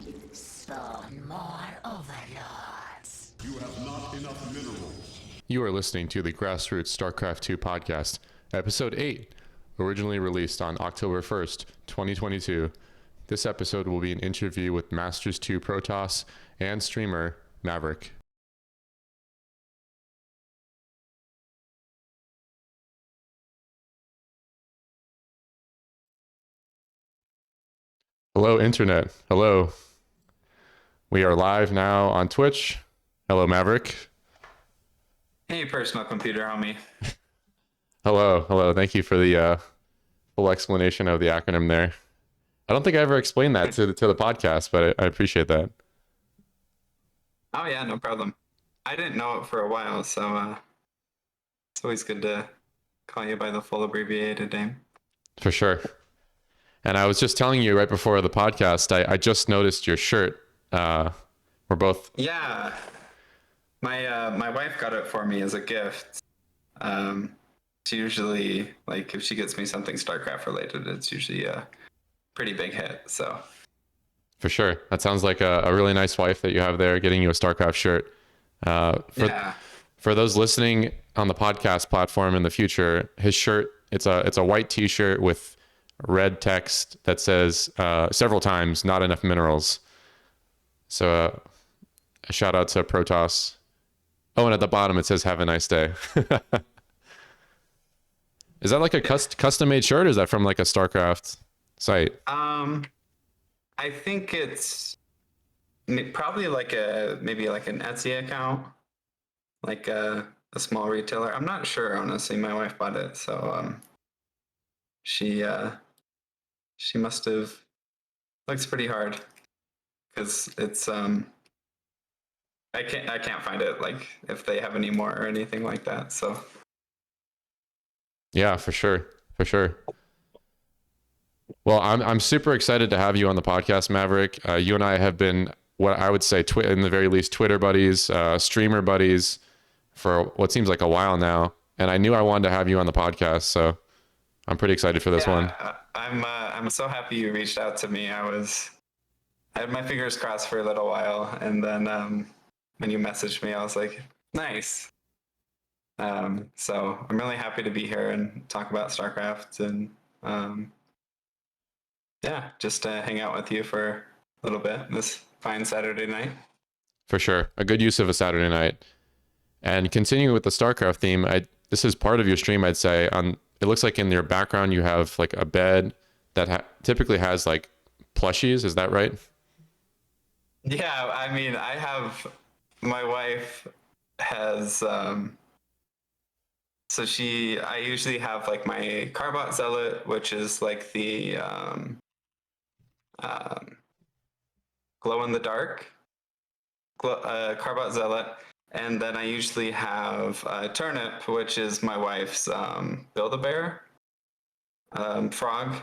ready. Spawn more overlords. You have not enough minerals. You are listening to the Grassroots StarCraft 2 podcast, episode 8, originally released on October 1st, 2022. This episode will be an interview with Masters 2 Protoss and streamer Maverick. Hello, Internet. Hello. We are live now on Twitch. Hello, Maverick. Hey, personal computer homie. Hello. Thank you for the full explanation of the acronym there. I don't think I ever explained that to the podcast, but I appreciate that. Oh yeah, no problem. I didn't know it for a while, so it's always good to call you by the full abbreviated name. For sure. And I was just telling you right before the podcast, I just noticed your shirt. We're both... Yeah. My wife got it for me as a gift. She usually, like, if she gets me something StarCraft related, it's usually a pretty big hit, so... For sure. That sounds like a really nice wife that you have there getting you a StarCraft shirt. For those listening on the podcast platform in the future, his shirt, it's a white t-shirt with red text that says several times, not enough minerals. So a shout out to Protoss. Oh, and at the bottom it says have a nice day. Is that like a custom made shirt, or is that from like a StarCraft site? I think it's probably maybe like an Etsy account, like a small retailer. I'm not sure, honestly. My wife bought it, so she must have. Looks pretty hard because it's I can't find it, like, if they have any more or anything like that. So yeah, for sure. Well, I'm super excited to have you on the podcast, Maverick. You and I have been, what I would say, in the very least, Twitter buddies, streamer buddies for what seems like a while now. And I knew I wanted to have you on the podcast, so I'm pretty excited for this one. I'm so happy you reached out to me. I had my fingers crossed for a little while, and then when you messaged me, I was like, nice. So I'm really happy to be here and talk about StarCraft, and yeah, just to hang out with you for a little bit this fine Saturday night. For sure. A good use of a Saturday night. And continuing with the StarCraft theme, this is part of your stream, I'd say. It looks like in your background you have like a bed that typically has like plushies. Is that right? Yeah, I mean, my wife has, I usually have like my Carbot Zealot, which is like the glow in the dark Carbot Zealot. And then I usually have Turnip, which is my wife's Build-A-Bear frog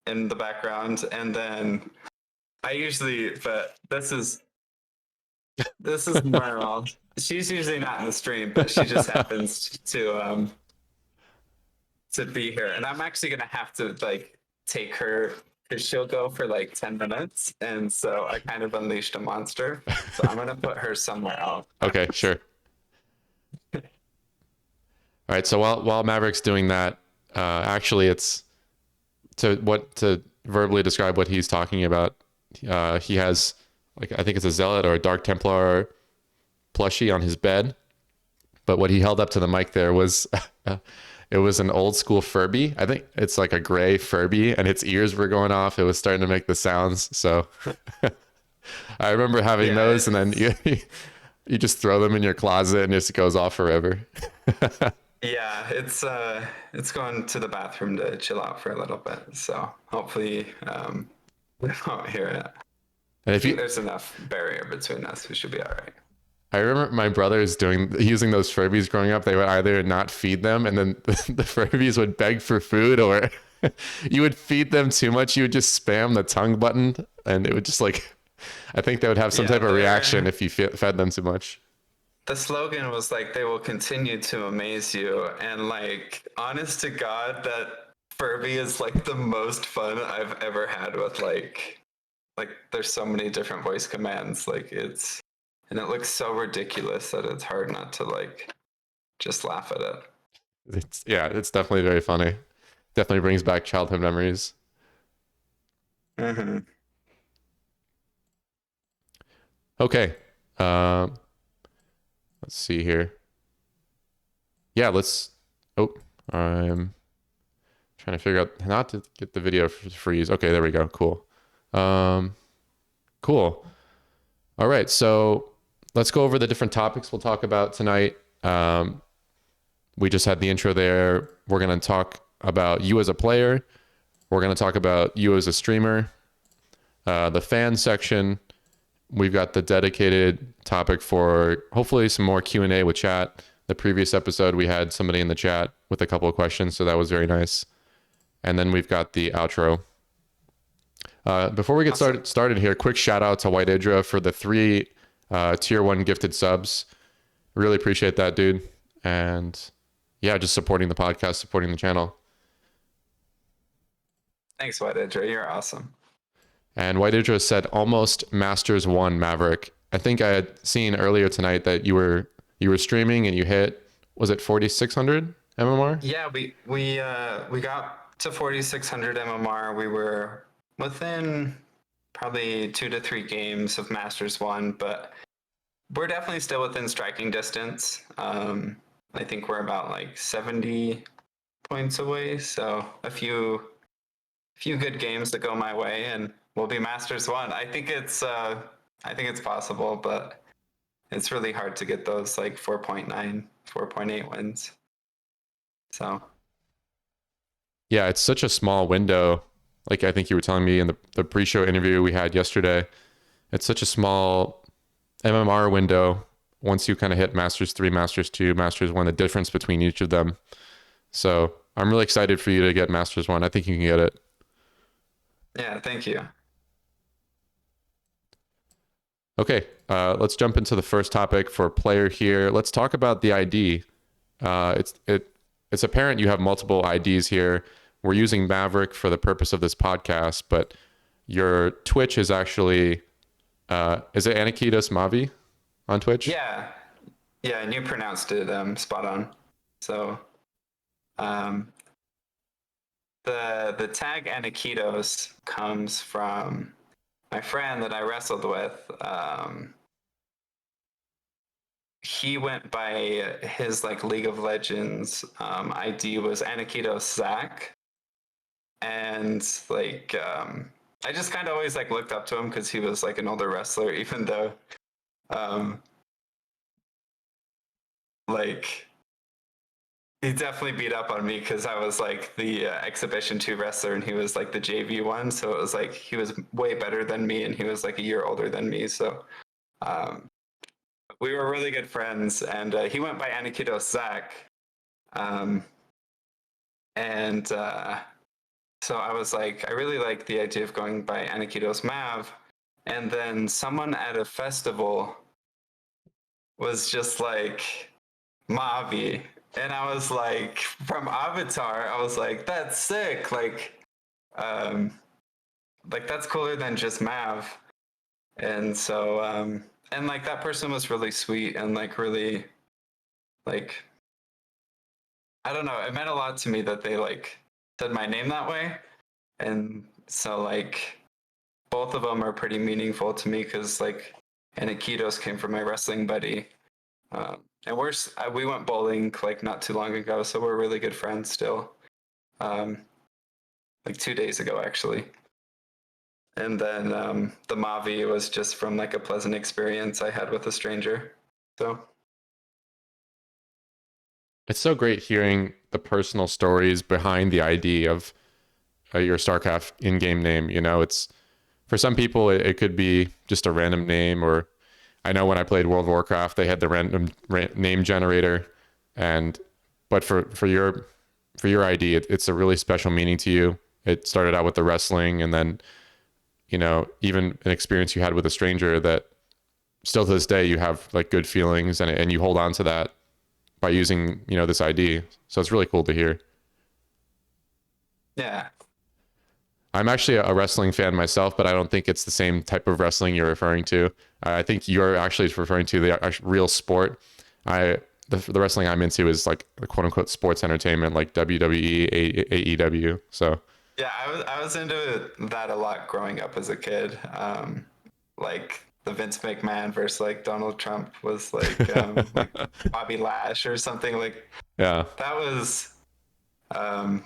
in the background. And then but this is Merle. She's usually not in the stream, but she just happens to be here. And I'm actually gonna have to like take her, because she'll go for like 10 minutes, and so I kind of unleashed a monster. So I'm gonna put her somewhere else. Okay, sure. All right. So while Maverick's doing that, actually, it's to verbally describe what he's talking about. He has, like, I think it's a Zealot or a Dark Templar plushie on his bed, but what he held up to the mic there was it was an old school Furby. I think it's like a gray Furby, and its ears were going off. It was starting to make the sounds. So I remember having those, and then you just throw them in your closet and it just goes off forever. Yeah, it's going to the bathroom to chill out for a little bit. So hopefully we won't hear it. And I think there's enough barrier between us. We should be all right. I remember my brothers using those Furbies growing up. They would either not feed them, and then the Furbies would beg for food, or you would feed them too much. You would just spam the tongue button, and it would just like, I think they would have some type of reaction if you fed them too much. The slogan was like, they will continue to amaze you. And like, honest to God, that Furby is like the most fun I've ever had with like like there's so many different voice commands. Like and it looks so ridiculous that it's hard not to like just laugh at it. It's definitely very funny. Definitely brings back childhood memories. Mm-hmm. Okay. Let's see here. Yeah, let's. Oh, I'm trying to figure out not to get the video to freeze. Okay, there we go. Cool. Cool. All right, so let's go over the different topics we'll talk about tonight. We just had the intro there. We're going to talk about you as a player. We're going to talk about you as a streamer. The fan section. We've got the dedicated topic for hopefully some more Q&A with chat. The previous episode, we had somebody in the chat with a couple of questions, so that was very nice. And then we've got the outro. Before we get started here, quick shout out to White Idra for the 3 tier 1 gifted subs. Really appreciate that, dude. And yeah, just supporting the podcast, supporting the channel. Thanks, White Idra. You're awesome. And White Idra said almost Masters 1 Maverick. I think I had seen earlier tonight that you were streaming and you hit, was it 4,600 MMR? Yeah, we got to 4,600 MMR. We were within probably 2 to 3 games of Masters 1, but we're definitely still within striking distance. I think we're about like 70 points away, so a few good games that go my way, and we'll be Masters 1. I think it's possible, but it's really hard to get those like 4.9, 4.8 wins. So yeah, it's such a small window. Like I think you were telling me in the pre-show interview we had yesterday, it's such a small MMR window. Once you kind of hit Masters 3, Masters 2, Masters 1, the difference between each of them. So I'm really excited for you to get Masters 1. I think you can get it. yeah, thank you. Okay, let's jump into the first topic for player here. Let's talk about the ID. It's apparent you have multiple IDs here. We're using Maverick for the purpose of this podcast, but your Twitch is actually, is it Anakitos Mavi on Twitch? Yeah, and you pronounced it spot on. So the tag Anakitos comes from my friend that I wrestled with. He went by his like League of Legends ID was Anakitos Zach, and like I just kind of always like looked up to him because he was like an older wrestler, even though like he definitely beat up on me because I was like the Exhibition 2 wrestler and he was like the JV one. So it was like he was way better than me and he was like a year older than me. So we were really good friends, and he went by Anakitos Zach. So I was like, I really like the idea of going by Anakitos Mav. And then someone at a festival was just like, Mavi. And I was like, from Avatar, I was like, that's sick. Like that's cooler than just Mav. And so, and like that person was really sweet and like really, like, I don't know, it meant a lot to me that they like said my name that way. And so like both of them are pretty meaningful to me because like Anakitos came from my wrestling buddy. And we went bowling like not too long ago, so we're really good friends still. Like 2 days ago, actually. And then the Mavi was just from like a pleasant experience I had with a stranger. So it's so great hearing the personal stories behind the ID of your StarCraft in-game name. You know, it's for some people it could be just a random name, or I know when I played World of Warcraft, they had the random name generator, but for your ID, it's a really special meaning to you. It started out with the wrestling, and then, you know, even an experience you had with a stranger that still to this day you have like good feelings, and you hold on to that by using, you know, this ID. So it's really cool to hear. yeah. I'm actually a wrestling fan myself, but I don't think it's the same type of wrestling you're referring to. I think you're actually referring to the real sport. The wrestling I'm into is like quote unquote sports entertainment, like WWE, AEW. So Yeah, I was into that a lot growing up as a kid. Like the Vince McMahon versus like Donald Trump was like Bobby Lash or something like yeah, that was um,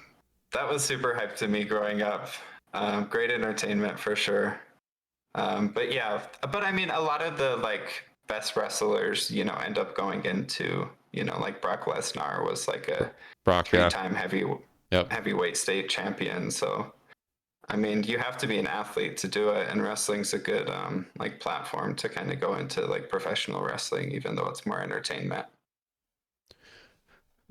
that was super hype to me growing up. Great entertainment for sure. But yeah, but I mean, a lot of the like best wrestlers, end up going into, like Brock Lesnar was like a Brock. Yeah, three-time yep. heavyweight state champion. So I mean, you have to be an athlete to do it, and wrestling's a good like platform to kind of go into like professional wrestling, even though it's more entertainment.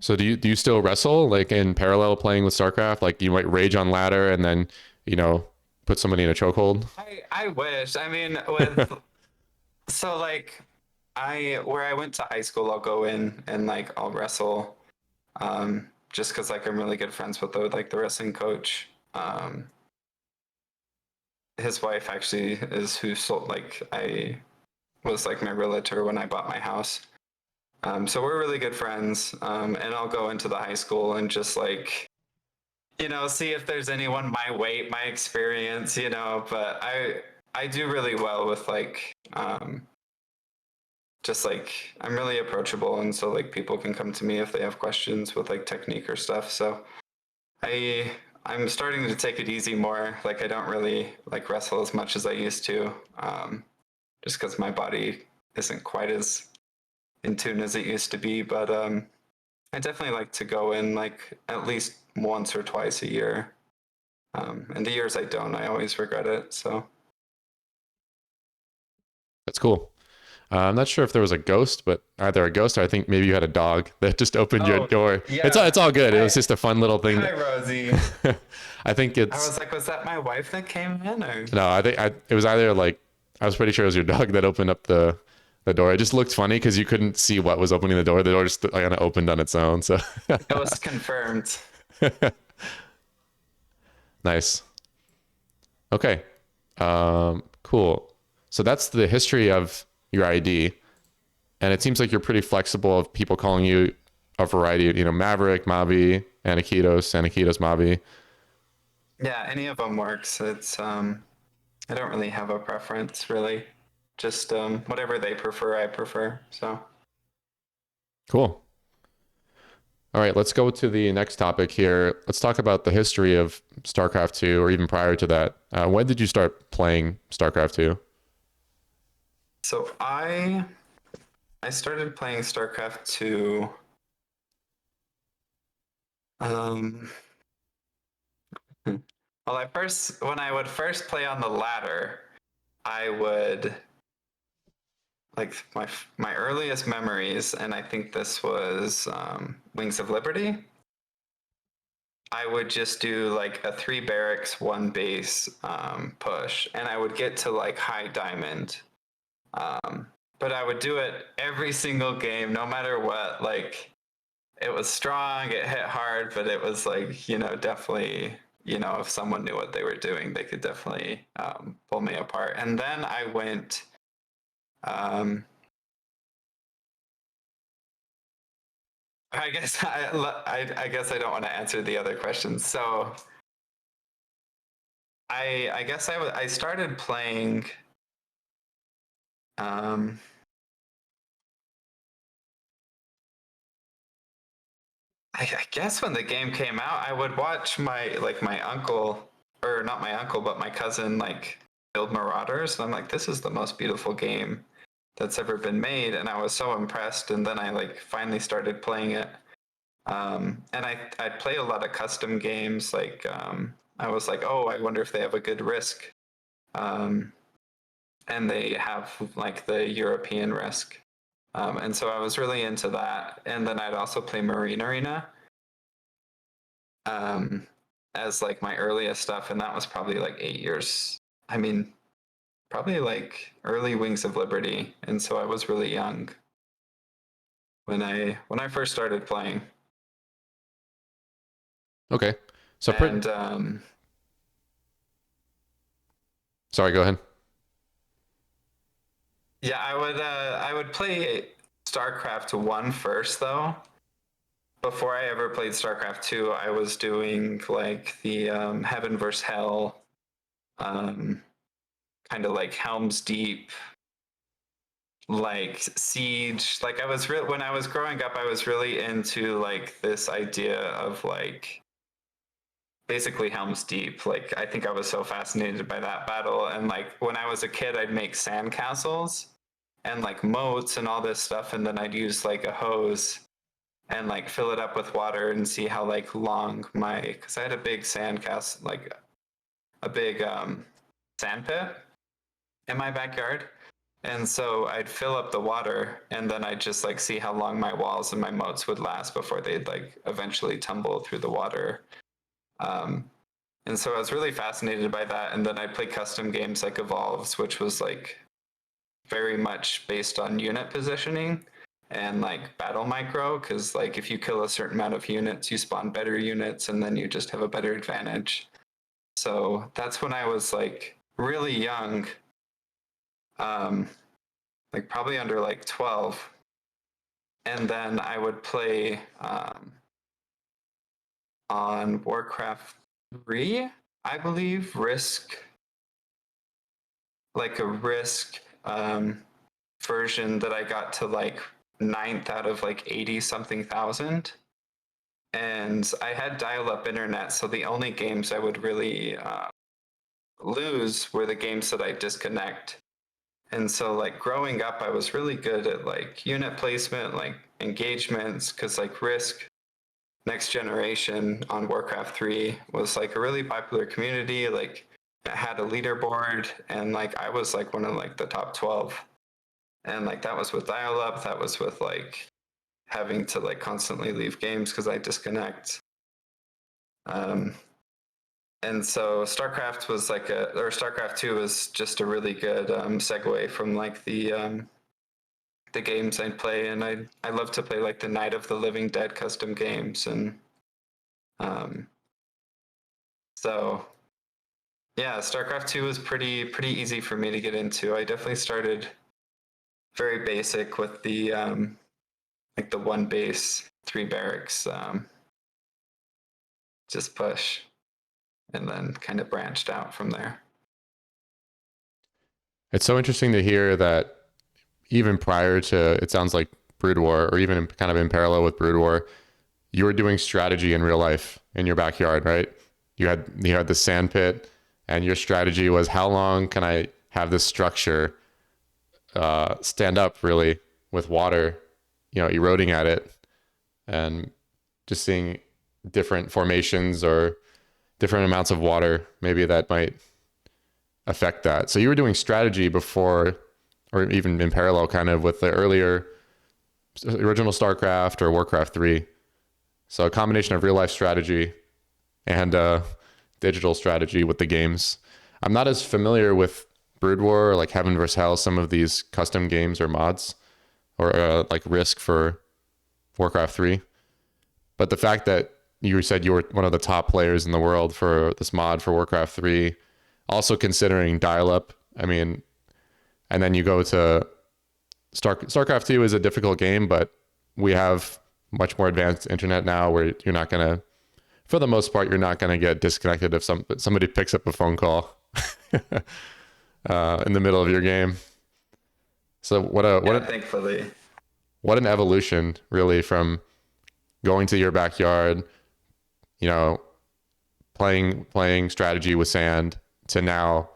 So do you still wrestle like in parallel playing with StarCraft? Like you might rage on ladder and then you know put somebody in a chokehold. I wish. I mean, with so like where I went to high school, I'll go in and like I'll wrestle, just because like I'm really good friends with the wrestling coach. His wife actually is who sold like I was like my realtor when I bought my house. So we're really good friends, and I'll go into the high school and just like see if there's anyone my weight, my experience, But I do really well with like just like I'm really approachable, and so like people can come to me if they have questions with like technique or stuff. So I I'm starting to take it easy more. Like I don't really like wrestle as much as I used to, just because my body isn't quite as in tune as it used to be. But I definitely like to go in like at least once or twice a year. And the years I don't, I always regret it. So That's cool. I'm not sure if there was a ghost, but either a ghost or I think maybe you had a dog that just opened your Oh, door. yeah. It's all good. It was Hi, just a fun little thing. hi, Rosie. I think I it's was like, was that my wife that came in, or? no. It was either like I was pretty sure it was your dog that opened up the door. It just looked funny because you couldn't see what was opening the door. The door just kind of opened on its own. So It was confirmed. nice. Okay. Cool. So that's the history of your ID. And it seems like you're pretty flexible of people calling you a variety of, Maverick, Mavi, Anakitos, Mavi. Yeah, any of them works. It's I don't really have a preference really. Just whatever they prefer, I prefer. So Cool. All right, let's go to the next topic here. Let's talk about the history of StarCraft 2 or even prior to that. When did you start playing StarCraft 2? so I started playing StarCraft 2 um well when I would first play on the ladder, I would like my earliest memories, and I think this was Wings of Liberty. I would just do like a 3 barracks, 1 base push, and I would get to like high diamond. But I would do it every single game, no matter what. Like it was strong, it hit hard, but it was like definitely if someone knew what they were doing, they could definitely pull me apart. And then I went. I guess I guess I don't want to answer the other questions. So I guess I started playing. Um, I guess when the game came out, I would watch my uncle, or not my uncle, but my cousin like build Marauders, and I'm like, this is the most beautiful game that's ever been made, and I was so impressed. And then I like finally started playing it. And I'd play a lot of custom games. Like I was like, oh, I wonder if they have a good Risk. Um, and they have like the European Risk. And so I was really into that. And then I'd also play Marine Arena um, as like my earliest stuff. And that was probably like 8 years. I mean, probably like early Wings of Liberty. And so I was really young when I first started playing. Okay. So And Sorry, go ahead. Yeah, I would play StarCraft 1 first though. Before I ever played StarCraft 2, I was doing like the Heaven vs Hell, kind of like Helm's Deep, like Siege. Like when I was growing up, I was really into like this idea of like basically Helm's Deep. Like I think I was so fascinated by that battle, and like when I was a kid, I'd make sandcastles and like moats and all this stuff, and then I'd use like a hose and like fill it up with water and see how like long because I had a big sandcastle, like a big sand pit in my backyard. And so I'd fill up the water and then I'd just like see how long my walls and my moats would last before they'd like eventually tumble through the water. Um, and so I was really fascinated by that. And then I played custom games like Evolves, which was like very much based on unit positioning and like battle micro, because like if you kill a certain amount of units, you spawn better units and then you just have a better advantage. So that's when I was like really young, like probably under like 12. And then I would play on Warcraft 3, I believe, like a Risk version that I got to like 9th out of like 80 something thousand. And I had dial up internet, so the only games I would really lose were the games that I disconnect. And so like growing up, I was really good at like unit placement, like engagements, because like Risk Next Generation on Warcraft 3 was like a really popular community. Like it had a leaderboard, and like I was like one of like the top 12. And like that was with dial up, that was with like having to like constantly leave games because I disconnect. And so StarCraft was like or StarCraft 2 was just a really good segue from like the games I play, and I love to play like the Night of the Living Dead custom games, and um, so yeah, StarCraft 2 was pretty easy for me to get into. I definitely started very basic with the like the one base, three barracks, just push, and then kind of branched out from there. It's so interesting to hear that even prior to, it sounds like Brood War, or even kind of in parallel with Brood War, you were doing strategy in real life in your backyard, right? You had the sand pit, and your strategy was, how long can I have this structure stand up really with water, eroding at it, and just seeing different formations or different amounts of water maybe that might affect that. So you were doing strategy before, or even in parallel kind of with the earlier original StarCraft or Warcraft 3. So a combination of real life strategy and digital strategy with the games. I'm not as familiar with Brood War or like Heaven vs Hell, some of these custom games or mods, or like Risk for Warcraft 3. But the fact that you said you were one of the top players in the world for this mod for Warcraft 3, also considering dial-up, I mean, and then you go to StarCraft 2 is a difficult game, but we have much more advanced internet now where you're not going to, for the most part, you're not going to get disconnected if somebody picks up a phone call in the middle of your game. So Thankfully. What an evolution, really, from going to your backyard, playing strategy with sand, to now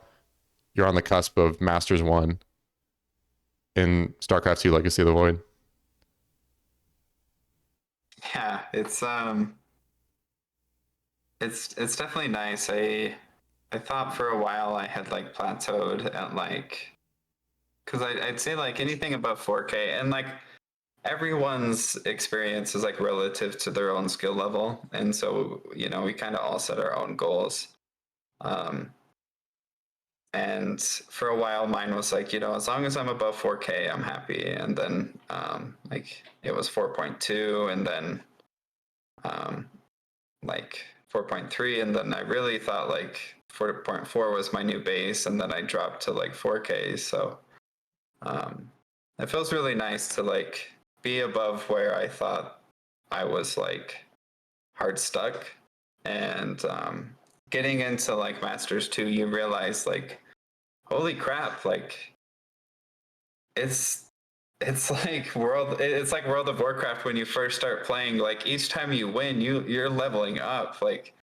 you're on the cusp of Masters 1 in StarCraft 2 Legacy of the Void. Yeah, it's definitely nice. I thought for a while I had like plateaued at like, because I'd say like anything above 4K, and like everyone's experience is like relative to their own skill level, and so we kind of all set our own goals. And for a while mine was like, as long as I'm above 4K I'm happy, and then like it was 4.2, and then like 4.3, and then I really thought like 4.4 was my new base, and then I dropped to like 4K. So it feels really nice to like be above where I thought I was like hard stuck. And getting into like Masters 2, you realize like, holy crap, like it's like World of Warcraft when you first start playing. Like each time you win, you're leveling up. Like,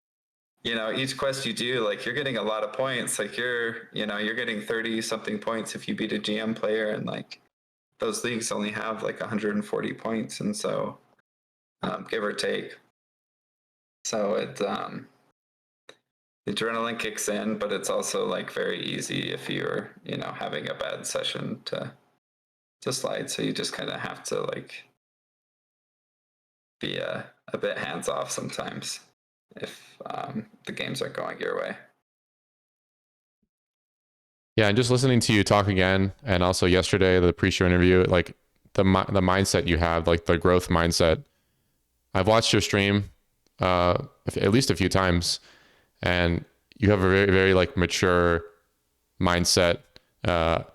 you know, each quest you do, like you're getting a lot of points. Like you're getting 30 something points if you beat a GM player, and like those leagues only have like 140 points, and so give or take. So the adrenaline kicks in, but it's also like very easy if you're, you know, having a bad session to slide. So you just kind of have to like be a bit hands off sometimes if the games aren't going your way. Yeah, and just listening to you talk again, and also yesterday the pre-show interview, like the mindset you have, like the growth mindset. I've watched your stream at least a few times, and you have a very, very like mature mindset. I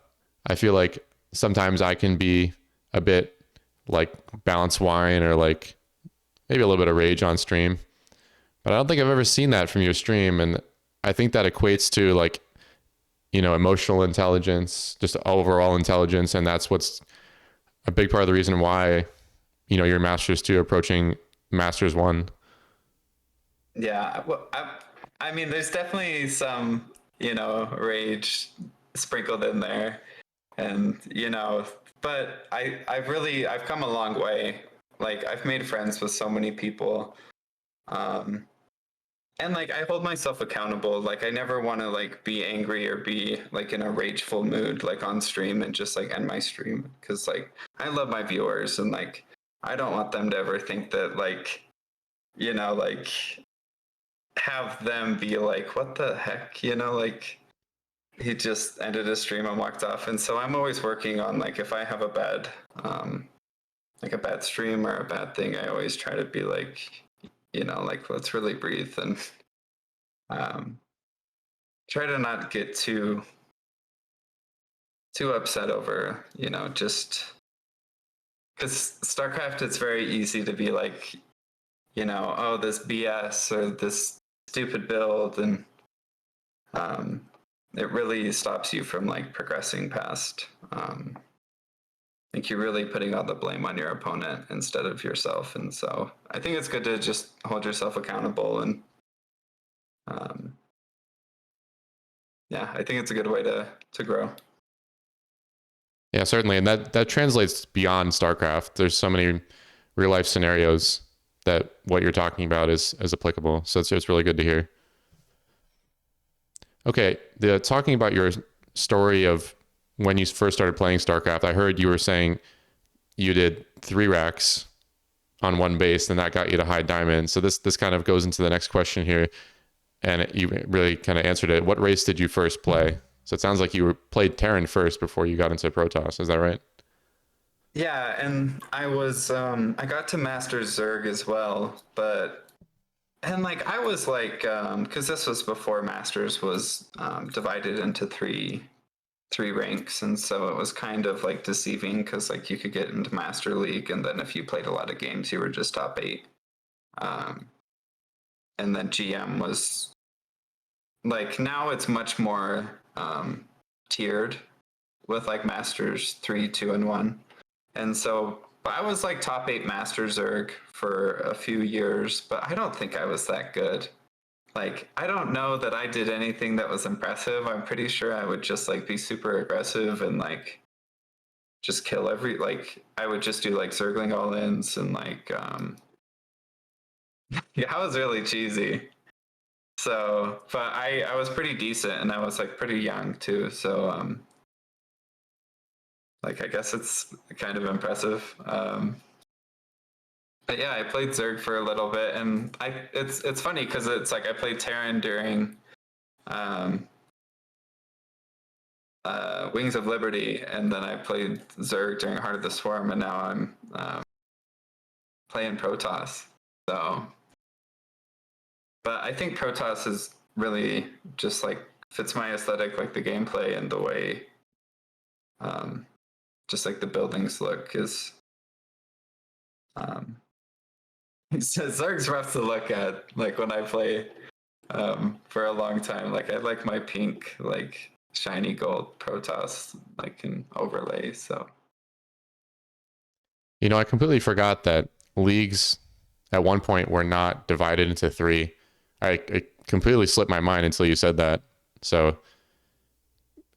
feel like sometimes I can be a bit like balance wine or like maybe a little bit of rage on stream, but I don't think I've ever seen that from your stream. And I think that equates to like, you know, emotional intelligence, just overall intelligence. And that's what's a big part of the reason why, you know, your Masters 2 approaching Masters 1. Yeah, well, I mean, there's definitely some, you know, rage sprinkled in there, and you know, but I've come a long way. Like I've made friends with so many people, and like I hold myself accountable. Like I never want to like be angry or be like in a rageful mood like on stream and just like end my stream, because like I love my viewers, and like I don't want them to ever think that like, you know, like have them be like, what the heck, you know, like he just ended his stream and walked off. And so I'm always working on like, if I have a bad like a bad stream or a bad thing, I always try to be like, you know, like let's really breathe and try to not get too upset over, you know, just because StarCraft, it's very easy to be like, you know, oh, this BS or this stupid build, and it really stops you from like progressing past. Like you're really putting all the blame on your opponent instead of yourself, and so I think it's good to just hold yourself accountable, and yeah, I think it's a good way to grow. Yeah, certainly. And that translates beyond StarCraft. There's so many real life scenarios that what you're talking about is applicable. So it's really good to hear. Okay, talking about your story of when you first started playing StarCraft, I heard you were saying you did 3 racks on one base, and that got you to high diamond. So this kind of goes into the next question here, and you really kind of answered it. What race did you first play? So it sounds like you played Terran first before you got into Protoss. Is that right? Yeah, and I was I got to Master Zerg as well, but and like I was like because this was before Masters was divided into three ranks, and so it was kind of like deceiving because like you could get into Master League, and then if you played a lot of games, you were just top 8. And then GM was like, now it's much more tiered with like Masters 3, 2, and 1. And so I was like top 8 Master Zerg for a few years, but I don't think I was that good. Like, I don't know that I did anything that was impressive. I'm pretty sure I would just like be super aggressive and like just kill like I would just do like Zergling all-ins and like yeah, I was really cheesy. So, but I was pretty decent, and I was like pretty young too. So like I guess it's kind of impressive. But yeah, I played Zerg for a little bit, and it's funny because it's like I played Terran during Wings of Liberty, and then I played Zerg during Heart of the Swarm, and now I'm playing Protoss. So, but I think Protoss is really just like fits my aesthetic, like the gameplay and the way just like the buildings look is Zerg's rough to look at, like when I play for a long time. Like I like my pink, like shiny gold Protoss, like an overlay. So You know, I completely forgot that leagues at one point were not divided into three. It completely slipped my mind until you said that. So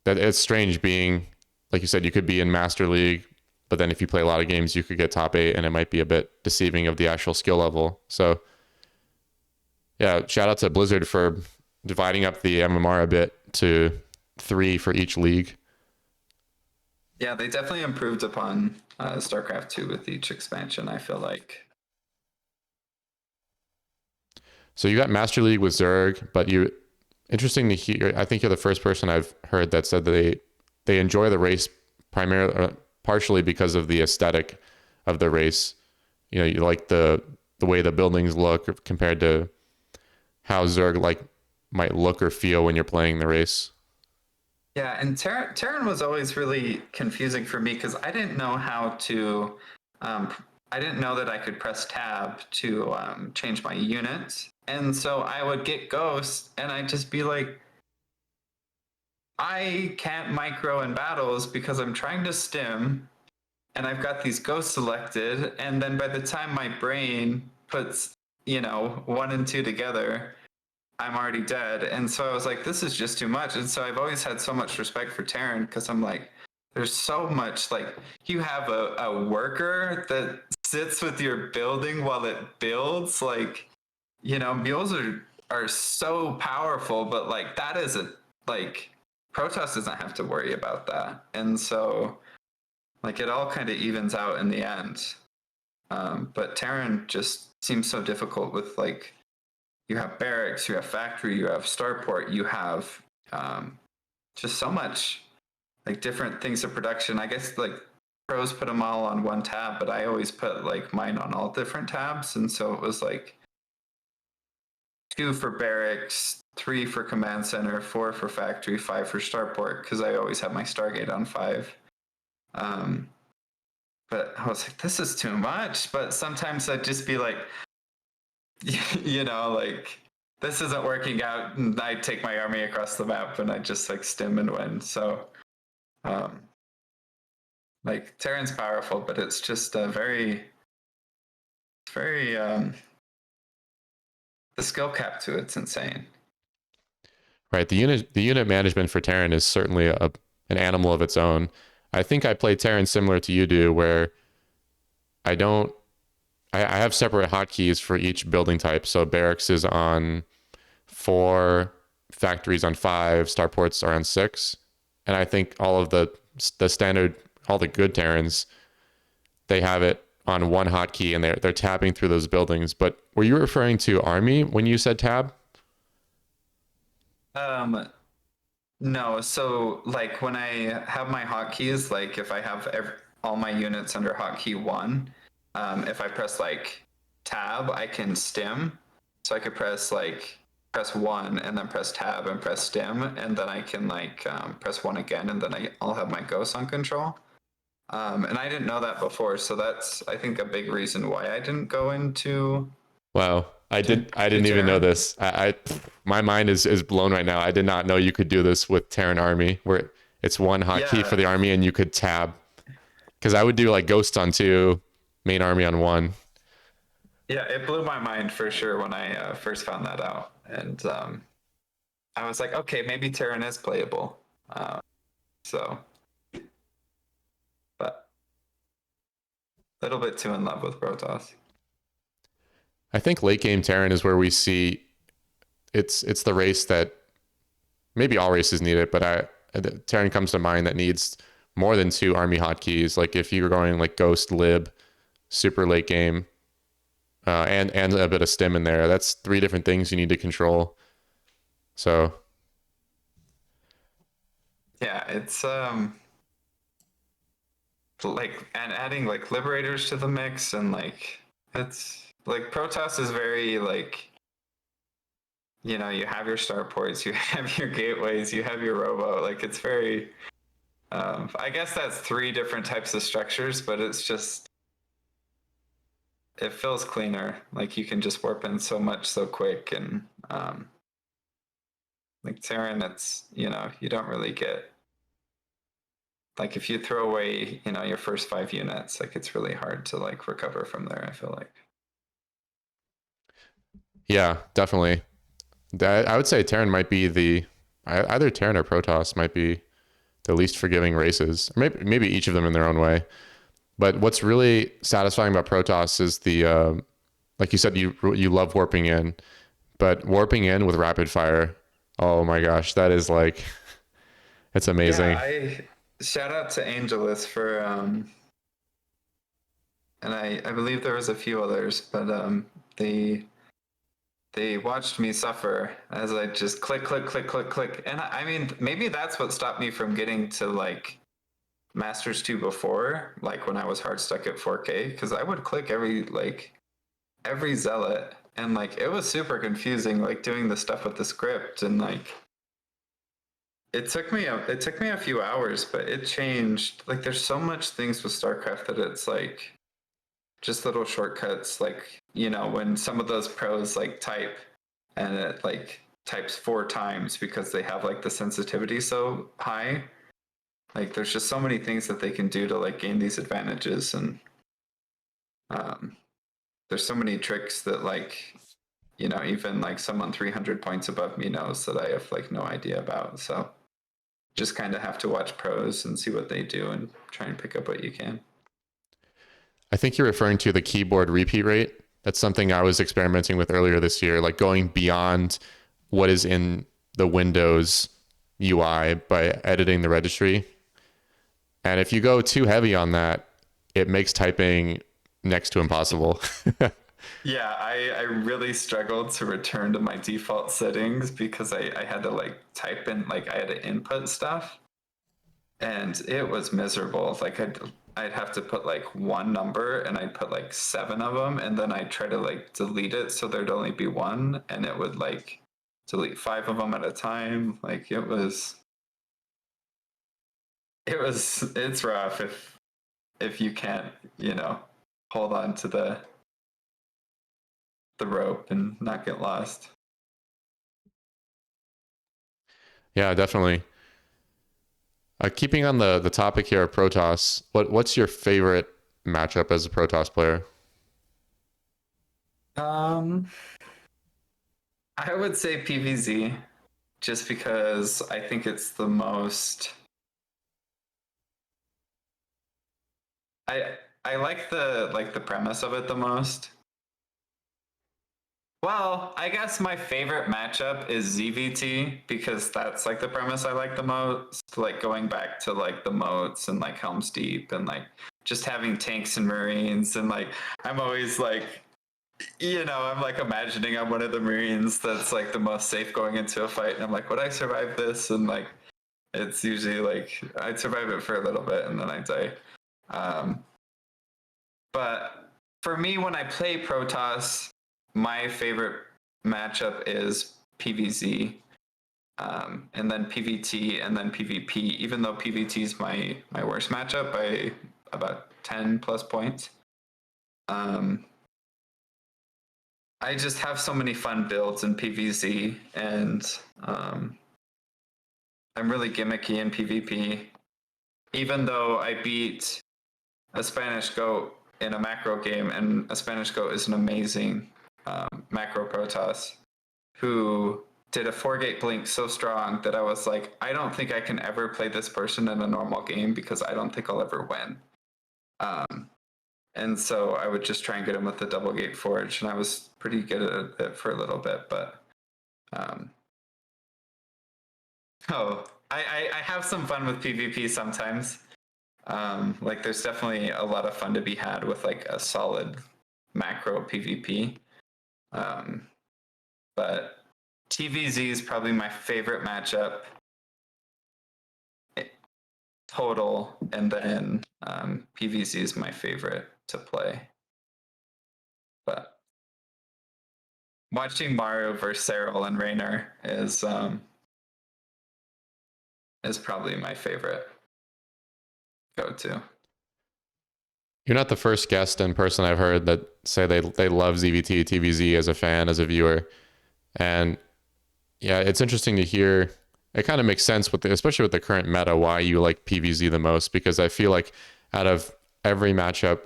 that it's strange being, like you said, you could be in Master League, but then if you play a lot of games, you could get top 8, and it might be a bit deceiving of the actual skill level. So yeah, shout out to Blizzard for dividing up the MMR a bit to 3 for each league. yeah, they definitely improved upon StarCraft 2 with each expansion, I feel like. So you got Master League with Zerg, but interesting to hear. I think you're the first person I've heard that said that they enjoy the race primarily, partially because of the aesthetic of the race. You know, you like the way the buildings look compared to how Zerg like might look or feel when you're playing the race. Yeah, and Terran was always really confusing for me because I didn't know how to. I didn't know that I could press tab to change my units, and so I would get ghosts, and I'd just be like, I can't micro in battles because I'm trying to stim, and I've got these ghosts selected, and then by the time my brain puts 1 and 2 together, I'm already dead. And so I was like, this is just too much. And so I've always had so much respect for Terran because I'm like, there's so much, like, you have a worker that sits with your building while it builds. Like, mules are so powerful, but like that isn't like Protoss doesn't have to worry about that. And so like it all kind of evens out in the end. But Terran just seems so difficult with like, you have barracks, you have factory, you have starport, you have just so much like different things of production. I guess like pros put them all on one tab, but I always put like mine on all different tabs. And so it was like 2 for barracks, 3 for command center, 4 for factory, 5 for starport, because I always have my Stargate on 5. But I was like, this is too much. But sometimes I'd just be like, like this isn't working out, and I take my army across the map and I just like stim and win. So like Terran's powerful, but it's just very the skill cap to it's insane. Right. The unit management for Terran is certainly an animal of its own. I think I play Terran similar to you do, where I don't I have separate hotkeys for each building type. So barracks is on 4, factories on 5, starports are on 6. And I think all of the standard, all the good Terrans, they have it on one hotkey and they're tabbing through those buildings. But were you referring to army when you said tab? No. So like when I have my hotkeys, like if I have all my units under hotkey 1, if I press like tab, I can stim. So I could press 1 and then press tab and press stim, and then I can like press 1 again, and then I'll have my ghosts on control. And I didn't know that before, so that's I think a big reason why I didn't go into. Wow. I didn't even know this. My mind is blown right now. I did not know you could do this with Terran Army, where it's one hotkey for the army and you could tab. Because I would do like Ghost on 2, main army on 1. Yeah, it blew my mind for sure when I first found that out, and I was like, okay, maybe Terran is playable. So, but a little bit too in love with Protoss. I think late game Terran is where we see it's the race that maybe all races need it, but Terran comes to mind that needs more than 2 army hotkeys. Like if you're going like Ghost, Lib, super late game, and a bit of stim in there, that's 3 different things you need to control. So yeah, it's like, and adding like liberators to the mix, and like it's like Protoss is very like you know, you have your starports, you have your gateways, you have your robo. Like it's very. I guess that's 3 different types of structures, but it's just it feels cleaner. Like you can just warp in so much so quick, and like Terran, it's you know you don't really get like if you throw away you know your first 5 units, like it's really hard to like recover from there. I feel like. Yeah, definitely. I would say Terran might be either Terran or Protoss might be the least forgiving races. Or maybe each of them in their own way. But what's really satisfying about Protoss is like you said, you love warping in, but warping in with rapid fire. Oh my gosh, that is like it's Yeah, amazing. I shout out to Angelus for and I believe there was a few others, but they they watched me suffer as I just click, click, click, click, click. And I mean, maybe that's what stopped me from getting to like Masters 2 before, like when I was hard stuck at 4K, because I would click every zealot and like it was super confusing, like doing the stuff with the script and like it took me a few hours, but it changed. Like there's so much things with StarCraft that it's like just little shortcuts like you know when some of those pros like type and it like types 4 times because they have like the sensitivity so high, like there's just so many things that they can do to like gain these advantages, and um, there's so many tricks that like you know even like someone 300 points above me knows that I have like no idea about, so just kind of have to watch pros and see what they do and try and pick up what you can. I think you're referring to the keyboard repeat rate. That's something I was experimenting with earlier this year, like going beyond what is in the Windows UI by editing the registry. And if you go too heavy on that, it makes typing next to impossible. Yeah, I really struggled to return to my default settings because I had to like type in like I had to input stuff and it was miserable. Like I'd have to put like one number and I'd put like 7 of them and then I'd try to like delete it so there'd only be one and it would like delete 5 of them at a time. Like it's rough if you can't, you know, hold on to the rope and not get lost. Yeah, definitely. Keeping on the topic here of Protoss, what's your favorite matchup as a Protoss player? Um I would say PVZ just because I think it's the most I I like the premise of it the most. Well, I guess my favorite matchup is ZVT because that's like the premise I like the most. Like going back to like the moats and like Helm's Deep and like just having tanks and marines and like I'm always like you know, I'm like imagining I'm one of the marines that's like the most safe going into a fight and I'm like, would I survive this? And like it's usually like I'd survive it for a little bit and then I die. Um, but for me, when I play Protoss, my favorite matchup is PVZ, and then PVT, and then PvP. Even though PVT is my worst matchup by about 10 plus points. Um, I just have so many fun builds in PVZ, and I'm really gimmicky in PvP. Even though I beat a Spanish goat in a macro game, and a Spanish goat is an amazing macro Protoss who did a 4-gate blink so strong that I was like, I don't think I can ever play this person in a normal game because I don't think I'll ever win. Um, and so I would just try and get him with the double gate forge, and I was pretty good at it for a little bit. But um, oh, I have some fun with PvP sometimes. Like there's definitely a lot of fun to be had with like a solid macro PvP. Um, but TVZ is probably my favorite matchup total, and then PVZ is my favorite to play. But watching Mario versus Cyril and Raynor is probably my favorite go-to. You're not the first guest and person I've heard that say they love ZVT, TVZ as a fan, as a viewer. And yeah, it's interesting to hear. It kind of makes sense with especially with the current meta, why you like PVZ the most, because I feel like out of every matchup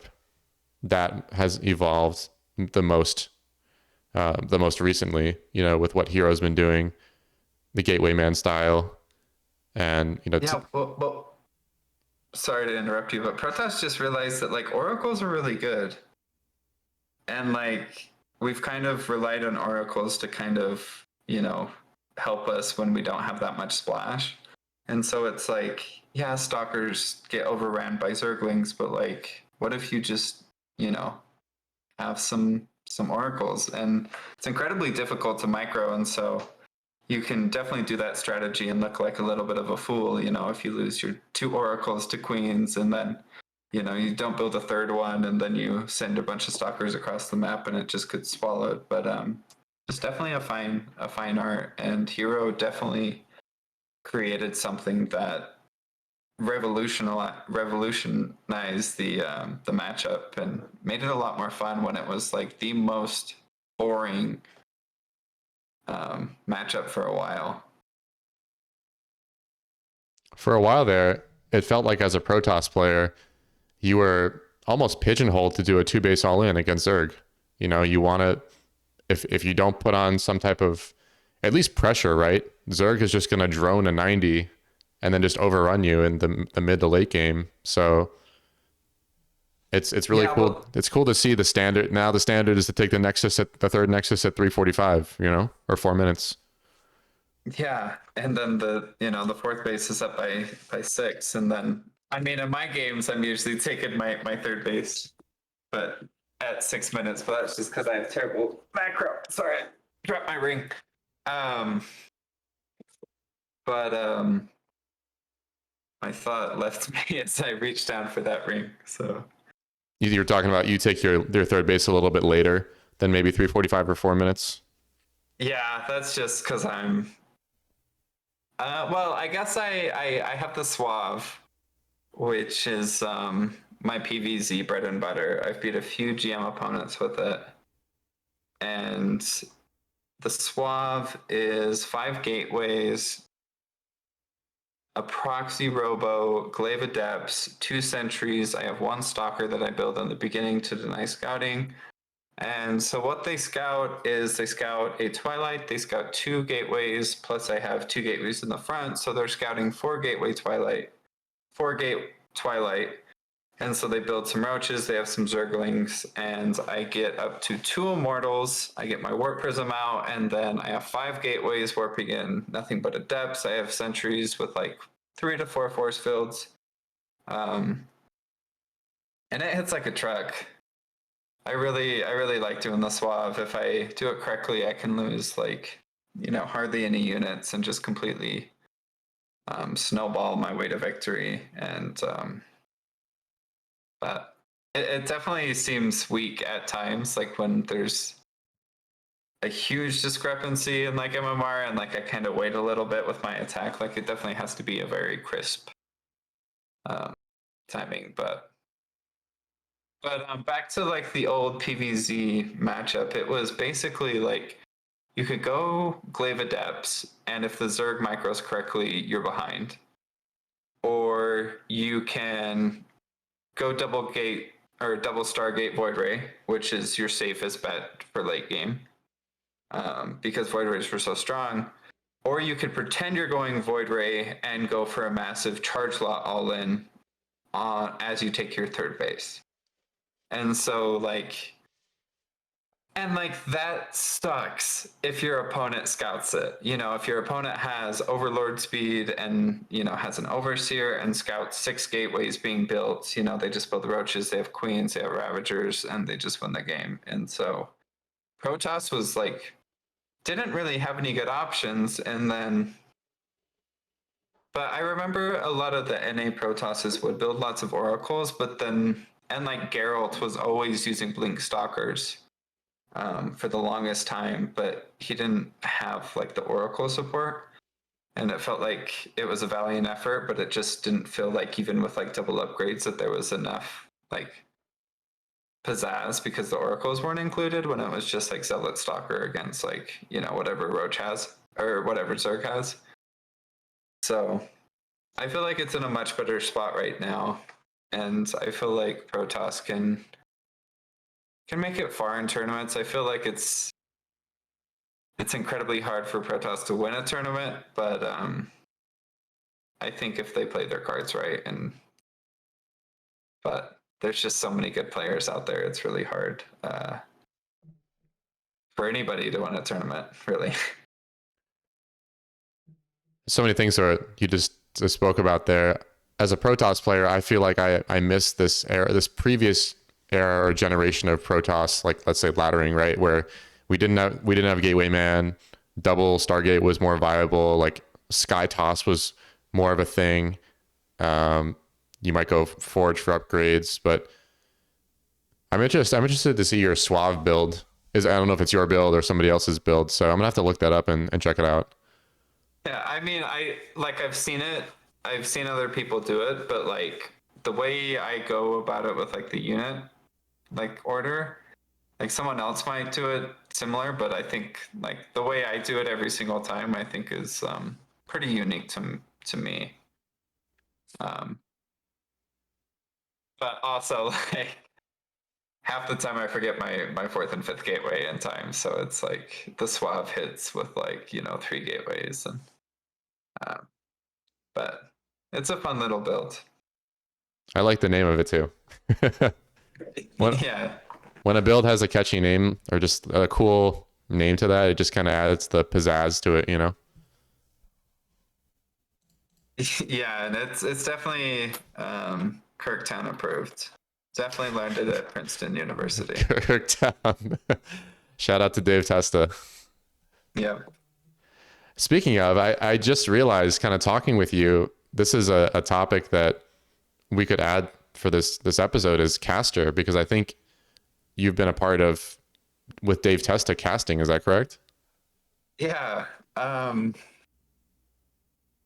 that has evolved the most recently, with what Hero's been doing, the Gateway Man style, and Yeah, well, sorry to interrupt you, but Protoss just realized that like oracles are really good, and like we've kind of relied on oracles to kind of help us when we don't have that much splash, and so it's like, yeah, stalkers get overran by zerglings, but like what if you just have some oracles, and it's incredibly difficult to micro, and so you can definitely do that strategy and look like a little bit of a fool, if you lose your 2 oracles to queens, and then you don't build a third one, and then you send a bunch of stalkers across the map and it just gets swallowed. But it's definitely a fine art, and Hero definitely created something that revolutionized the matchup and made it a lot more fun when it was like the most boring matchup for a while. For a while there, it felt like as a Protoss player, you were almost pigeonholed to do a 2-base all-in against Zerg. You want to, if you don't put on some type of at least pressure, right? Zerg is just going to drone a 90 and then just overrun you in the mid to late game. So it's really cool. Well, it's cool to see the standard. Now the standard is to take the third Nexus at 3:45, or 4 minutes. yeah, and then the fourth base is up by 6, and then I mean in my games I'm usually taking my third base, but at 6 minutes. But that's just because I have terrible macro. Sorry, I dropped my ring. But my thought left me as I reached down for that ring. So You were talking about you take your third base a little bit later than maybe 3:45 or 4 minutes. yeah, that's just because I'm. Well, I guess I have the Suave, which is my PVZ bread and butter. I've beat a few GM opponents with it, and the Suave is 5 gateways, a proxy robo, glaive adepts, 2 sentries. I have 1 stalker that I build in the beginning to deny scouting. And so what they scout is they scout a Twilight, they scout 2 gateways, plus I have 2 gateways in the front. So they're scouting 4 gateway Twilight, 4 gate Twilight. And so they build some roaches, they have some zerglings, and I get up to 2 immortals. I get my warp prism out, and then I have 5 gateways warping in nothing but adepts. I have sentries with like 3 to 4 force fields. And it hits like a truck. I really like doing the Suave. If I do it correctly, I can lose like, hardly any units and just completely snowball my way to victory. And but it definitely seems weak at times, like when there's a huge discrepancy in like MMR and like I kind of wait a little bit with my attack. Like it definitely has to be a very crisp timing, but back to like the old PVZ matchup, it was basically like you could go Glaive Adepts, and if the Zerg micros correctly, you're behind. Or you can go double gate or double Stargate Void Ray, which is your safest bet for late game, because Void Rays were so strong. Or you could pretend you're going Void Ray and go for a massive charge lot all in as you take your third base. And so that sucks if your opponent scouts it. If your opponent has Overlord speed and, has an Overseer and scouts 6 gateways being built, they just build the roaches, they have queens, they have ravagers, and they just win the game. And so Protoss was didn't really have any good options. And then, but I remember a lot of the NA Protosses would build lots of oracles, but then, and Geralt was always using Blink Stalkers. for the longest time, but he didn't have like the Oracle support. And it felt like it was a valiant effort, but it just didn't feel like even with like double upgrades that there was enough like pizzazz because the oracles weren't included when it was just like Zealot Stalker against like, you know, whatever Roach has or whatever Zerg has. So I feel like it's in a much better spot right now. And I feel like Protoss can make it far in tournaments. I feel like it's incredibly hard for Protoss to win a tournament, but I think if they play their cards right but there's just so many good players out there. It's really hard for anybody to win a tournament, really. So many things that you just spoke about there. As a Protoss player, I feel like I miss this era, this previous era or generation of Protoss, like let's say laddering, right, where we didn't have Gateway Man, double Stargate was more viable, like Sky Toss was more of a thing. You might go Forge for upgrades, but I'm interested to see your Suave build. I don't know if it's your build or somebody else's build, so I'm gonna have to look that up and check it out. Yeah, I mean, I've seen it. I've seen other people do it, but like the way I go about it with like the unit like order, like someone else might do it similar, but I think like the way I do it every single time, I think is pretty unique to me. But also like half the time I forget my fourth and fifth gateway in time, so it's like the Suave hits with like, you know, 3 gateways and but it's a fun little build. I like the name of it too. when, Yeah. when a build has a catchy name or just a cool name to that, it just kind of adds the pizzazz to it, you know? Yeah, and it's definitely Kirktown approved. Definitely learned it at Princeton University. Kirktown. Shout out to Dave Testa. Yep. Speaking of, I just realized, kind of talking with you, this is a topic that we could add for this episode is caster, because I think you've been a part of with Dave Testa casting. Is that correct? Yeah.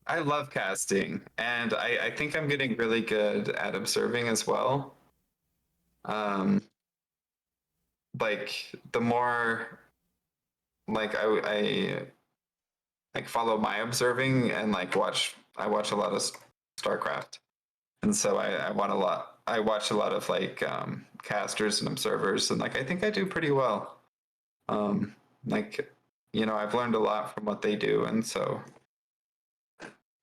I love casting, and I think I'm getting really good at observing as well. Like the more like I like follow my observing and like I watch a lot of StarCraft, and so I want a lot. I watch a lot of like casters and observers, and like I think I do pretty well. Like, you know, I've learned a lot from what they do, and so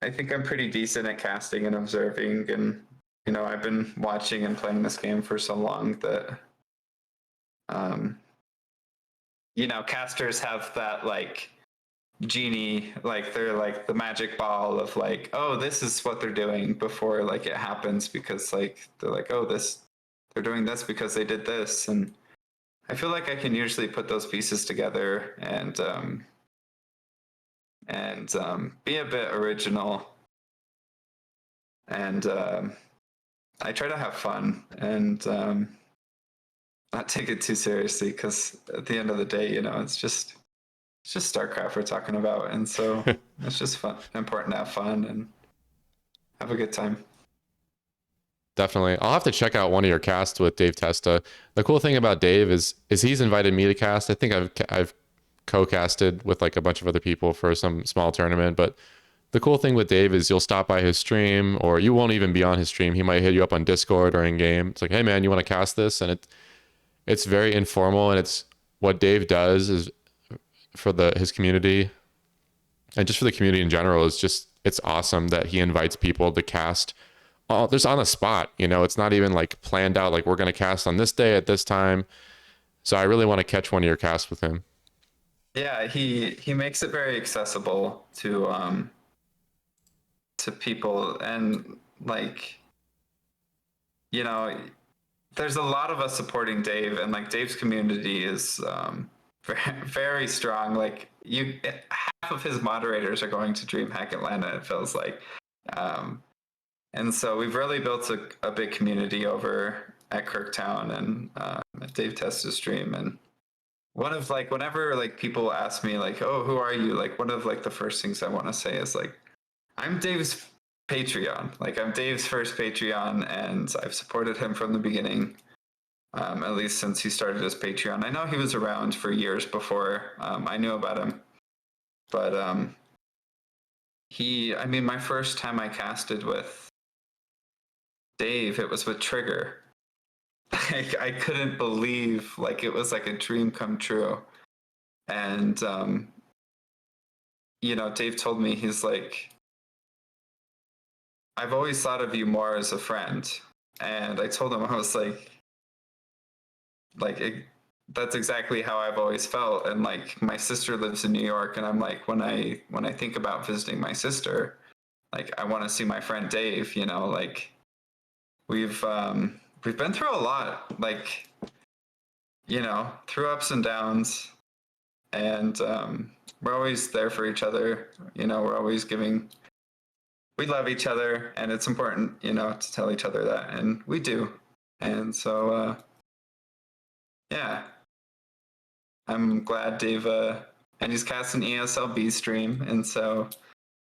I think I'm pretty decent at casting and observing. And you know, I've been watching and playing this game for so long that you know, casters have that like genie, like they're like the magic ball of like, oh, this is what they're doing before like it happens, because like they're like, oh, they're doing this because they did this. And I feel like I can usually put those pieces together and be a bit original, and I try to have fun and not take it too seriously, because at the end of the day, you know, it's just StarCraft we're talking about, and so it's just fun, important to have fun and have a good time. Definitely. I'll have to check out one of your casts with Dave Testa. The cool thing about Dave is he's invited me to cast. I think I've co-casted with like a bunch of other people for some small tournament, but the cool thing with Dave is you'll stop by his stream, or you won't even be on his stream. He might hit you up on Discord or in game. It's like, hey man, you want to cast this? And it's very informal, and it's what Dave does is for his community and just for the community in general is just, it's awesome that he invites people to cast. Oh, there's on the spot, you know, it's not even like planned out, like we're going to cast on this day at this time. So I really want to catch one of your casts with him. Yeah, he makes it very accessible to people, and like, you know, there's a lot of us supporting Dave, and like Dave's community is very, very strong. Like half of his moderators are going to DreamHack Atlanta, it feels like. And so we've really built a big community over at Kirktown and at Dave Testa's stream, and one of like whenever like people ask me like, oh, who are you? Like one of like the first things I want to say is like, I'm Dave's Patreon. Like I'm Dave's first Patreon, and I've supported him from the beginning. At least since he started his Patreon. I know he was around for years before I knew about him, but I mean, my first time I casted with Dave, it was with Trigger. Like, I couldn't believe, like, it was like a dream come true. And, you know, Dave told me, he's like, I've always thought of you more as a friend. And I told him, I was like that's exactly how I've always felt. And like, my sister lives in New York, and I'm like, when I think about visiting my sister, like, I want to see my friend Dave. You know, like we've been through a lot, like, you know, through ups and downs, and we're always there for each other. You know, we love each other, and it's important, you know, to tell each other that, and we do. And so yeah, I'm glad Dave and he's cast an ESLB stream, and so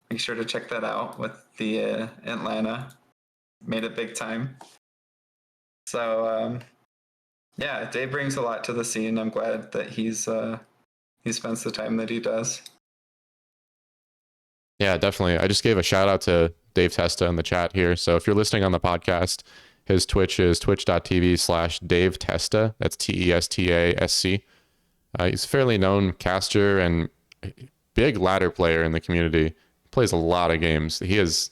make sure to check that out with the Atlanta. Made it big time. So yeah, Dave brings a lot to the scene. I'm glad that he spends the time that he does. Yeah, definitely. I just gave a shout out to Dave Testa in the chat here. So if you're listening on the podcast, his Twitch is twitch.tv/Dave Testa. That's TESTASC. He's a fairly known caster and big ladder player in the community. He plays a lot of games. He's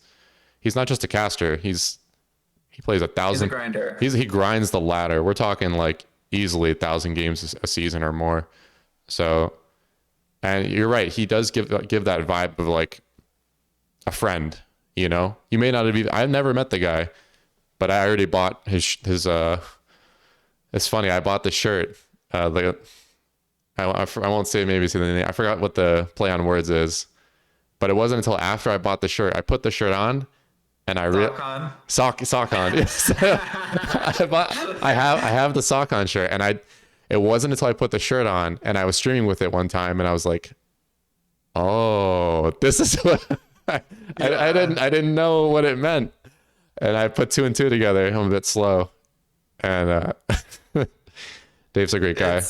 not just a caster. He plays 1,000. He's a grinder. He grinds the ladder. We're talking like easily 1,000 games a season or more. So, and you're right. He does give that vibe of like a friend. You know, you may not have I've never met the guy, but I already bought his. It's funny. I bought the shirt. I won't say maybe the name. I forgot what the play on words is, but it wasn't until after I bought the shirt. I put the shirt on, and sock on. Yes. I have the sock on shirt, and it wasn't until I put the shirt on and I was streaming with it one time, and I was like, oh, this is what I didn't know what it meant, and I put two and two together. I'm a bit slow, and Dave's a great guy.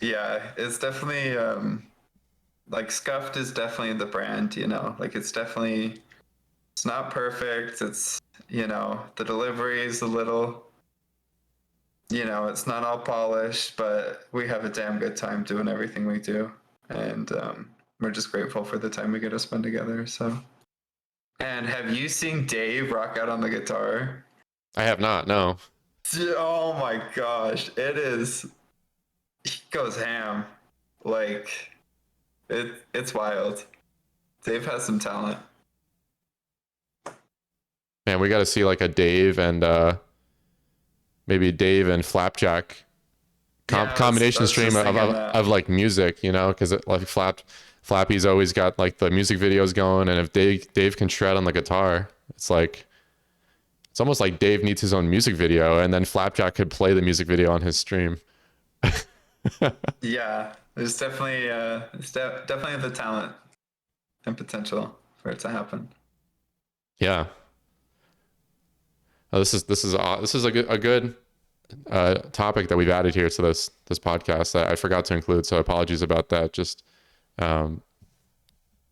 Yeah, it's definitely like Scuffed is definitely the brand, you know, like it's not perfect. It's, you know, the delivery is a little, you know, it's not all polished, but we have a damn good time doing everything we do. And we're just grateful for the time we get to spend together. So, and have you seen Dave rock out on the guitar? I have not, no. Oh my gosh, he goes ham. Like, it's wild. Dave has some talent. Man, we got to see like a Dave and maybe Dave and Flapjack combination stream of like music, you know, because like Flappy's always got like the music videos going, and if Dave can shred on the guitar, it's almost like Dave needs his own music video, and then Flapjack could play the music video on his stream. Yeah, there's definitely definitely the talent and potential for it to happen. Yeah. Oh, this is a good topic that we've added here to this podcast that I forgot to include, so apologies about that. Just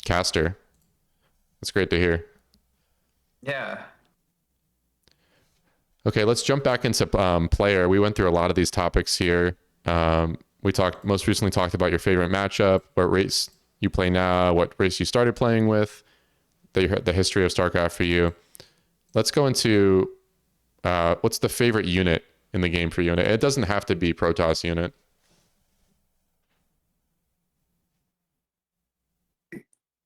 caster. That's great to hear. Yeah. Okay, let's jump back into player. We went through a lot of these topics here. We most recently talked about your favorite matchup, what race you play now, what race you started playing with, the history of StarCraft for you. Let's go into what's the favorite unit in the game for you? And it doesn't have to be Protoss unit.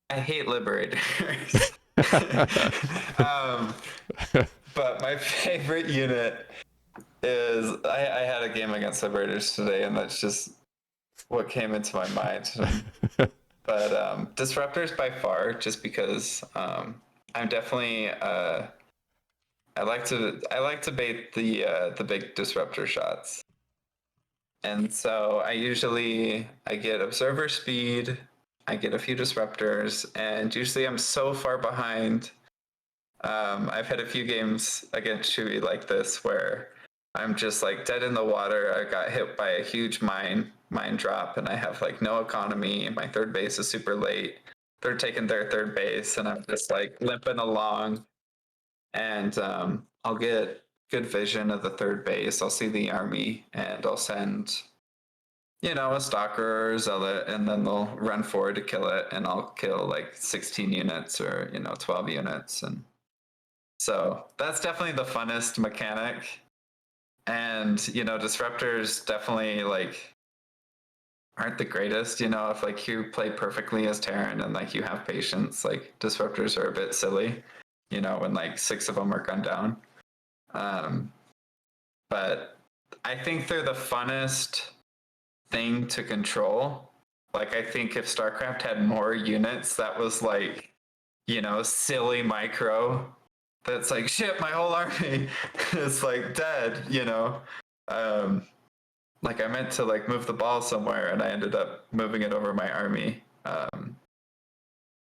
I hate Liberators. But my favorite unit is I had a game against Liberators today, and that's just what came into my mind. But Disruptors by far, just because I'm definitely I like to bait the big disruptor shots, And so I get observer speed, I get a few disruptors, and usually I'm so far behind. I've had a few games against Chewy like this where I'm just like dead in the water. I got hit by a huge mine drop, and I have like no economy. My third base is super late. They're taking their third base, and I'm just like limping along. And I'll get good vision of the third base. I'll see the army, and I'll send, a stalker or a zealot, and then they'll run forward to kill it, and I'll kill like 16 units or 12 units, and so that's definitely the funnest mechanic. And disruptors definitely like aren't the greatest. If like you play perfectly as Terran and like you have patience, like disruptors are a bit silly. When like 6 of them are gunned down. But I think they're the funnest thing to control. Like I think if StarCraft had more units that was like, silly micro, that's like, shit, my whole army is like dead, like I meant to like move the ball somewhere and I ended up moving it over my army.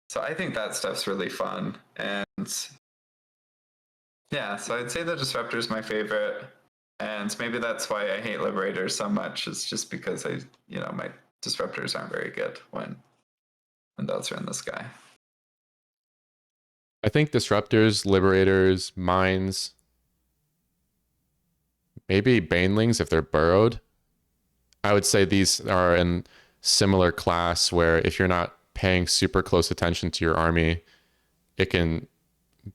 So I think that stuff's really fun. And yeah, so I'd say the Disruptor is my favorite. And maybe that's why I hate Liberators so much. It's just because my Disruptors aren't very good when those are in the sky. I think disruptors, liberators, mines, maybe banelings if they're burrowed. I would say these are in similar class where if you're not paying super close attention to your army, it can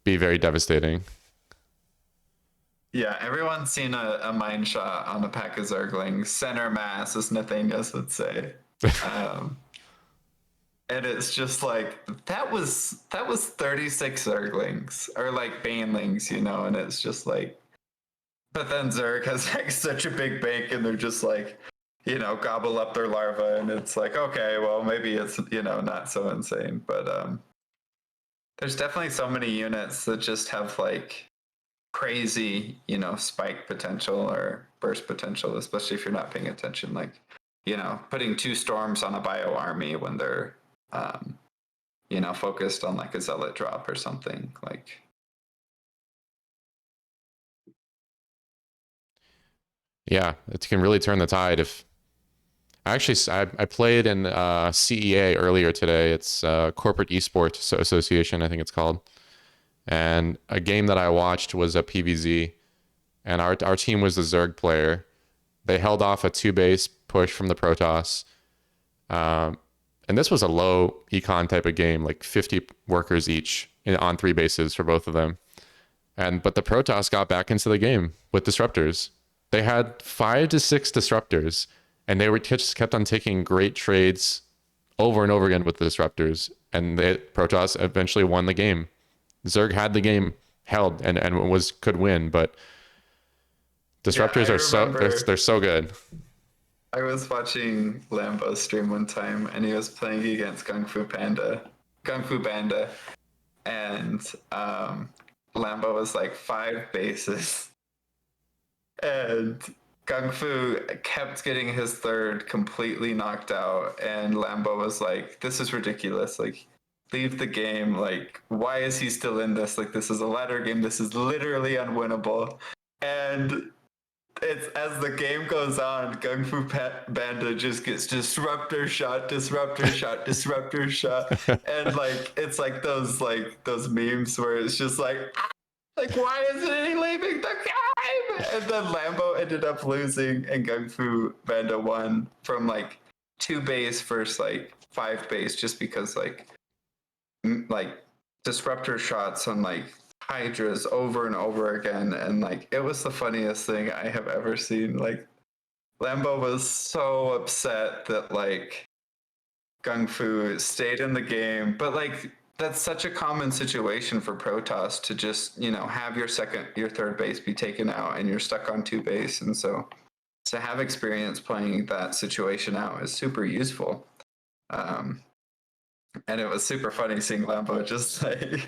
be very devastating. Yeah, everyone's seen a mine shot on a pack of Zerglings, center mass, as Nathanias would say. And it's just like that was 36 Zerglings or like banelings, and it's just like, but then Zerg has like such a big bank and they're just like, gobble up their larva, and it's like, okay, well maybe it's not so insane. But there's definitely so many units that just have like crazy, spike potential or burst potential, especially if you're not paying attention. Like, putting 2 storms on a bio army when they're focused on like a zealot drop or something like. Yeah, it can really turn the tide. If actually, I played in CEA earlier today. It's Corporate Esports Association, I think it's called. And a game that I watched was a PvZ, and our team was the Zerg player. They held off a 2-base push from the Protoss. And this was a low econ type of game, like 50 workers each on 3 bases for both of them. But the Protoss got back into the game with disruptors. They had 5 to 6 disruptors, and they were just kept on taking great trades over and over again with the disruptors. And Protoss eventually won the game. Zerg had the game held and could win, but disruptors they're so good. I was watching Lambo stream one time, and he was playing against Kung Fu Panda, and Lambo was like 5 bases, and Kung Fu kept getting his third completely knocked out, and Lambo was like, "This is ridiculous! Like, leave the game! Like, why is he still in this? Like, this is a ladder game. This is literally unwinnable." And it's as the game goes on, Kung Fu Panda just gets disruptor shot, and like it's like those memes where it's just like why isn't he leaving the game? And then Lambo ended up losing, and Kung Fu Panda won from like 2 base versus like 5 base, just because like disruptor shots on like Hydras over and over again, and like it was the funniest thing I have ever seen. Like Lambo was so upset that like Kung Fu stayed in the game, but like that's such a common situation for Protoss to just have your third base be taken out and you're stuck on 2 base, and so to have experience playing that situation out is super useful. And it was super funny seeing Lambo just like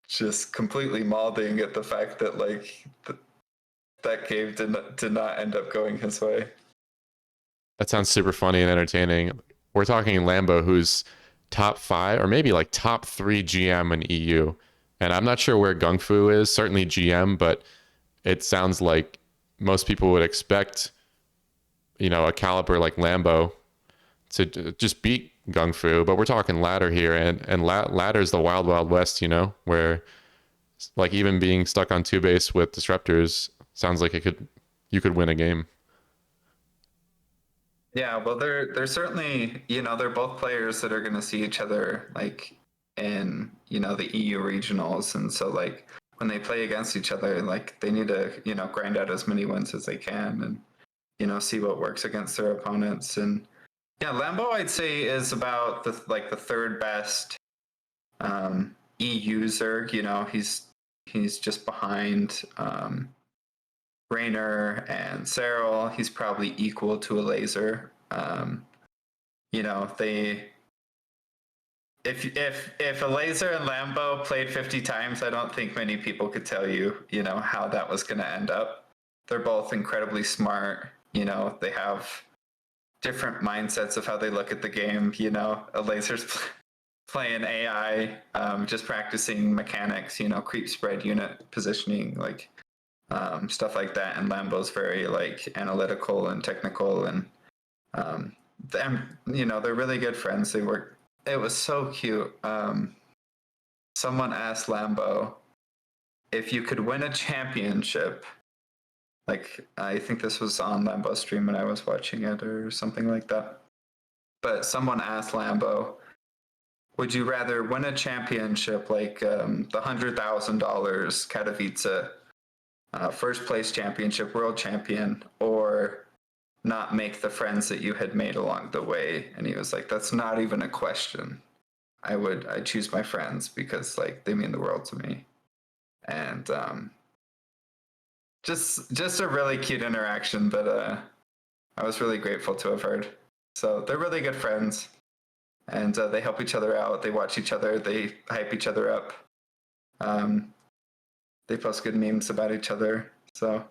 just completely mauling at the fact that like that game did not end up going his way. That sounds super funny and entertaining. We're talking Lambo, who's top 5 or maybe like top 3 GM in EU. And I'm not sure where Gung Fu is, certainly GM, but it sounds like most people would expect, you know, a caliber like Lambo to just beat Gung Fu. But we're talking ladder here, and ladder's the wild, wild west, you know, where like even being stuck on 2 base with disruptors sounds like you could win a game. Yeah, well, they're certainly, you know, they're both players that are going to see each other like in, you know, the EU regionals, and so like when they play against each other, like they need to, you know, grind out as many wins as they can, and you know, see what works against their opponents. And yeah, Lambo I'd say is about the third best EU Zerg. You know, he's just behind Raynor and Cyril. He's probably equal to a laser. You know, if a laser and Lambo played 50 times, I don't think many people could tell you, you know, how that was going to end up. They're both incredibly smart. You know, they have different mindsets of how they look at the game. You know, a laser's playing AI, just practicing mechanics, you know, creep spread unit positioning, like stuff like that. And Lambo's very like analytical and technical, and them, you know, they're really good friends. They work. It was so cute. Someone asked Lambo if you could win a championship. Like, I think this was on Lambo's stream when I was watching it or something like that. But someone asked Lambo, would you rather win a championship like the $100,000 Katowice first place championship, world champion, or not make the friends that you had made along the way? And he was like, that's not even a question. I'd choose my friends because like they mean the world to me. And just a really cute interaction that I was really grateful to have heard. So they're really good friends, and they help each other out. They watch each other. They hype each other up. They post good memes about each other. So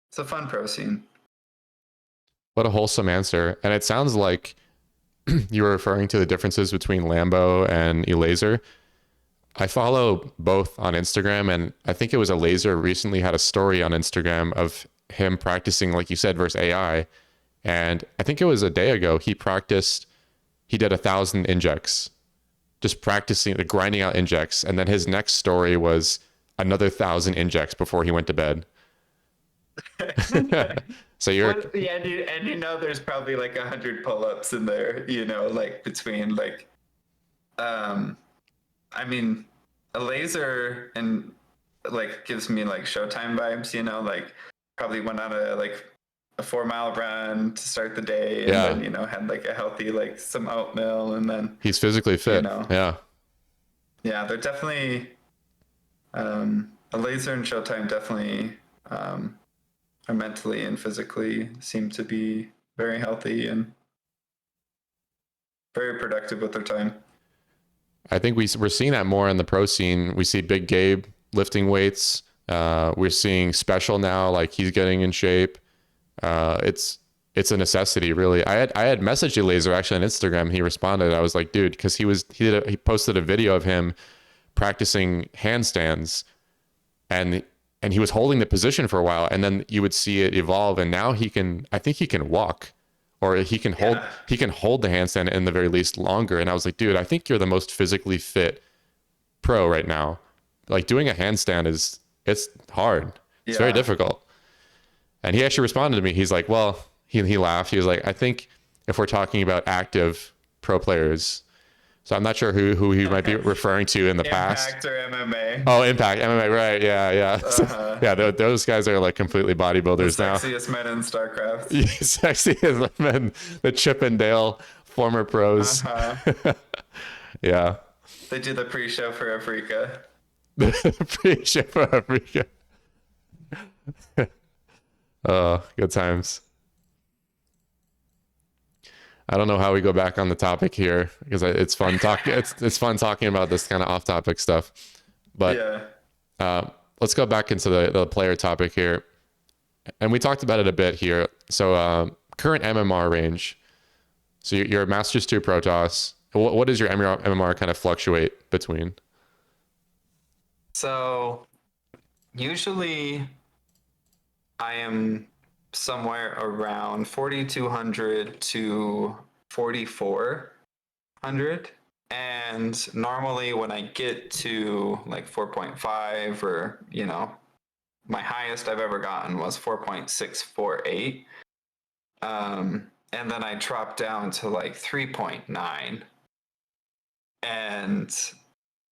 it's a fun pro scene. What a wholesome answer. And it sounds like you were referring to the differences between Lambo and Elaser. I follow both on Instagram, and I think it was Elaser recently had a story on Instagram of him practicing, like you said, versus AI. And I think it was a day ago, he did 1,000 injects, just practicing, grinding out injects. And then his next story was another 1,000 injects before he went to bed. So yeah, and you know, there's probably like 100 pull-ups in there, you know, like between like, I mean, a laser and like gives me like Showtime vibes, you know, like probably went on a 4-mile run to start the day, and then, you know, had like a healthy, like some oatmeal, and then he's physically fit. You know, yeah, they're definitely a laser and Showtime definitely are mentally and physically seem to be very healthy and very productive with their time. I think we're seeing that more in the pro scene. We see Big Gabe lifting weights. We're seeing Special now, like he's getting in shape. It's a necessity, really. I had messaged Laser actually on Instagram. He responded. I was like, dude, because he posted a video of him practicing handstands, and he was holding the position for a while, and then you would see it evolve, and now I think he can walk. Or he can hold the handstand in the very least longer. And I was like, dude, I think you're the most physically fit pro right now. Like doing a handstand it's hard. It's very difficult. And he actually responded to me. He's like, well, he laughed. He was like, I think if we're talking about active pro players, so I'm not sure who he might be referring to in the past. Impact or MMA. Oh, Impact, MMA, right? Yeah. Yeah, those guys are like completely bodybuilders now. Sexiest men in StarCraft. Sexiest men, the Chip and Dale former pros. Yeah. They do the pre-show for Africa. The pre-show for Africa. Oh, good times. I don't know how we go back on the topic here because it's fun talking. It's fun talking about this kind of off-topic stuff. But let's go back into the player topic here. And we talked about it a bit here. So current MMR range. So you're a Masters 2 Protoss. What does your MMR kind of fluctuate between? So usually I am somewhere around 4,200 to 4,400. And normally when I get to like 4.5 or, my highest I've ever gotten was 4.648. And then I dropped down to like 3.9.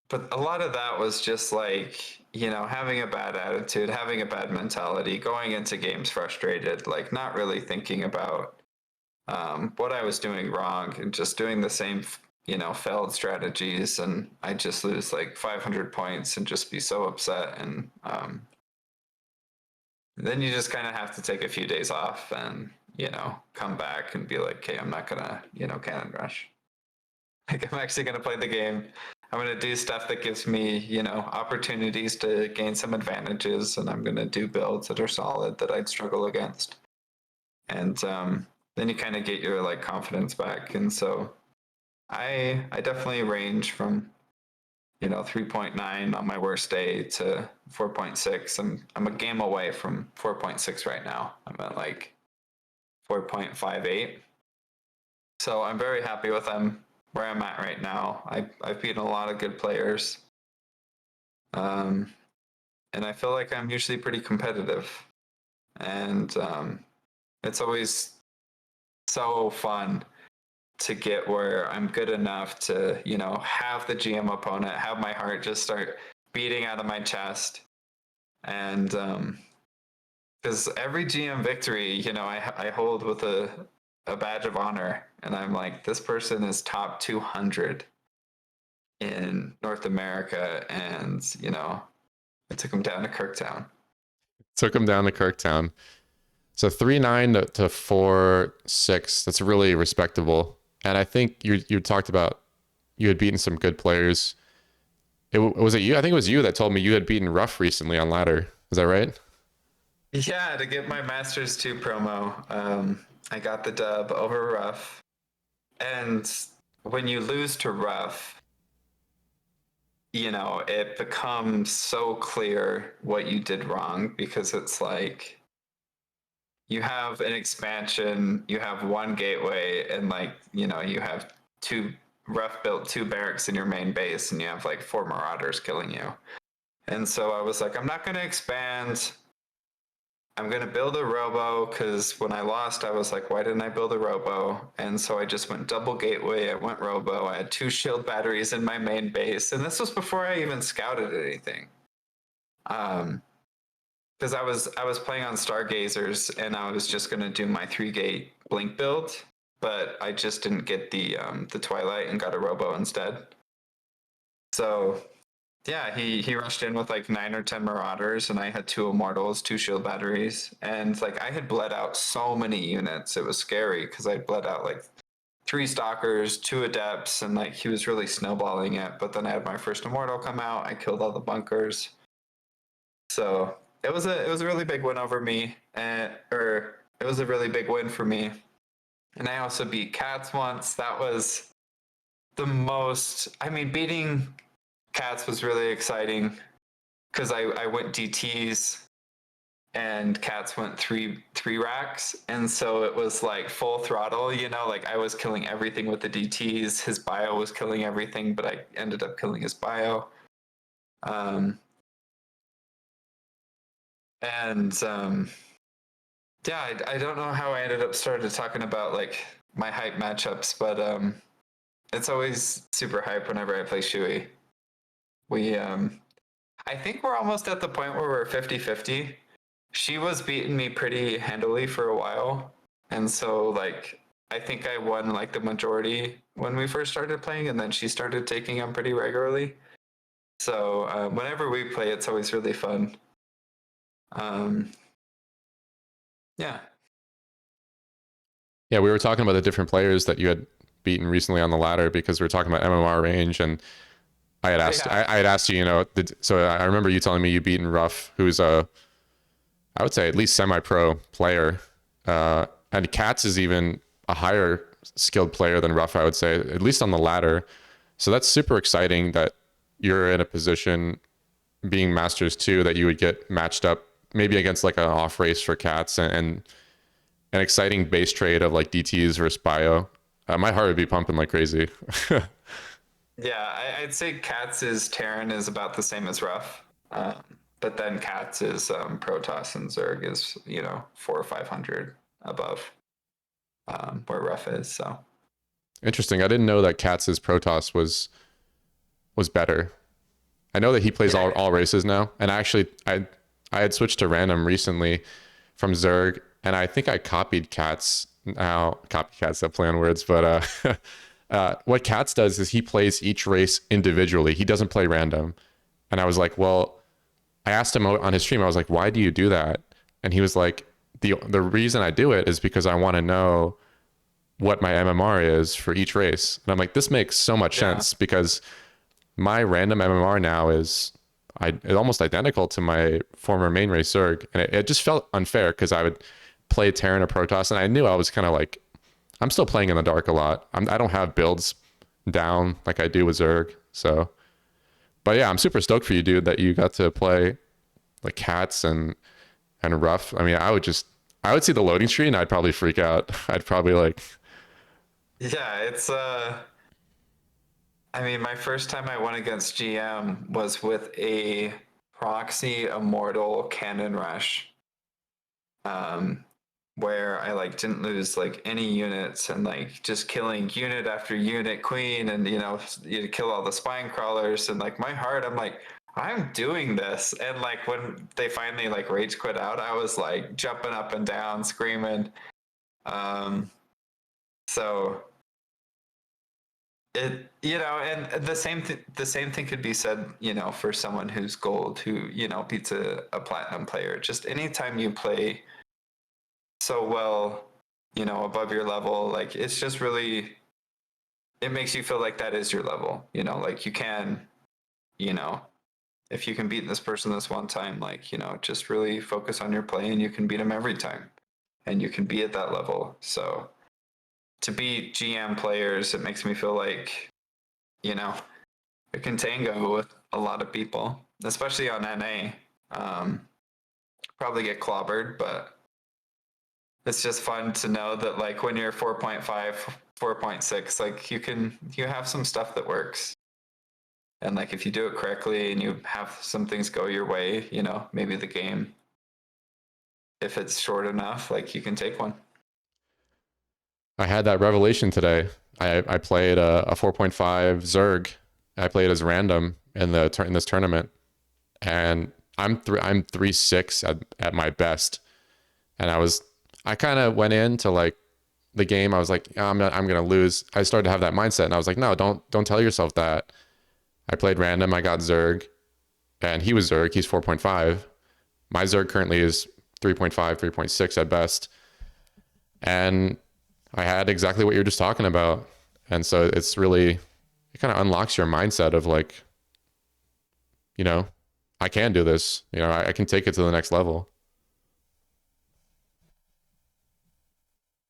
But a lot of that was just like, having a bad attitude, having a bad mentality, going into games frustrated, like not really thinking about what I was doing wrong and just doing the same, failed strategies. And I just lose like 500 points and just be so upset. And then you just kind of have to take a few days off and, come back and be like, okay, I'm not going to, cannon rush. Like, I'm actually going to play the game. I'm going to do stuff that gives me, opportunities to gain some advantages, and I'm going to do builds that are solid that I'd struggle against. And then you kind of get your like confidence back. And so I definitely range from 3.9 on my worst day to 4.6. I'm a game away from 4.6 right now. I'm at like 4.58. So I'm very happy with them where I'm at right now. I've beaten a lot of good players. And I feel like I'm usually pretty competitive. And it's always so fun to get where I'm good enough to, have the GM opponent, have my heart just start beating out of my chest. And because every GM victory, I hold with a badge of honor. And I'm like, this person is top 200 in North America. And, I took him down to Kirktown. Took him down to Kirktown. So 3.9 to 4.6. That's really respectable. And I think you talked about you had beaten some good players. Was it you? I think it was you that told me you had beaten Ruff recently on ladder. Is that right? Yeah, to get my Masters 2 promo, I got the dub over Ruff. And when you lose to Ruff, it becomes so clear what you did wrong, because it's like you have an expansion, you have one gateway, and like, you have Ruff built 2 barracks in your main base, and you have like 4 Marauders killing you. And so I was like, I'm not going to expand. I'm going to build a robo, because when I lost, I was like, why didn't I build a robo? And so I just went double gateway. I went robo. I had 2 shield batteries in my main base. And this was before I even scouted anything. Because I was playing on Stargazers, and I was just going to do my 3-gate blink build, but I just didn't get the Twilight and got a robo instead. So yeah, he rushed in with like 9 or 10 Marauders, and I had 2 Immortals, 2 shield batteries, and like I had bled out so many units. It was scary because I bled out like 3 Stalkers, 2 Adepts, and like he was really snowballing it. But then I had my first Immortal come out. I killed all the bunkers. So it was a really big win over me, or it was a really big win for me. And I also beat Cats once. That was the most. I mean, beating Cats was really exciting because I went DTs and Cats went three racks, and so it was like full throttle. Like I was killing everything with the DTs. His bio was killing everything, but I ended up killing his bio. Yeah, I don't know how I ended up started talking about like my hype matchups, but it's always super hype whenever I play Shui. I think we're almost at the point where we're 50-50. She was beating me pretty handily for a while, and so like I think I won like the majority when we first started playing, and then she started taking them pretty regularly. So whenever we play, it's always really fun. Yeah. Yeah, we were talking about the different players that you had beaten recently on the ladder, because we were talking about MMR range, and Yeah. I had asked you, so I remember you telling me you beaten Ruff, who's I would say at least semi-pro player, and Katz is even a higher skilled player than Ruff, I would say, at least on the ladder. So that's super exciting that you're in a position being Masters 2 that you would get matched up maybe against like an off race for Katz and an exciting base trade of like DTs versus Bio. My heart would be pumping like crazy. Yeah, I'd say Katz's Terran is about the same as Ruff. But then Katz's Protoss and Zerg is, 400 or 500 above where Ruff is. So Interesting. I didn't know that Katz's Protoss was better. I know that he plays Yeah. all races now, and actually, I had switched to random recently from Zerg, and I think I copied Katz. Now, copycats that play on words, but what Katz does is he plays each race individually. He doesn't play random, and I was like, well, I asked him on his stream. I was like, why do you do that? And he was like, the reason I do it is because I want to know what my MMR is for each race. And I'm like, this makes so much sense because my random MMR now is almost identical to my former main race Zerg. And it just felt unfair because I would play Terran or Protoss, and I knew I was kind of like, I'm still playing in the dark a lot. I don't have builds down like I do with Zerg. So, but yeah, I'm super stoked for you, dude, that you got to play like Cats and Ruff. I mean, I would see the loading screen and I'd probably freak out. I'd probably like, yeah, it's I mean, my first time I went against GM was with a proxy immortal cannon rush, um, where I like didn't lose like any units and like just killing unit after unit queen, and you kill all the spine crawlers, and like my heart, I'm like, I'm doing this. And like when they finally like rage quit out, I was like jumping up and down, screaming. So it and the same thing could be said for someone who's gold who beats a platinum player. Just anytime you play so well above your level, like it's just really, it makes you feel like that is your level, like you can, you know if you can beat this person this one time, like just really focus on your play and you can beat them every time and you can be at that level. So to beat GM players, it makes me feel like you know I can tango with a lot of people, especially on NA. Probably get clobbered, but it's just fun to know that like when you're 4.5, 4.6, like you have some stuff that works. And like if you do it correctly and you have some things go your way, maybe the game, if it's short enough, like you can take one. I had that revelation today. I played a 4.5 Zerg. I played as random in in this tournament, and I'm 3.6 at my best. And I kind of went into like the game. I was like, oh, I'm gonna lose. I started to have that mindset, and I was like, no, don't tell yourself that. I played random. I got Zerg, and he was Zerg. He's 4.5. My Zerg currently is 3.5, 3.6 at best, and I had exactly what you're just talking about. And so it's really, it kind of unlocks your mindset of like, I can do this. I can take it to the next level.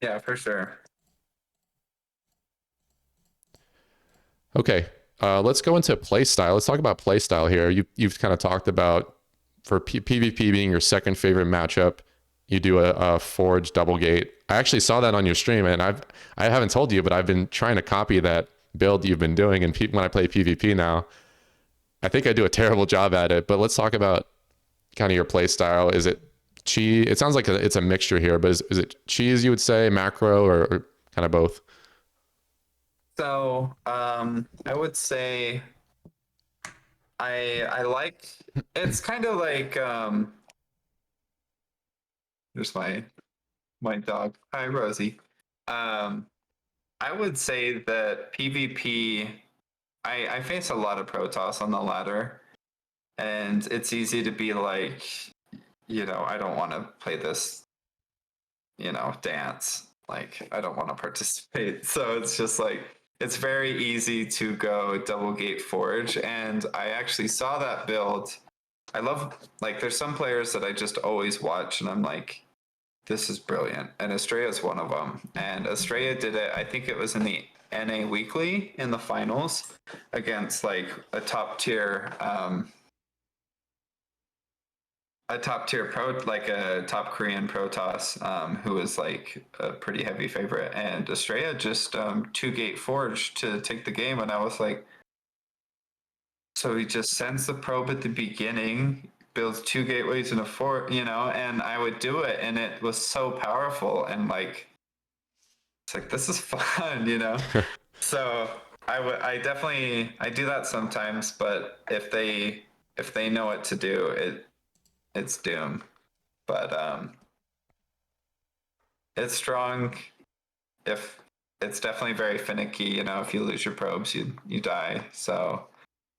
Yeah, for sure. Okay, let's go into play style. Let's talk about play style here. You've kind of talked about for PvP being your second favorite matchup. You do a Forge double gate. I actually saw that on your stream, and I haven't told you, but I've been trying to copy that build you've been doing. And when I play PvP now, I think I do a terrible job at it. But let's talk about kind of your play style. Is it chi? It sounds like it's a mixture here, but is it cheese? You would say macro or kind of both? So I would say I like, it's kind of like there's my dog. Hi, Rosie. Um, I would say that PvP, I face a lot of Protoss on the ladder, and it's easy to be like, I don't want to play this, dance. Like, I don't want to participate. So it's just like, it's very easy to go double gate forge, and I actually saw that build. I love, like, there's some players that I just always watch, and I'm like, this is brilliant. And Estrella is one of them. And Estrella did it, I think it was in the NA Weekly in the finals against like a top tier pro, like a top Korean Protoss, who was like a pretty heavy favorite. And Estrella just 2-gate forged to take the game, and I was like, so he just sends the probe at the beginning, builds 2 gateways and a fort, you know, and I would do it, and it was so powerful, and like, it's like, this is fun, you know. So I definitely do that sometimes, but if they know what to do, it's doom. But it's strong. If it's definitely very finicky, you know, if you lose your probes, you die. So,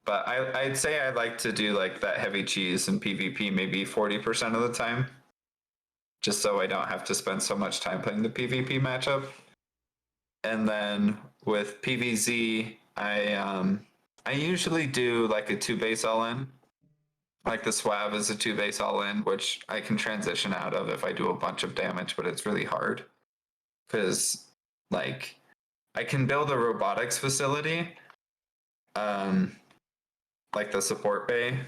but I'd say I like to do like that heavy cheese in PvP maybe 40% of the time, just so I don't have to spend so much time playing the PvP matchup. And then with PvZ, I usually do like a 2-base all-in. Like the Swav is a 2-base all-in, which I can transition out of if I do a bunch of damage, but it's really hard. Because, like, I can build a robotics facility, like the support bay,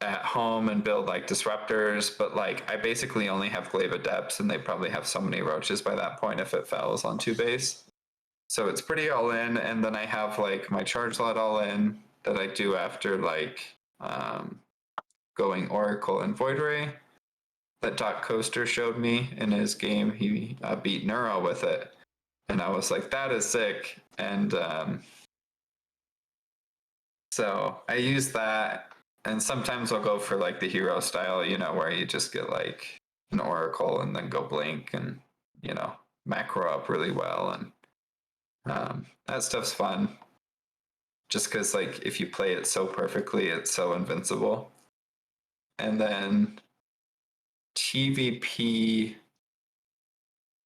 at home and build like disruptors, but like I basically only have glaive adepts, and they probably have so many roaches by that point if it fails on 2-base. So it's pretty all in, and then I have like my charge lot all in that I do after like going Oracle and Void Ray that Doc Coaster showed me in his game. He beat Neuro with it, and I was like, that is sick. And so I use that, and sometimes I'll go for like the hero style, you know, where you just get like an Oracle and then go blink and, you know, macro up really well, and that stuff's fun. Just because, like, if you play it so perfectly, it's so invincible. And then TVP,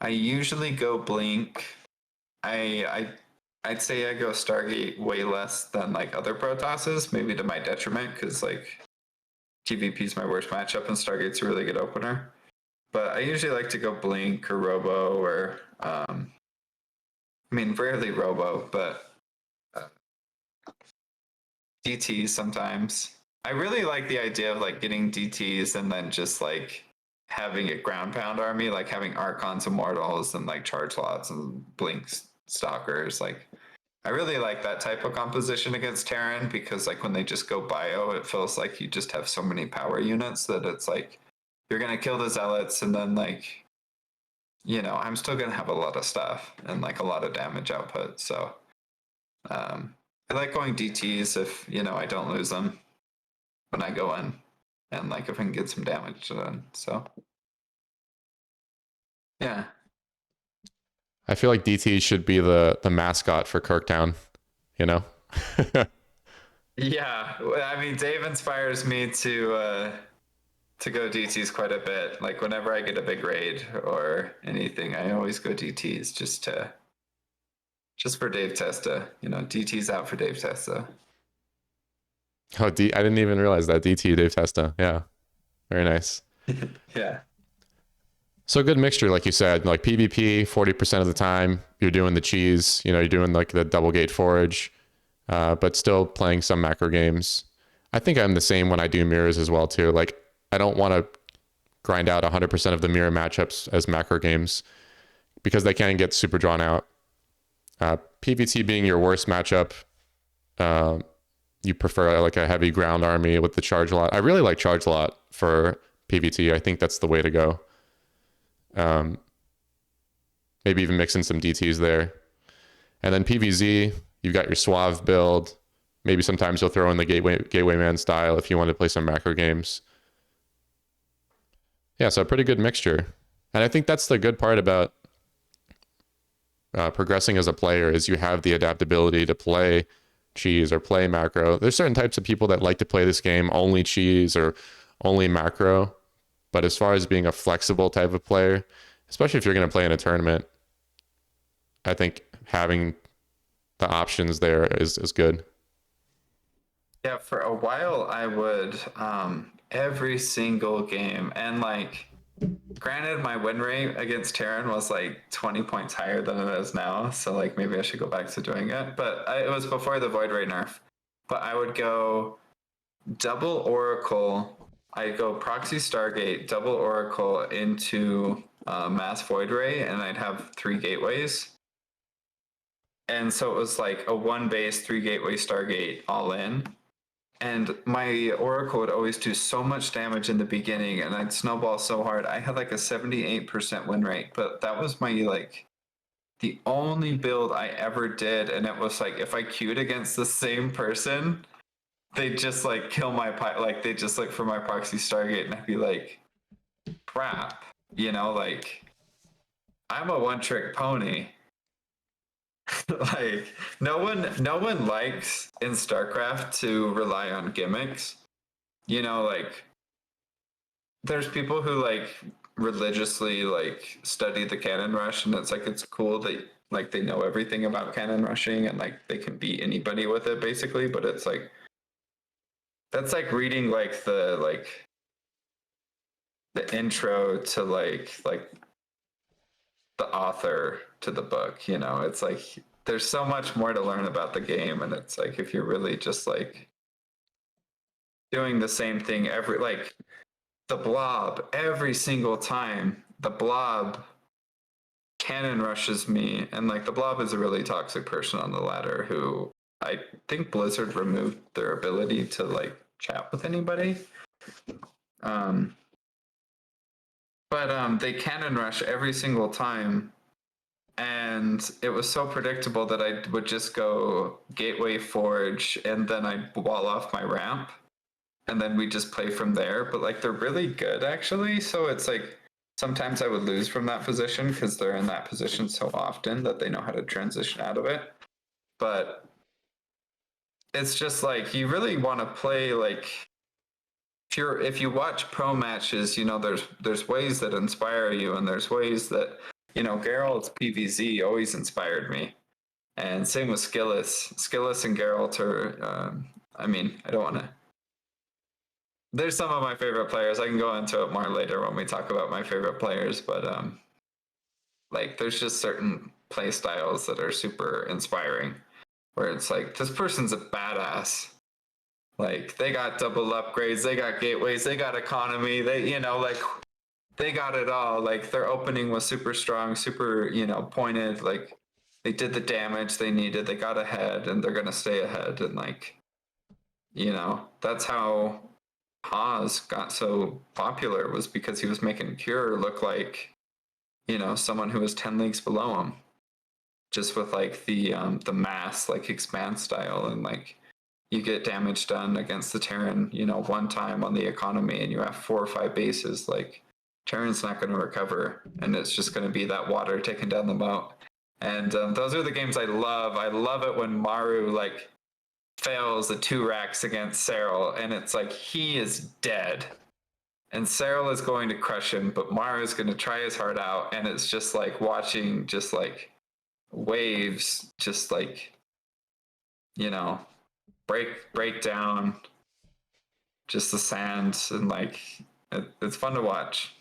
I usually go blink. I'd say I go Stargate way less than like other Protosses, maybe to my detriment, because like TVP is my worst matchup and Stargate's a really good opener. But I usually like to go blink or Robo, or I mean, rarely Robo, but DTs sometimes. I really like the idea of like getting DTs and then just like having a ground pound army, like having Archons, Immortals, and like charge lots and blinks, stalkers. Like, I really like that type of composition against Terran, because like when they just go bio, it feels like you just have so many power units that it's like you're gonna kill the zealots, and then like, you know, I'm still gonna have a lot of stuff and like a lot of damage output. So I like going DTs if, you know, I don't lose them when I go in, and like if I can get some damage done. So yeah. I feel like DT should be the mascot for Kirktown, you know? Yeah, I mean, Dave inspires me to go DTs quite a bit. Like whenever I get a big raid or anything, I always go DTs just for Dave Testa. You know, DT's out for Dave Testa. Oh, I didn't even realize that. DT, Dave Testa. Yeah, very nice. Yeah. So good mixture, like you said, like PvP, 40% of the time, you're doing the cheese, you know, you're doing like the double gate forage, but still playing some macro games. I think I'm the same when I do mirrors as well, too. Like, I don't want to grind out 100% of the mirror matchups as macro games because they can get super drawn out. PvT being your worst matchup, you prefer like a heavy ground army with the charge lot. I really like charge lot for PvT. I think that's the way to go. Maybe even mix in some DTs there. And then PvZ, you've got your Suave build. Maybe sometimes you'll throw in the Gateway Man style if you want to play some macro games. Yeah, so a pretty good mixture. And I think that's the good part about progressing as a player is you have the adaptability to play cheese or play macro. There's certain types of people that like to play this game only cheese or only macro. But as far as being a flexible type of player, especially if you're going to play in a tournament, I think having the options there is good. Yeah, for a while I would every single game, and like granted my win rate against Terran was like 20 points higher than it is now, so like maybe I should go back to doing it. But it was before the Void Ray nerf. But I would go double Oracle. I'd go proxy Stargate, double Oracle into Mass Void Ray, and I'd have 3 gateways. And so it was like a 1 base, 3 gateway Stargate all in. And my Oracle would always do so much damage in the beginning, and I'd snowball so hard. I had like a 78% win rate, but that was my like the only build I ever did, and it was like if I queued against the same person, they just like kill my like they just look for my proxy Stargate, and I'd be like, crap, like I'm a one-trick pony. Like no one likes in StarCraft to rely on gimmicks. Like there's people who like religiously like study the cannon rush, and it's cool that like they know everything about cannon rushing and like they can beat anybody with it basically, but it's like that's like reading like the intro to like the author to the book. It's like there's so much more to learn about the game, and it's like if you're really just like doing the same thing every like the blob every single time the blob cannon rushes me, and like the blob is a really toxic person on the ladder who I think Blizzard removed their ability to like chat with anybody. But they cannon rush every single time, and it was so predictable that I would just go Gateway Forge, and then I'd wall off my ramp, and then we just play from there. But like they're really good actually, so it's like sometimes I would lose from that position because they're in that position so often that they know how to transition out of it. But it's just like you really want to play like if you watch pro matches, there's ways that inspire you, and there's ways that Geralt's PVZ always inspired me, and same with Skillis. Skillis and Geralt are. I mean, I don't want to. There's some of my favorite players. I can go into it more later when we talk about my favorite players, but like there's just certain play styles that are super inspiring, where it's like this person's a badass. Like they got double upgrades, they got gateways, they got economy, they like they got it all. Like their opening was super strong, super pointed. Like they did the damage they needed, they got ahead, and they're gonna stay ahead. And like that's how Haas got so popular, was because he was making Cure look like someone who was 10 leagues below him, just with like the mass like expand style, and like you get damage done against the Terran, one time on the economy, and you have 4 or 5 bases. Like Terran's not going to recover, and it's just going to be that water taking down the moat. And those are the games I love. I love it when Maru like fails the 2 racks against Cyril, and it's like he is dead, and Cyril is going to crush him, but Maru is going to try his heart out, and it's just like watching just like waves, just like break down just the sand, and like it's fun to watch.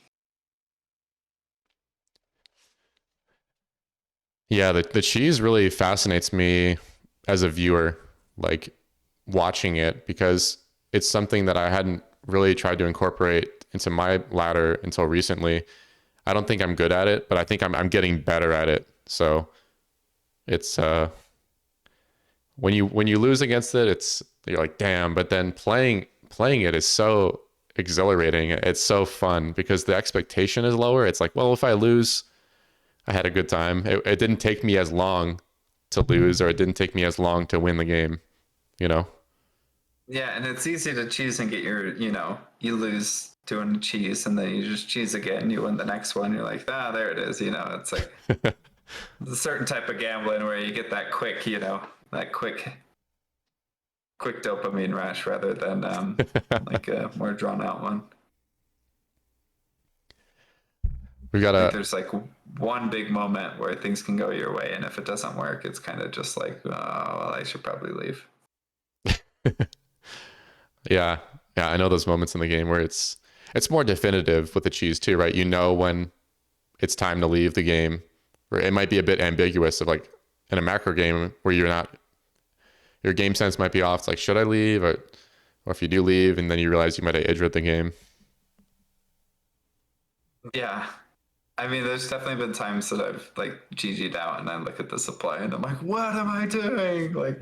Yeah, the cheese really fascinates me as a viewer, like watching it, because it's something that I hadn't really tried to incorporate into my ladder until recently. I don't think I'm good at it, but I think I'm getting better at it. So it's when you lose against it, you're like, damn, but then playing it is so exhilarating. It's so fun because the expectation is lower. It's like, well, if I lose, I had a good time. It didn't take me as long to lose, or it didn't take me as long to win the game, Yeah, and it's easy to cheese and get your, you lose doing the cheese, and then you just cheese again, you win the next one, you're like, there it is. It's like a certain type of gambling where you get that quick, that quick dopamine rush, rather than like a more drawn out one. We got Like a there's like one big moment where things can go your way, and if it doesn't work, it's kind of just like, oh, well, I should probably leave. yeah, yeah. I know those moments in the game where it's more definitive with the cheese too, right? You know when it's time to leave the game, or it might be a bit ambiguous of like in a macro game where you're not, your game sense might be off. It's like, should I leave? Or if you do leave and then you realize you might have idred the game. Yeah. I mean, there's definitely been times that I've like GG'd out and I look at the supply and I'm like, what am I doing? Like,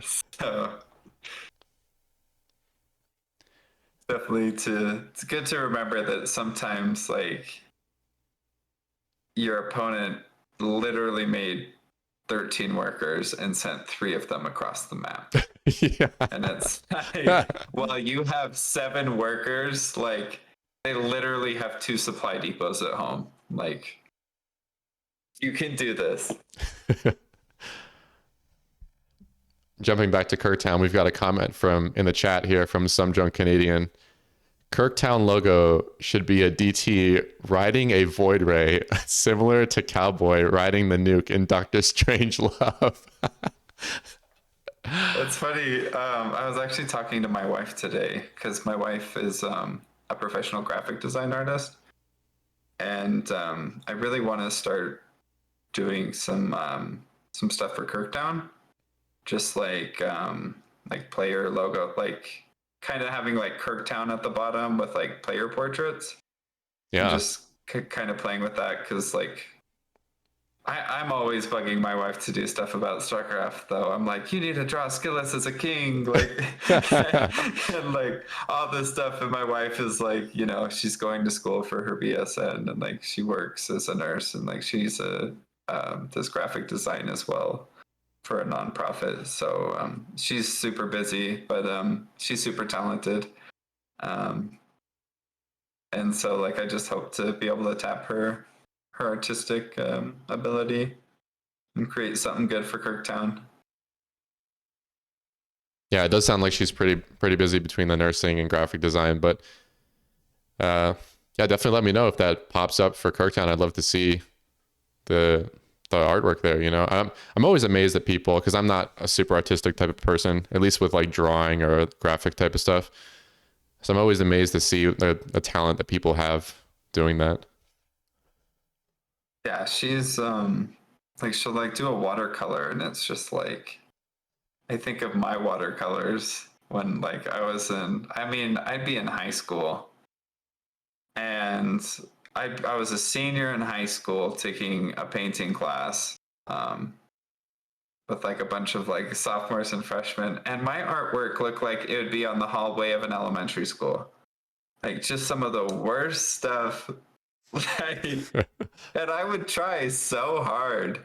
so definitely it's good to remember that sometimes like your opponent literally made 13 workers and sent 3 of them across the map. Yeah. And it's like, well, you have 7 workers, like they literally have 2 supply depots at home. Like, you can do this. Jumping back to Kirktown, we've got a comment from in the chat here from some drunk Canadian. Kirktown logo should be a DT riding a void ray, similar to Cowboy riding the nuke in Doctor Strangelove. It's funny. I was actually talking to my wife today because my wife is a professional graphic design artist, and I really want to start doing some stuff for Kirktown, just like player logo, like kind of having like Kirktown at the bottom with like player portraits. And Yeah. just kind of playing with that because like I'm always bugging my wife to do stuff about StarCraft, though. I'm like, you need to draw Skillus as a king, like, and like all this stuff. And my wife is like, you know, she's going to school for her BSN, and like she works as a nurse, and like she's does graphic design as well for a nonprofit. So she's super busy, but she's super talented. And so like I just hope to be able to tap her artistic ability and create something good for Kirktown. Yeah, it does sound like she's pretty busy between the nursing and graphic design, but yeah, definitely let me know if that pops up for Kirktown. I'd love to see the artwork there. You know, I'm always amazed at people because I'm not a super artistic type of person, at least with like drawing or graphic type of stuff. So I'm always amazed to see the talent that people have doing that. Yeah, she's like she'll like do a watercolor, and it's just like I think of my watercolors when like I mean I'd be in high school, and I was a senior in high school taking a painting class with like a bunch of like sophomores and freshmen, and my artwork looked like it would be on the hallway of an elementary school. Like just some of the worst stuff. Like, and I would try so hard.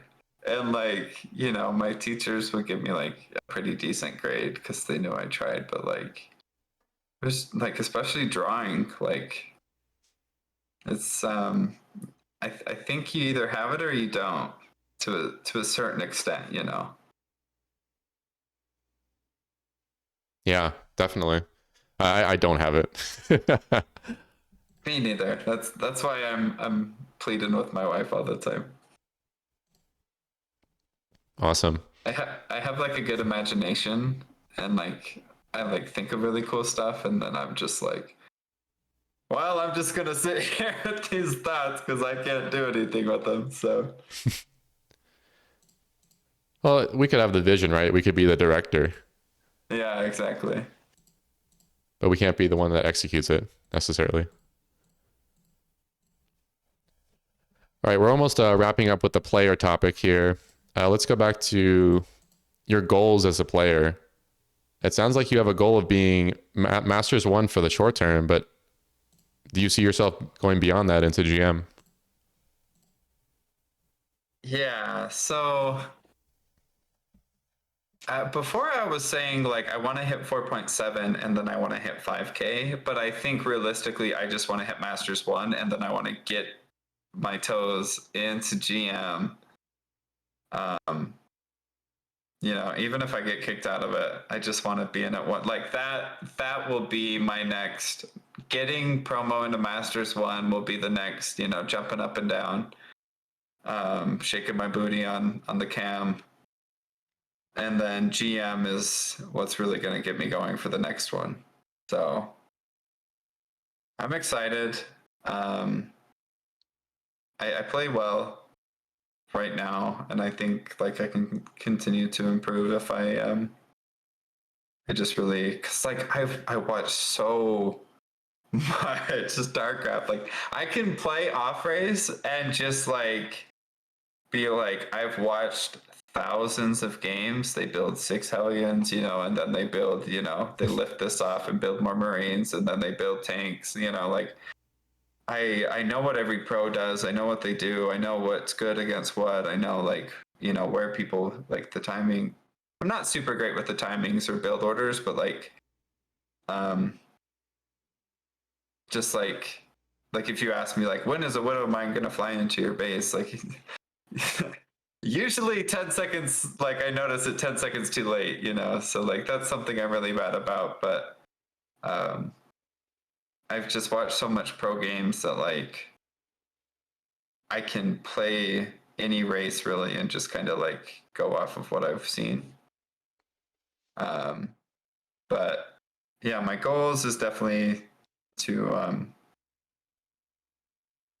And like, you know, my teachers would give me like a pretty decent grade because they knew I tried, but like it was like especially drawing, like it's I think you either have it or you don't to a certain extent, you know. Yeah, definitely. I don't have it. Me neither. That's why I'm pleading with my wife all the time. Awesome. I have like a good imagination, and like I like think of really cool stuff, and then I'm just like, well, I'm just gonna sit here with these thoughts because I can't do anything with them. So Well, we could have the vision, right? We could be the director, yeah, exactly. but we can't be the one that executes it necessarily. All right, we're almost wrapping up with the player topic here. Let's go back to your goals as a player. It sounds like you have a goal of being Masters 1 for the short term, but do you see yourself going beyond that into GM? Yeah. So before I was saying like I want to hit 4.7 and then I want to hit 5K, but I think realistically I just want to hit Masters 1 and then I want to get my toes into GM. You know, even if I get kicked out of it, I just want to be in it one like that. That will be my next getting promo into Masters 1 will be the next, jumping up and down, shaking my booty on the cam. And then GM is what's really going to get me going for the next one. So I'm excited. I play well right now, and I think like I can continue to improve if I just really, because like I watched so much StarCraft. Like I can play off race and just like be like, I've watched thousands of games. They build 6 Hellions, and then they build, they lift this off and build more Marines, and then they build tanks, like I know what every pro does. I know what they do. I know what's good against what. I know like, where people like the timing. I'm not super great with the timings or build orders, but like just like if you ask me like when is a widow mine gonna fly into your base, like usually 10 seconds, like I notice it 10 seconds too late, so like that's something I'm really bad about. But I've just watched so much pro games that like I can play any race really and just kind of like go off of what I've seen. But yeah, my goals is definitely to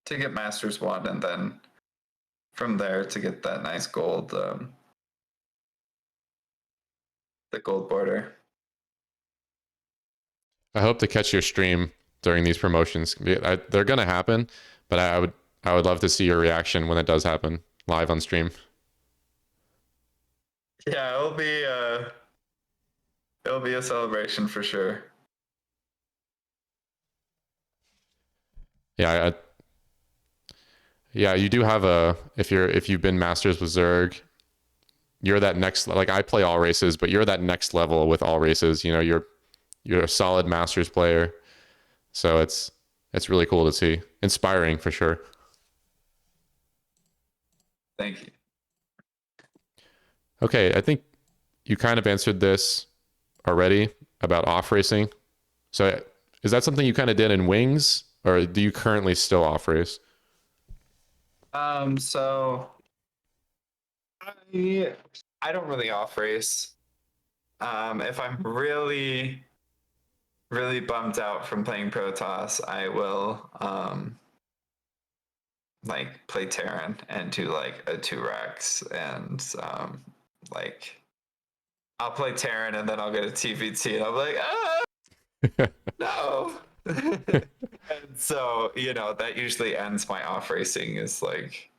get Masters 1, and then from there to get that nice gold, the gold border. I hope to catch your stream during these promotions. They're gonna happen, but I would love to see your reaction when it does happen live on stream. Yeah, it'll be a celebration for sure. Yeah, yeah, you do have if you've been Masters with Zerg, you're that next, like I play all races, but you're that next level with all races. You're a solid Masters player. So it's really cool to see. Inspiring for sure. Thank you. Okay, I think you kind of answered this already about off racing. So is that something you kind of did in Wings, or do you currently still off race? So I don't really off race. If I'm really, really bummed out from playing Protoss, I will like play Terran and do like a 2-Rex, and like I'll play Terran and then I'll get a TVT and I'm like, no. And so, that usually ends my off racing is like,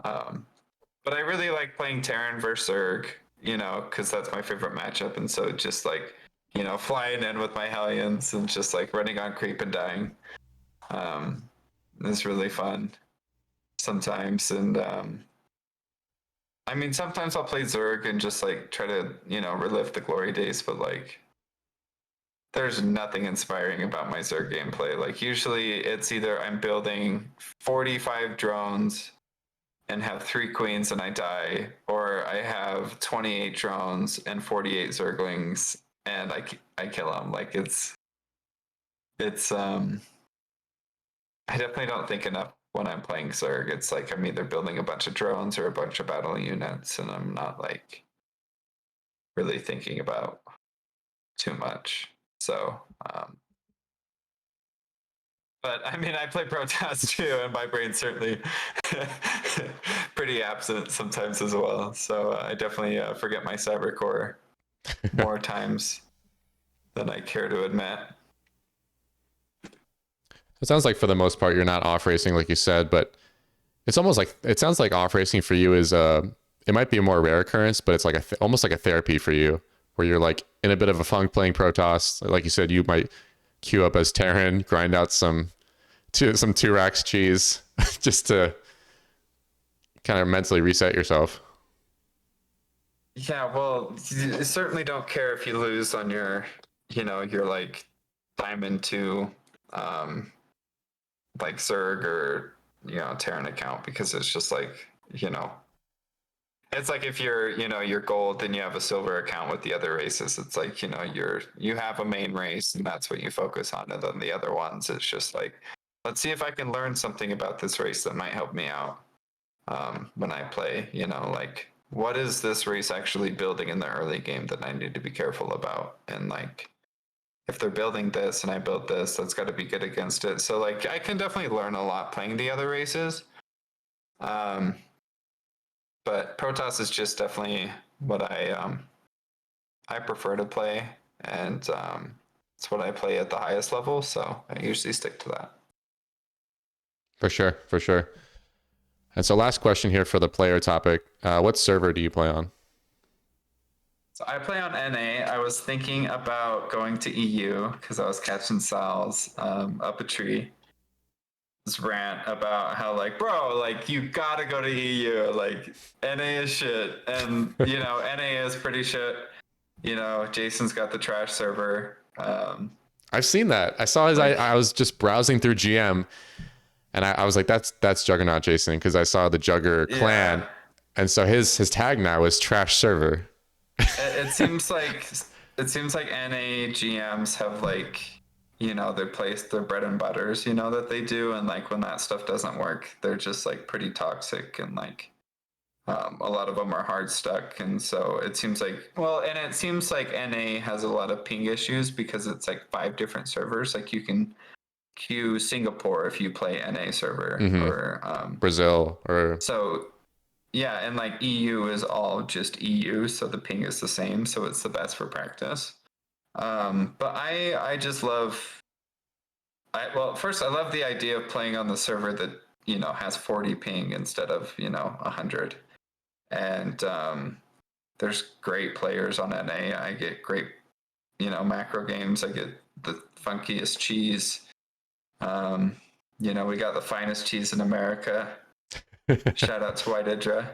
but I really like playing Terran versus Zerg, because that's my favorite matchup. And so just like, flying in with my Hellions and just like running on creep and dying is really fun sometimes. And I mean, sometimes I'll play Zerg and just like try to, relive the glory days, but like, there's nothing inspiring about my Zerg gameplay. Like usually it's either I'm building 45 drones and have 3 queens and I die, or I have 28 drones and 48 Zerglings and I kill them. Like it's I definitely don't think enough when I'm playing Zerg. It's like I'm either building a bunch of drones or a bunch of battle units, and I'm not like really thinking about too much. So but I mean, I play Protoss too, and my brain's certainly pretty absent sometimes as well. So I definitely forget my cyber core more times than I care to admit. It sounds like for the most part you're not off racing like you said, but it's almost like it sounds like off racing for you is it might be a more rare occurrence, but it's like almost like a therapy for you, where you're like in a bit of a funk playing Protoss. Like you said, you might queue up as Terran, grind out some 2-Rex cheese just to kind of mentally reset yourself. Yeah, well, you certainly don't care if you lose on your, your like Diamond 2, like Zerg or, Terran account, because it's just like, It's like if you're gold, then you have a silver account with the other races. It's like, you have a main race and that's what you focus on. And then the other ones, it's just like, let's see if I can learn something about this race that might help me out when I play, like what is this race actually building in the early game that I need to be careful about? And like, if they're building this and I built this, that's got to be good against it. So like, I can definitely learn a lot playing the other races. But Protoss is just definitely what I prefer to play, and it's what I play at the highest level. So I usually stick to that. For sure, for sure. And so last question here for the player topic. What server do you play on? So I play on NA. I was thinking about going to EU because I was catching Sal's up a tree. This rant about how like, bro, like you gotta go to EU. Like NA is shit, and NA is pretty shit. Jason's got the trash server. I've seen that. I saw his. I was just browsing through GM, and I was like, that's Juggernaut Jason, because I saw the Jugger clan, and so his tag now is trash server. It seems like NA GMs have like their place, their bread and butters, that they do, and like when that stuff doesn't work, they're just like pretty toxic, and like a lot of them are hard stuck, and so it seems like NA has a lot of ping issues because it's like 5 different servers. Like you can queue Singapore if you play NA server or Brazil or so. Yeah, and like EU is all just EU, so the ping is the same, so it's the best for practice. But I just love well, first I love the idea of playing on the server that, has 40 ping instead of, 100. And there's great players on NA. I get great, macro games. I get the funkiest cheese. We got the finest cheese in America. Shout out to White Idra.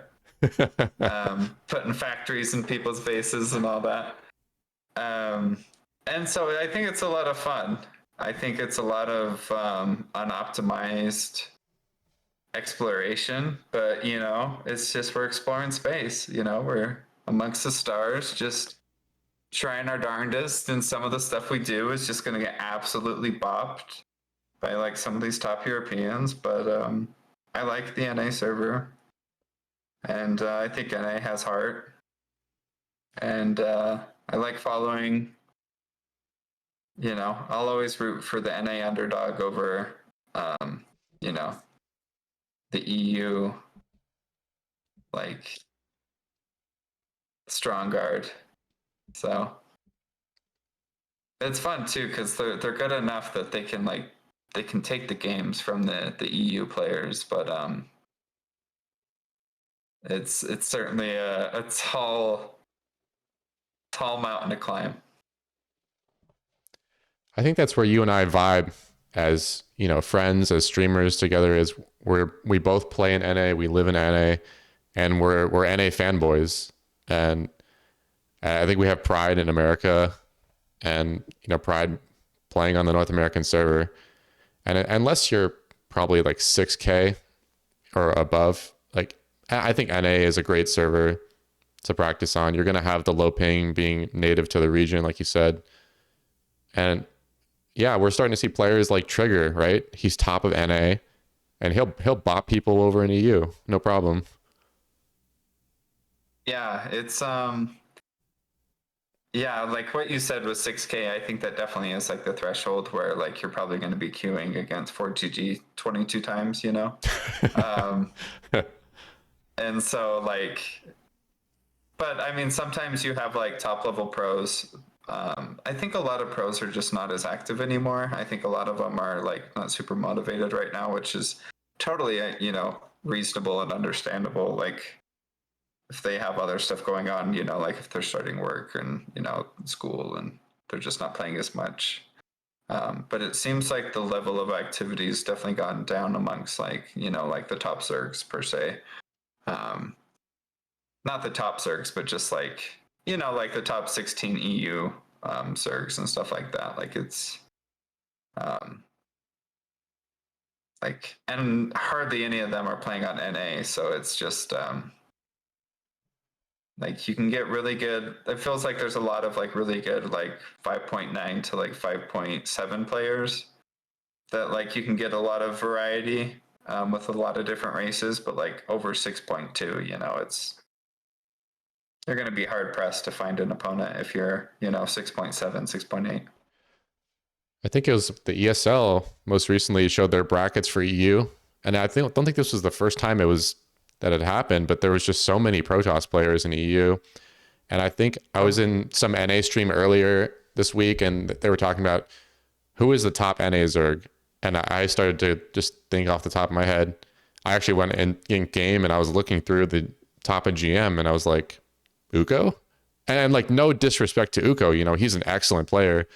Putting factories in people's faces and all that. And so I think it's a lot of fun. I think it's a lot of unoptimized exploration, but it's just we're exploring space. We're amongst the stars, just trying our darndest, and some of the stuff we do is just going to get absolutely bopped by like some of these top Europeans. But I like the NA server, and I think NA has heart, and I like following. I'll always root for the NA underdog over, the EU, like, strong guard. So it's fun too because they're good enough that they can take the games from the EU players, but it's certainly a tall mountain to climb. I think that's where you and I vibe as, friends, as streamers together, is we both play in NA, we live in NA, and we're NA fanboys. And I think we have pride in America and, pride playing on the North American server. And unless you're probably like 6K or above, like I think NA is a great server to practice on. You're going to have the low ping being native to the region, like you said. And yeah, we're starting to see players like Trigger, right? He's top of NA, and he'll bot people over in EU, no problem. Yeah, it's yeah, like what you said was 6K. I think that definitely is like the threshold where like you're probably going to be queuing against 4GG 22 times, and so like, but I mean, sometimes you have like top level pros. I think a lot of pros are just not as active anymore. I think a lot of them are like not super motivated right now, which is totally, reasonable and understandable. Like if they have other stuff going on, like if they're starting work and, school and they're just not playing as much. But it seems like the level of activity has definitely gotten down amongst like, like the top Zergs per se. Not the top Zergs, but just like, like the top 16 EU Zergs and stuff like that. Like it's like, and hardly any of them are playing on NA. So it's just, Like you can get really good. It feels like there's a lot of like really good like 5.9 to like 5.7 players that like you can get a lot of variety with a lot of different races, but like over 6.2, you know, you're going to be hard pressed to find an opponent if you're, you know, 6.7, 6.8. I think it was the ESL most recently showed their brackets for EU, and don't think this was the first time that had happened, but there was just so many Protoss players in EU. And I think I was in some NA stream earlier this week, and they were talking about who is the top NA Zerg, and I started to just think off the top of my head. I actually went in game and I was looking through the top of GM, and I was like, Uko? And like, no disrespect to Uko, you know, he's an excellent player.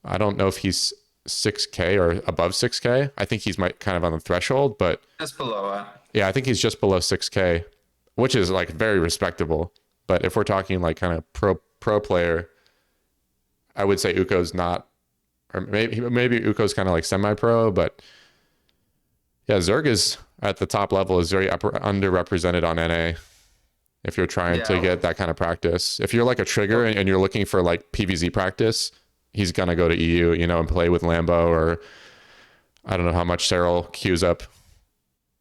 I don't know if he's 6K or above 6K. I think he's kind of on the threshold, but Just below it. yeah, I think he's just below 6K, which is like very respectable. But if we're talking like kind of pro player, I would say Uko's not, or maybe Uko's kind of like semi-pro, but yeah, Zerg is at the top level is very underrepresented on NA. If you're trying to get that kind of practice, if you're like a trigger and you're looking for like PvZ practice, he's gonna go to EU, you know, and play with Lambo, or I don't know how much Cyril queues up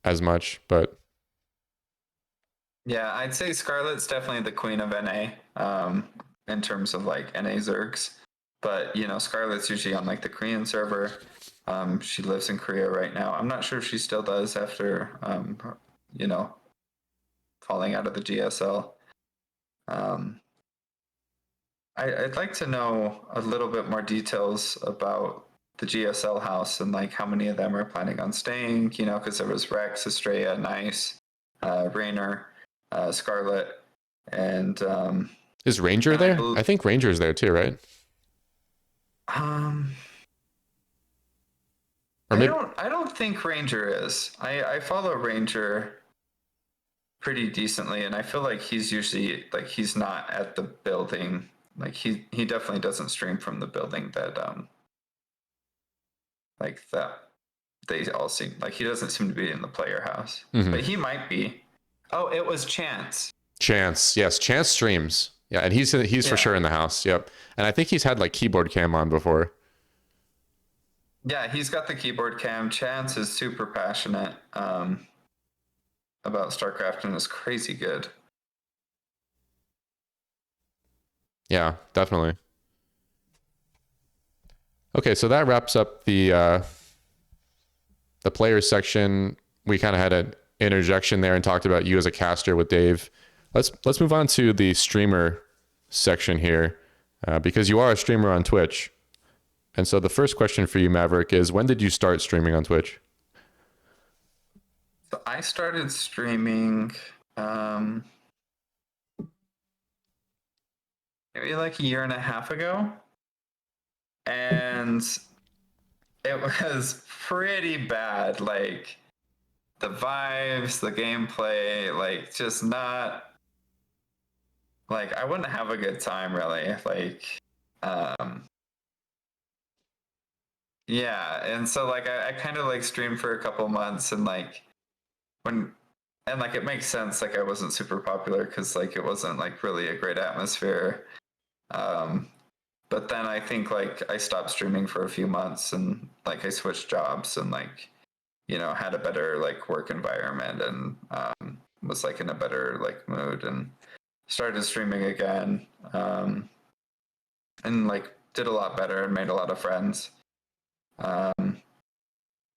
as much, but yeah, I'd say Scarlet's definitely the queen of NA in terms of like NA Zergs. But you know, Scarlet's usually on like the Korean server. She lives in Korea right now. I'm not sure if she still does after you know, falling out of the GSL. I'd like to know a little bit more details about the GSL house and like how many of them are planning on staying, you know, because there was Rex, Estrella, Nice, Rainer, Scarlet, and is Ranger there? I think Ranger's there too, right? Or maybe I don't think Ranger is. I follow Ranger pretty decently, and I feel like he's usually like he's not at the building. Like he definitely doesn't stream from the building that like that they all seem like he doesn't seem to be in the player house. But he might be. Oh, it was Chance. Chance, yes, Chance streams. Yeah, and he's for sure in the house. Yep, and I think he's had like keyboard cam on before. Yeah, he's got the keyboard cam. Chance is super passionate about StarCraft and is crazy good. Yeah, definitely. Okay, so that wraps up the players section. We kind of had an interjection there and talked about you as a caster with Dave. Let's move on to the streamer section here, because you are a streamer on Twitch. And so the first question for you, Maverick, is when did you start streaming on Twitch? So I started streaming maybe like a year and a half ago. And it was pretty bad. Like the vibes, the gameplay, like just not like I wouldn't have a good time really. Like yeah, and so like I kind of like streamed for a couple months and like and like it makes sense like I wasn't super popular because like it wasn't like really a great atmosphere. But then I think like I stopped streaming for a few months and like I switched jobs and like, you know, had a better like work environment and was like in a better like mood and started streaming again. And like did a lot better and made a lot of friends. And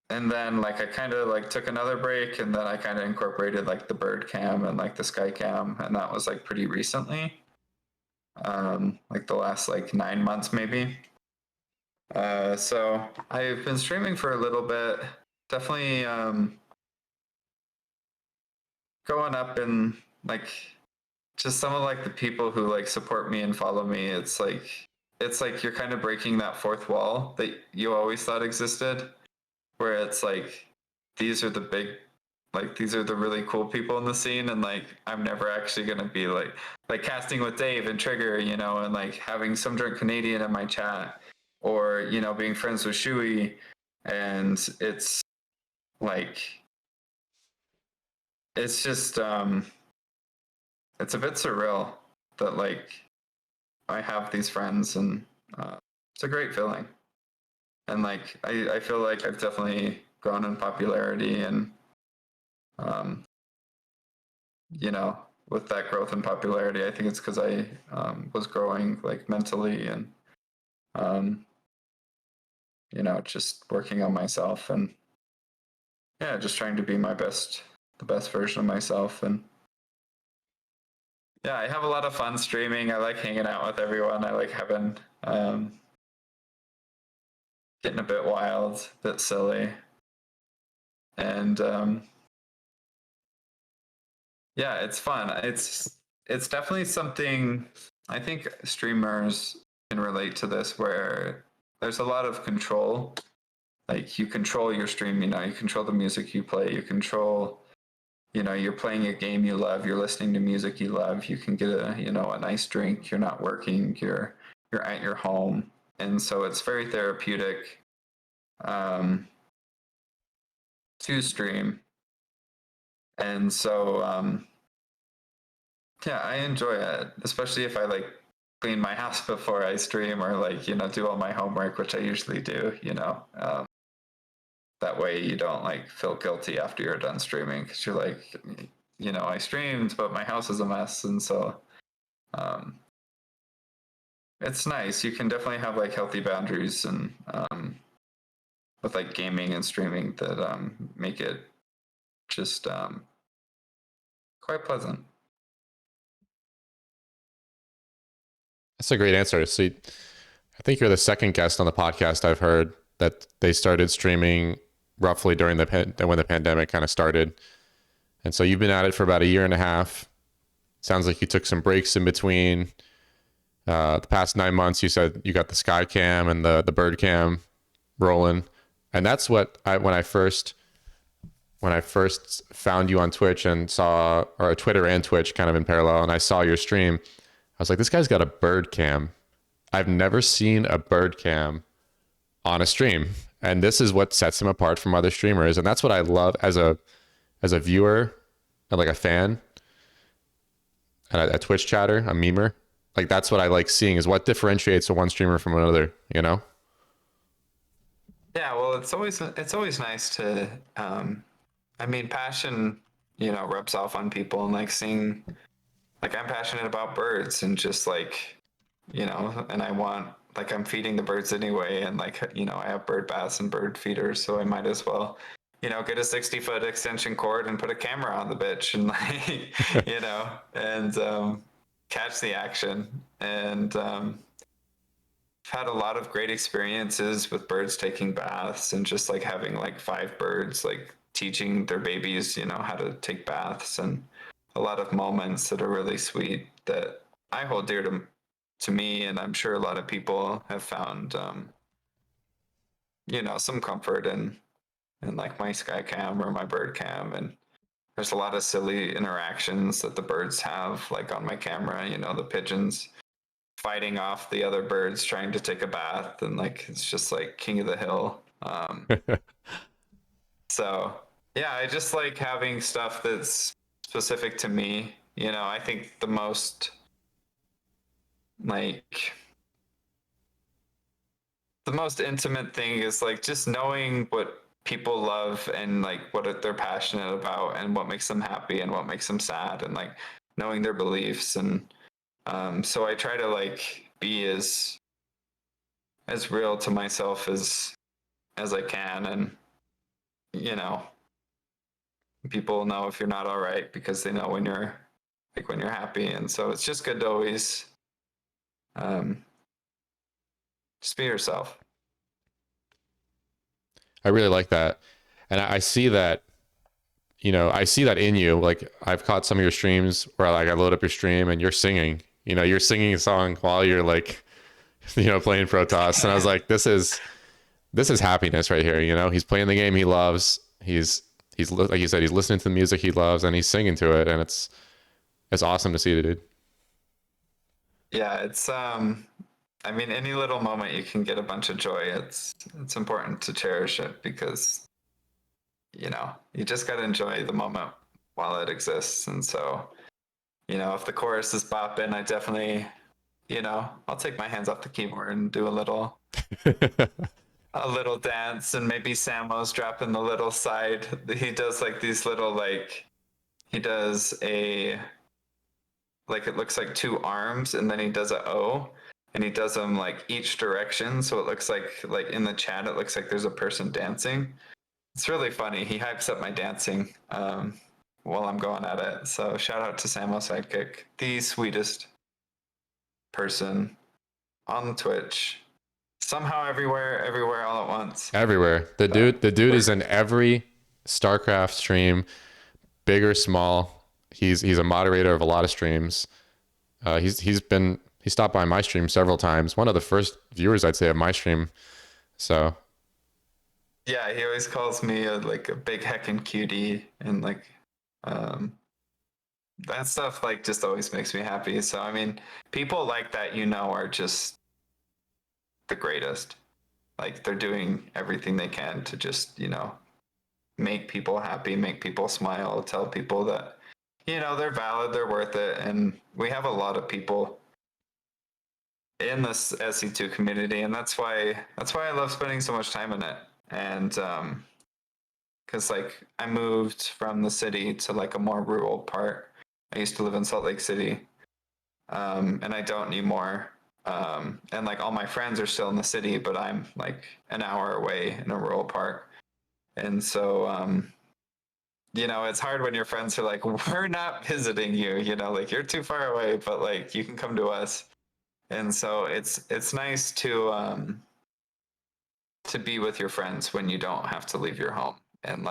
then like I kind of like took another break and then I kind of incorporated like the bird cam and like the sky cam, and that was like pretty recently. Like the last like 9 months maybe. So I've been streaming for a little bit. Definitely going up in like just some of like the people who like support me and follow me. It's like you're kind of breaking that fourth wall that you always thought existed, where it's like these are the big like these are the really cool people in the scene, and like I'm never actually gonna be like casting with Dave and Trigger, you know, and like having some drunk Canadian in my chat, or you know being friends with Shui, and it's like it's just it's a bit surreal that like I have these friends, and it's a great feeling. And like I feel like I've definitely grown in popularity, and um, you know, with that growth in popularity, I think it's because I was growing like mentally, and um, you know, just working on myself, and yeah, just trying to be the best version of myself. And yeah, I have a lot of fun streaming. I like hanging out with everyone. I like having getting a bit wild, a bit silly, and yeah, it's fun. It's definitely something I think streamers can relate to this, where there's a lot of control. Like you control your stream, you know, you control the music you play, you control, you know, you're playing a game you love, you're listening to music you love, you can get a, you know, a nice drink, you're not working, you're at your home. And so it's very therapeutic um to stream. And so yeah, I enjoy it, especially if I like clean my house before I stream, or like, you know, do all my homework, which I usually do, you know. That way you don't like feel guilty after you're done streaming, because you're like, you know, I streamed, but my house is a mess. And so um, it's nice. You can definitely have like healthy boundaries, and with like gaming and streaming that make it just quite pleasant. That's a great answer. So I think you're the second guest on the podcast I've heard that they started streaming roughly during when the pandemic kind of started. And so you've been at it for about a year and a half. Sounds like you took some breaks in between. The past 9 months, you said you got the sky cam and the bird cam rolling. And that's what when I first found you on Twitch and saw, or Twitter and Twitch kind of in parallel, and I saw your stream, I was like, this guy's got a bird cam. I've never seen a bird cam on a stream. And this is what sets him apart from other streamers. And that's what I love as a viewer, and like a fan, and a Twitch chatter, a memer. Like that's what I like seeing, is what differentiates one streamer from another, you know? Yeah, well, it's always nice to I mean, passion, you know, rubs off on people, and like seeing, like I'm passionate about birds, and just like, you know, and I want, like I'm feeding the birds anyway, and like, you know, I have bird baths and bird feeders, so I might as well, you know, get a 60-foot extension cord and put a camera on the bitch, and like, you know, and catch the action. And I've had a lot of great experiences with birds taking baths, and just like having like 5 birds, like teaching their babies, you know, how to take baths, and a lot of moments that are really sweet that I hold dear to me, and I'm sure a lot of people have found, you know, some comfort in like my sky cam or my bird cam. And there's a lot of silly interactions that the birds have, like on my camera, you know, the pigeons fighting off the other birds trying to take a bath, and like it's just like king of the hill. So yeah, I just like having stuff that's specific to me. You know, I think the most like the most intimate thing is like just knowing what people love, and like what they're passionate about, and what makes them happy and what makes them sad, and like knowing their beliefs. And so I try to like be as real to myself as I can. And you know, people know if you're not all right, because they know when you're like when you're happy. And so it's just good to always um, just be yourself. I really like that. And I see that, you know, I see that in you. Like I've caught some of your streams where like I load up your stream and you're singing, you know, you're singing a song while you're like, you know, playing Protoss. And I was like, this is happiness right here. You know, he's playing the game he loves. He's like you said, he's listening to the music he loves, and he's singing to it. And it's awesome to see, dude. Yeah, it's I mean, any little moment you can get a bunch of joy, it's important to cherish it, because you know, you just got to enjoy the moment while it exists. And so if the chorus is bopping, I definitely, I'll take my hands off the keyboard and do a little dance, and maybe Samo's dropping the little side. He does like these little he does a it looks like two arms, and then he does a O, and he does them like each direction, so it looks like in the chat it looks like there's a person dancing. It's really funny. He hypes up my dancing while I'm going at it. So shout out to Samo Sidekick, the sweetest person on Twitch. Somehow everywhere all at once. Everywhere. The dude is in every StarCraft stream, big or small. He's a moderator of a lot of streams. He stopped by my stream several times. One of the first viewers, I'd say, of my stream. So yeah, he always calls me a big heckin' cutie, and that stuff just always makes me happy. So I mean, people like that are just the greatest. Like they're doing everything they can to just make people happy, make people smile, tell people that they're valid, they're worth it. And we have a lot of people in this SC2 community, and that's why I love spending so much time in it. And because I moved from the city to a more rural part. I used to live in Salt Lake City, and I don't anymore. And all my friends are still in the city, but I'm an hour away in a rural part. And so it's hard when your friends are like, we're not visiting you, you're too far away, but you can come to us. And so it's nice to be with your friends when you don't have to leave your home. And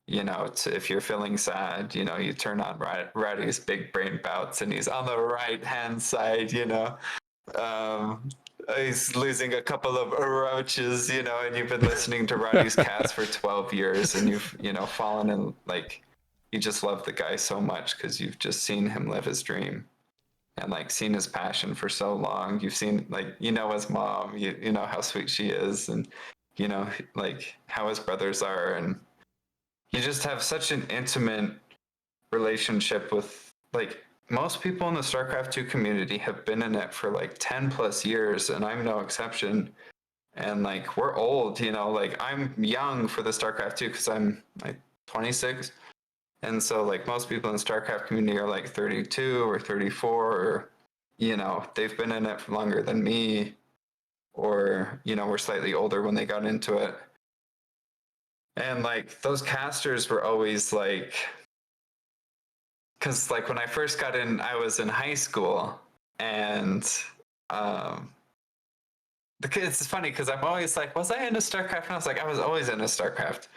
if you're feeling sad, you turn on Rowdy's Big Brain Bouts, and he's on the right hand side, he's losing a couple of roaches, and you've been listening to Roddy's cast for 12 years, and you've, fallen in, you just love the guy so much because you've just seen him live his dream and seen his passion for so long. You've seen his mom, you know how sweet she is, and how his brothers are, and you just have such an intimate relationship with most people in the StarCraft 2 community have been in it for 10 plus years, and I'm no exception. And we're old, I'm young for the StarCraft 2 because I'm 26. And so most people in the StarCraft community are 32 or 34, or they've been in it for longer than me, or were slightly older when they got into it. And those casters were always because when I first got in, I was in high school, and it's funny because I'm always was I into StarCraft? And I was I was always into StarCraft.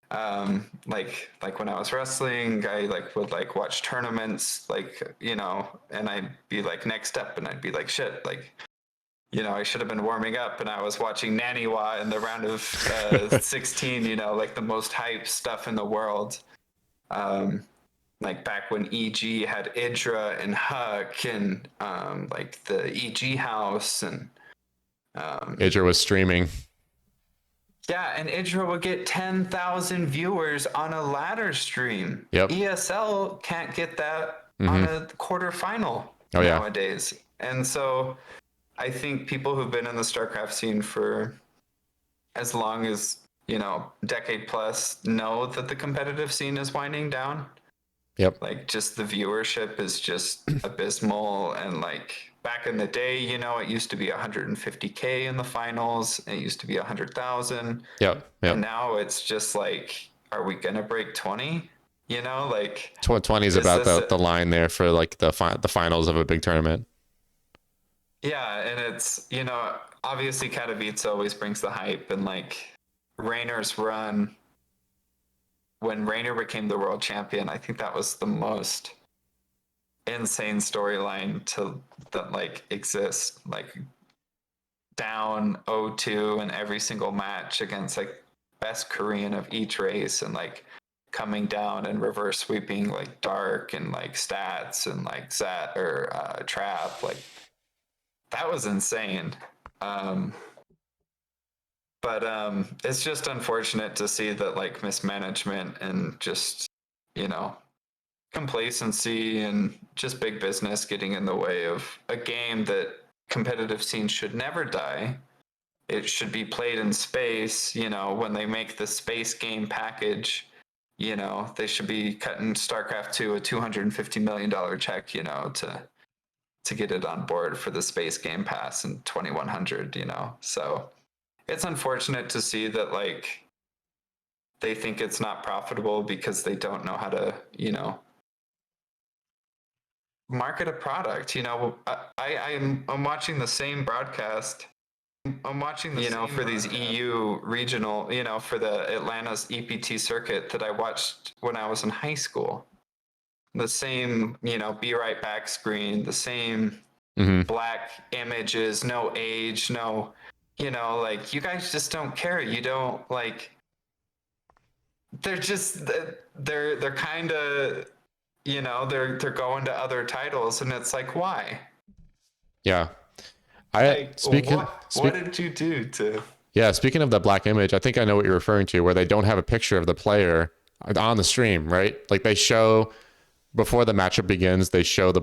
When I was wrestling, I would watch tournaments, and I'd be next up, and I'd be shit, I should have been warming up, and I was watching Naniwa in the round of 16, the most hype stuff in the world. Back when EG had Idra and Huck, and the EG house, and Idra was streaming. Yeah, and Idra would get 10,000 viewers on a ladder stream. Yep. ESL can't get that on a quarterfinal nowadays. And so I think people who've been in the StarCraft scene for as long as, decade plus know that the competitive scene is winding down. Yep. Just the viewership is just abysmal. And back in the day, it used to be 150K in the finals. It used to be 100,000. Yep. And now it's just are we gonna break 20? 20 is about the line there for the finals of a big tournament. Yeah, and it's obviously Katowice always brings the hype, and Raynor's run. When Raynor became the world champion, I think that was the most insane storyline that exists. Down 0-2 in every single match against best Korean of each race, and coming down and reverse sweeping Dark and Stats and Zat or Trap. That was insane. But it's just unfortunate to see that mismanagement and just complacency and just big business getting in the way of a game that competitive scenes should never die. It should be played in space. When they make the space game package, they should be cutting StarCraft 2 a $250 million check, to get it on board for the space game pass in 2100, So it's unfortunate to see that, like, they think it's not profitable because they don't know how to, market a product. I'm watching the same broadcast. I'm watching the same for these EU regional, for the Atlanta's EPT circuit that I watched when I was in high school. The same, be right back screen, the same black images, no age, no, like, you guys just don't care. You don't, like, they're just, they're kind of, they're going to other titles, and it's like, why? Yeah. What did you do to? Yeah, speaking of the black image, I think I know what you're referring to, where they don't have a picture of the player on the stream, right? Like, they show, before the matchup begins, they show the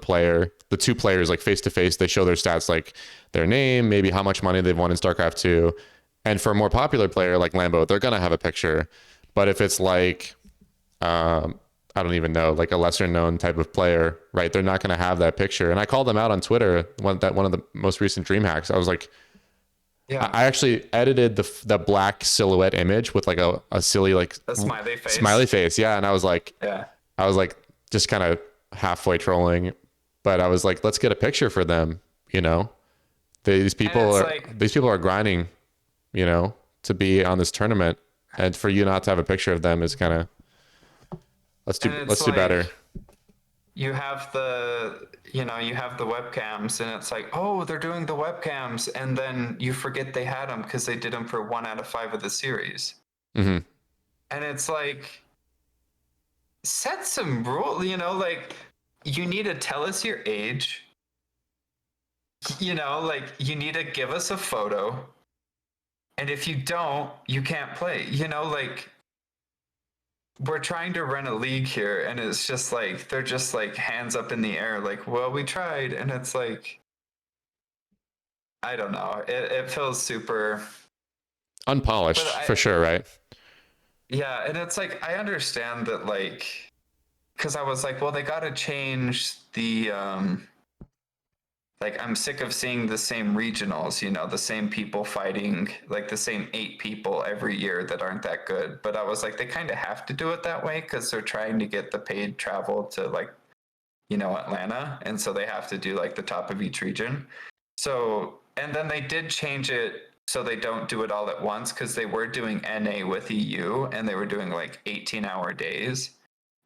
two players, like, face to face. They show their stats, like their name, maybe how much money they've won in StarCraft 2. And for a more popular player like Lambo, they're going to have a picture. But if it's like, I don't even know, like a lesser known type of player, right? They're not going to have that picture. And I called them out on Twitter, one of the most recent dream hacks. I was like, yeah, I actually edited the black silhouette image with like a silly, like, a smiley face. Yeah. And I was like, just kind of halfway trolling, but I was like, let's get a picture for them. These people are grinding, to be on this tournament, and for you not to have a picture of them is kind of, let's do better. You have the webcams, and it's like, oh, they're doing the webcams, and then you forget they had them because they did them for 1 out of 5 of the series. And it's like, set some rule, like, you need to tell us your age, like, you need to give us a photo, and if you don't, you can't play. Like, we're trying to run a league here, and it's just like, they're just like hands up in the air, like, well, we tried. And it's like, I don't know, it feels super unpolished, for sure, right? Yeah. And it's like, I understand that, like, because I was like, well, they got to change the like, I'm sick of seeing the same regionals, the same people fighting, like the same 8 people every year that aren't that good. But I was like, they kind of have to do it that way because they're trying to get the paid travel to, like, Atlanta. And so they have to do, like, the top of each region. So, and then they did change it so they don't do it all at once, because they were doing NA with EU, and they were doing like 18-hour days.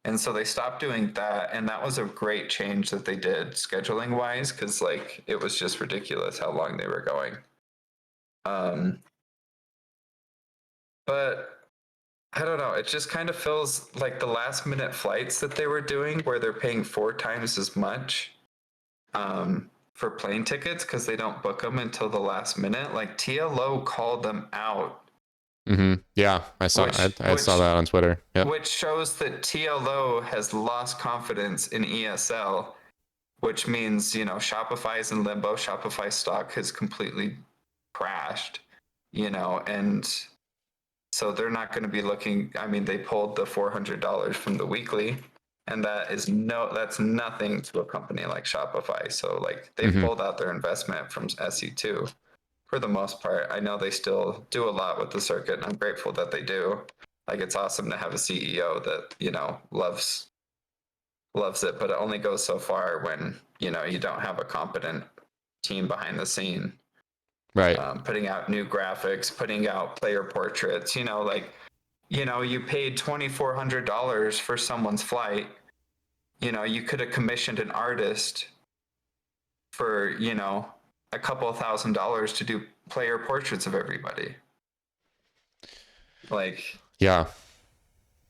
And so they stopped doing that, and that was a great change that they did scheduling wise, because, like, it was just ridiculous how long they were going. But I don't know, it just kind of feels like the last minute flights that they were doing, where they're paying 4 times as much for plane tickets because they don't book them until the last minute. Like, TLO called them out. Yeah, I saw that on Twitter. Yep. Which shows that TLO has lost confidence in ESL, which means, Shopify is in limbo. Shopify stock has completely crashed, and so they're not going to be looking. I mean, they pulled the $400 from the weekly, and that's nothing to a company like Shopify. So, like, they pulled out their investment from SE2. For the most part. I know they still do a lot with the circuit, and I'm grateful that they do. Like, it's awesome to have a CEO that, loves it, but it only goes so far when, you don't have a competent team behind the scene. Right. Putting out new graphics, putting out player portraits, you paid $2,400 for someone's flight. You could have commissioned an artist for, a couple of $1,000s to do player portraits of everybody. Like, yeah,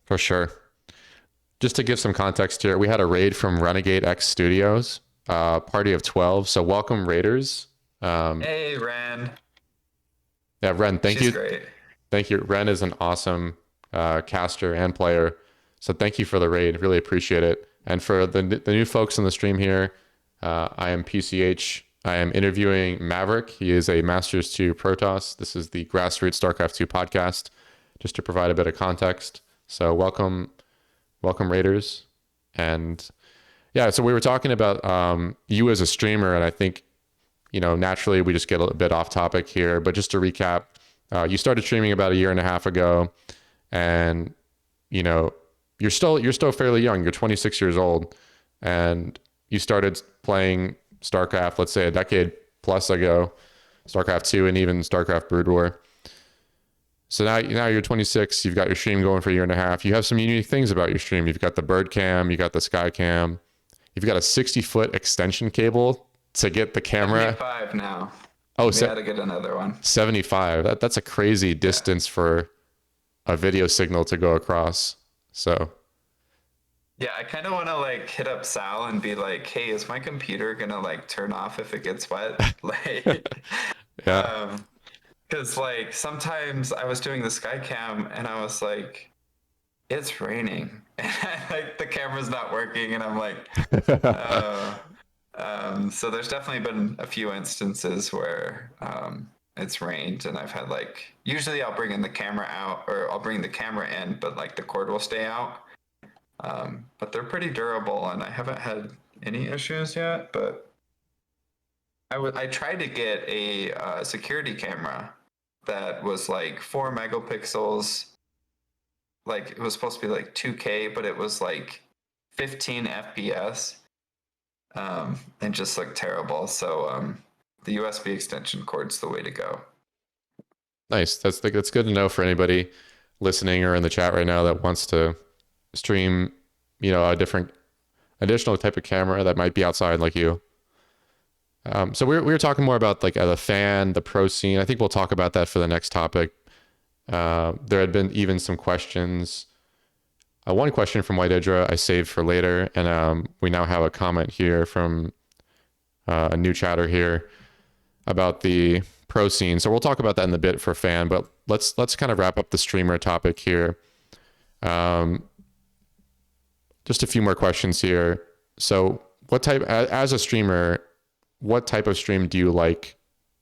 for sure. Just to give some context here, we had a raid from Renegade X Studios, party of 12. So welcome, raiders. Hey, Ren. Yeah, Ren, thank you. Great. Thank you. Ren is an awesome caster and player. So thank you for the raid. Really appreciate it. And for the new folks in the stream here, I am PCH. I am interviewing Maverick. He is a Masters 2 Protoss. This is the Grassroots StarCraft 2 podcast, just to provide a bit of context. So welcome Raiders. And yeah, so we were talking about you as a streamer, and I think, naturally we just get a bit off topic here, but just to recap, you started streaming about 1.5 years ago, and you're still fairly young. You're 26 years old, and you started playing StarCraft, let's say a decade plus ago, StarCraft 2 and even StarCraft Brood War. So now you're 26, you've got your stream going for 1.5 years. You have some unique things about your stream. You've got the bird cam, you got the sky cam, you've got a 60-foot extension cable to get the camera. 75 now. Oh, we had to get another one. 75. That's a crazy distance for a video signal to go across. So yeah, I kind of want to hit up Sal and be like, hey, is my computer gonna turn off if it gets wet? yeah. Because sometimes I was doing the Skycam and I was like, it's raining, and the camera's not working, and I'm like, so there's definitely been a few instances where it's rained, and I've had usually I'll bring the camera out, or I'll bring the camera in, but the cord will stay out. But they're pretty durable, and I haven't had any issues yet. But I tried to get a security camera that was 4 megapixels. It was supposed to be 2K, but it was 15 FPS, and just looked terrible. So the USB extension cord's the way to go. Nice. That's good to know for anybody listening or in the chat right now that wants to stream, a different additional type of camera that might be outside like you. So we were talking more about the fan, the pro scene. I think we'll talk about that for the next topic. There had been even some questions. One question from White Idra I saved for later, and we now have a comment here from a new chatter here about the pro scene. So we'll talk about that in a bit for fan, but let's kind of wrap up the streamer topic here. Just a few more questions here. So as a streamer, what type of stream do you like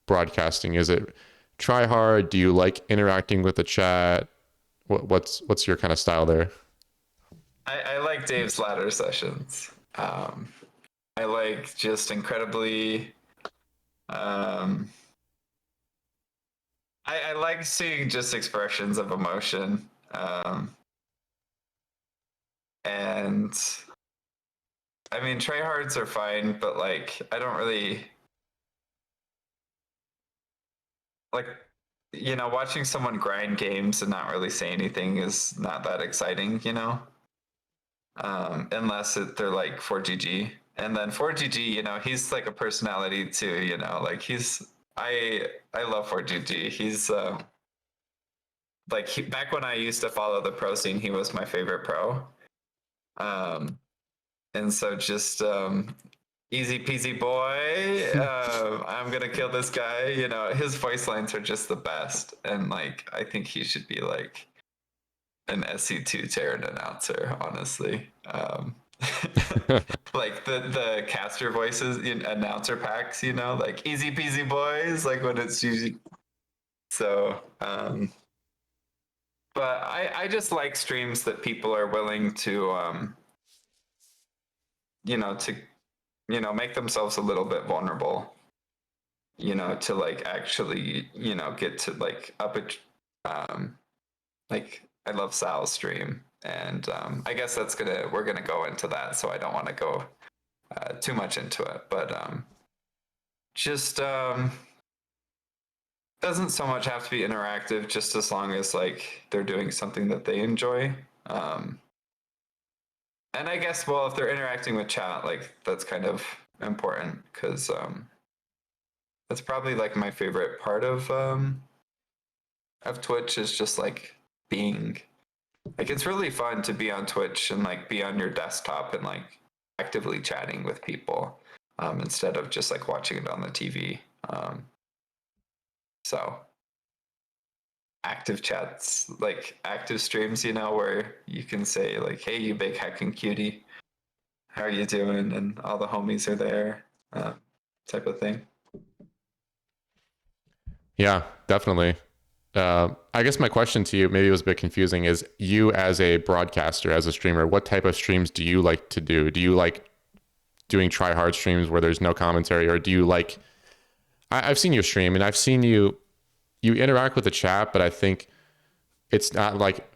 broadcasting? Is it try hard? Do you like interacting with the chat? What's your kind of style there? I like Dave's ladder sessions. I like just incredibly. I like seeing just expressions of emotion. And I mean, tryhards are fine, but I don't really watching someone grind games and not really say anything is not that exciting, unless they're 4GG. And then 4GG, he's a personality too, I love 4GG. He's back when I used to follow the pro scene, he was my favorite pro. And so just easy peasy boy, I'm gonna kill this guy. His voice lines are just the best, and I think he should be an SC2 Terran announcer, honestly. The caster voices in announcer packs, easy peasy boys, when it's usually. So but I just like streams that people are willing to make themselves a little bit vulnerable, to actually, get to up it. I love Sal's stream, and I guess we're gonna go into that, so I don't want to go too much into it, but just doesn't so much have to be interactive, just as long as they're doing something that they enjoy. And I guess, well, if they're interacting with chat, that's kind of important, because that's probably my favorite part of Twitch, is just being it's really fun to be on Twitch and be on your desktop and actively chatting with people, instead of just watching it on the TV. So active chats, active streams, where you can say hey, you big heckin' cutie. how are you doing, and all the homies are there, type of thing. Yeah, definitely. I guess my question to you, maybe it was a bit confusing, is you as a broadcaster, as a streamer, what type of streams do you like to do? Do you like doing try hard streams where there's no commentary, or do you like, I've seen you stream and I've seen you interact with the chat, but I think it's not like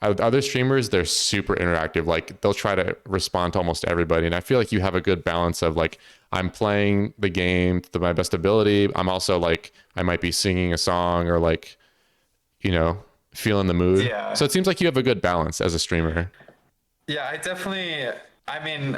other streamers. They're super interactive. Like they'll try to respond to almost everybody. And I feel like you have a good balance of like, I'm playing the game to my best ability. I'm also like, I might be singing a song or like, you know, feeling the mood. Yeah. So it seems like you have a good balance as a streamer. Yeah, I mean,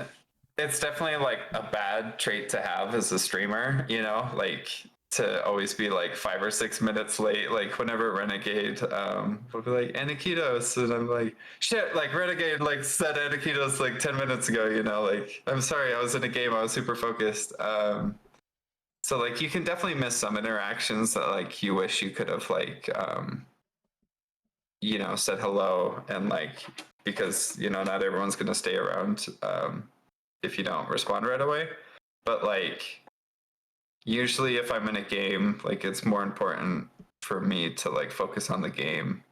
it's definitely like a bad trait to have as a streamer, you know, like to always be like 5 or 6 minutes late. Like whenever Renegade will be like Anakitos, and I'm like, shit, like Renegade like said Anakitos like 10 minutes ago, you know, like I'm sorry, I was in a game, I was super focused. So like you can definitely miss some interactions that like you wish you could have like you know, said hello, and like because you know not everyone's gonna stay around if you don't respond right away. But like usually if I'm in a game, like it's more important for me to like focus on the game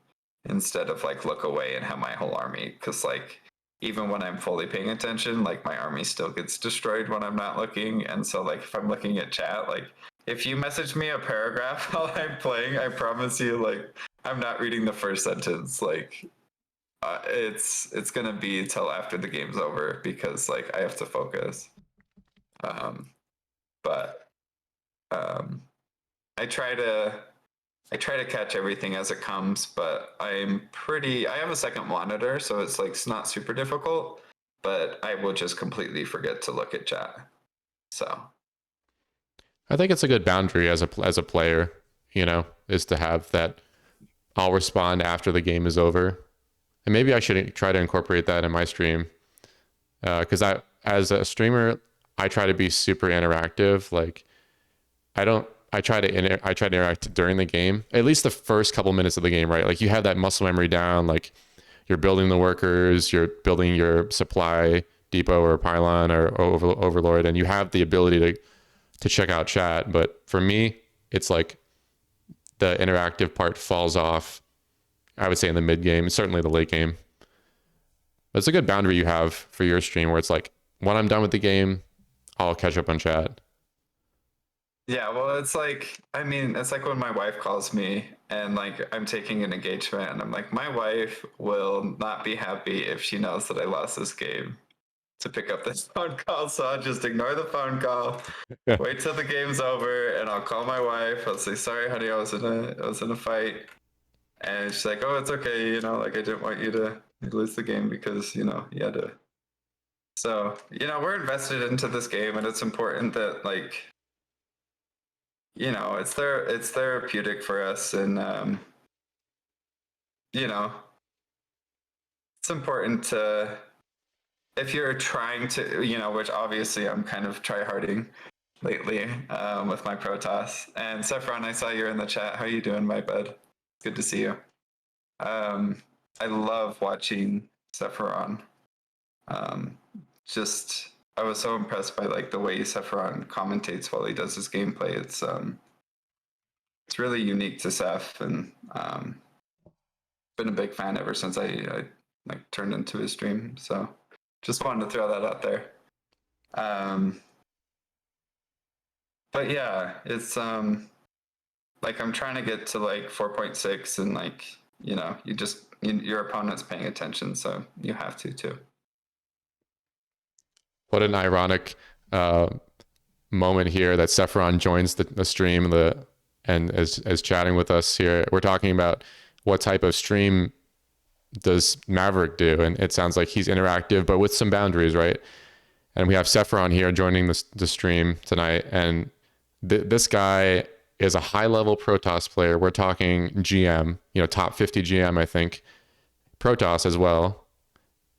instead of like look away and have my whole army, because like even when I'm fully paying attention, like my army still gets destroyed when I'm not looking. And so like if I'm looking at chat, like if you message me a paragraph while I'm playing, I promise you like I'm not reading the first sentence. Like it's gonna be till after the game's over, because like I have to focus. But I try to catch everything as it comes, but I have a second monitor, so it's like it's not super difficult, but I will just completely forget to look at chat. So I think it's a good boundary as a player, you know, is to have that I'll respond after the game is over. And maybe I should try to incorporate that in my stream. Because as a streamer, I try to be super interactive. Like I try to interact during the game, at least the first couple minutes of the game, right? Like you have that muscle memory down, like you're building the workers, you're building your supply depot or pylon or overlord, and you have the ability to check out chat. But for me, it's like the interactive part falls off, I would say in the mid game, certainly the late game. But it's a good boundary you have for your stream where it's like, when I'm done with the game, I'll catch up on chat. yeah, well, it's like, I mean, it's like when my wife calls me and like I'm taking an engagement, and I'm like, my wife will not be happy if she knows that I lost this game to pick up this phone call. So I'll just ignore the phone call, wait till the game's over, and I'll call my wife. I'll say, sorry, honey, I was in a fight. And she's like, oh, it's okay, you know, like I didn't want you to lose the game because, you know, you had to. So, you know, we're invested into this game, and it's important that like, you know, it's therapeutic for us, and you know, it's important to, if you're trying to, you know, which obviously I'm kind of try-harding lately with my Protoss. And Saffron, I saw you're in the chat. How you doing, my bud? Good to see you. I love watching Sephiron. Just I was so impressed by like the way Sephiron commentates while he does his gameplay. It's really unique to Seph, and been a big fan ever since I like turned into his stream. So just wanted to throw that out there. But yeah, it's like I'm trying to get to like 4.6, and like, you know, your opponent's paying attention, so you have to too. What an ironic moment here that Sephiron joins the stream and is chatting with us here. We're talking about what type of stream does Maverick do, and it sounds like he's interactive, but with some boundaries, right? And we have Sephiron here joining the stream tonight, and this guy is a high-level Protoss player. We're talking GM, you know, top 50 GM, I think, Protoss as well,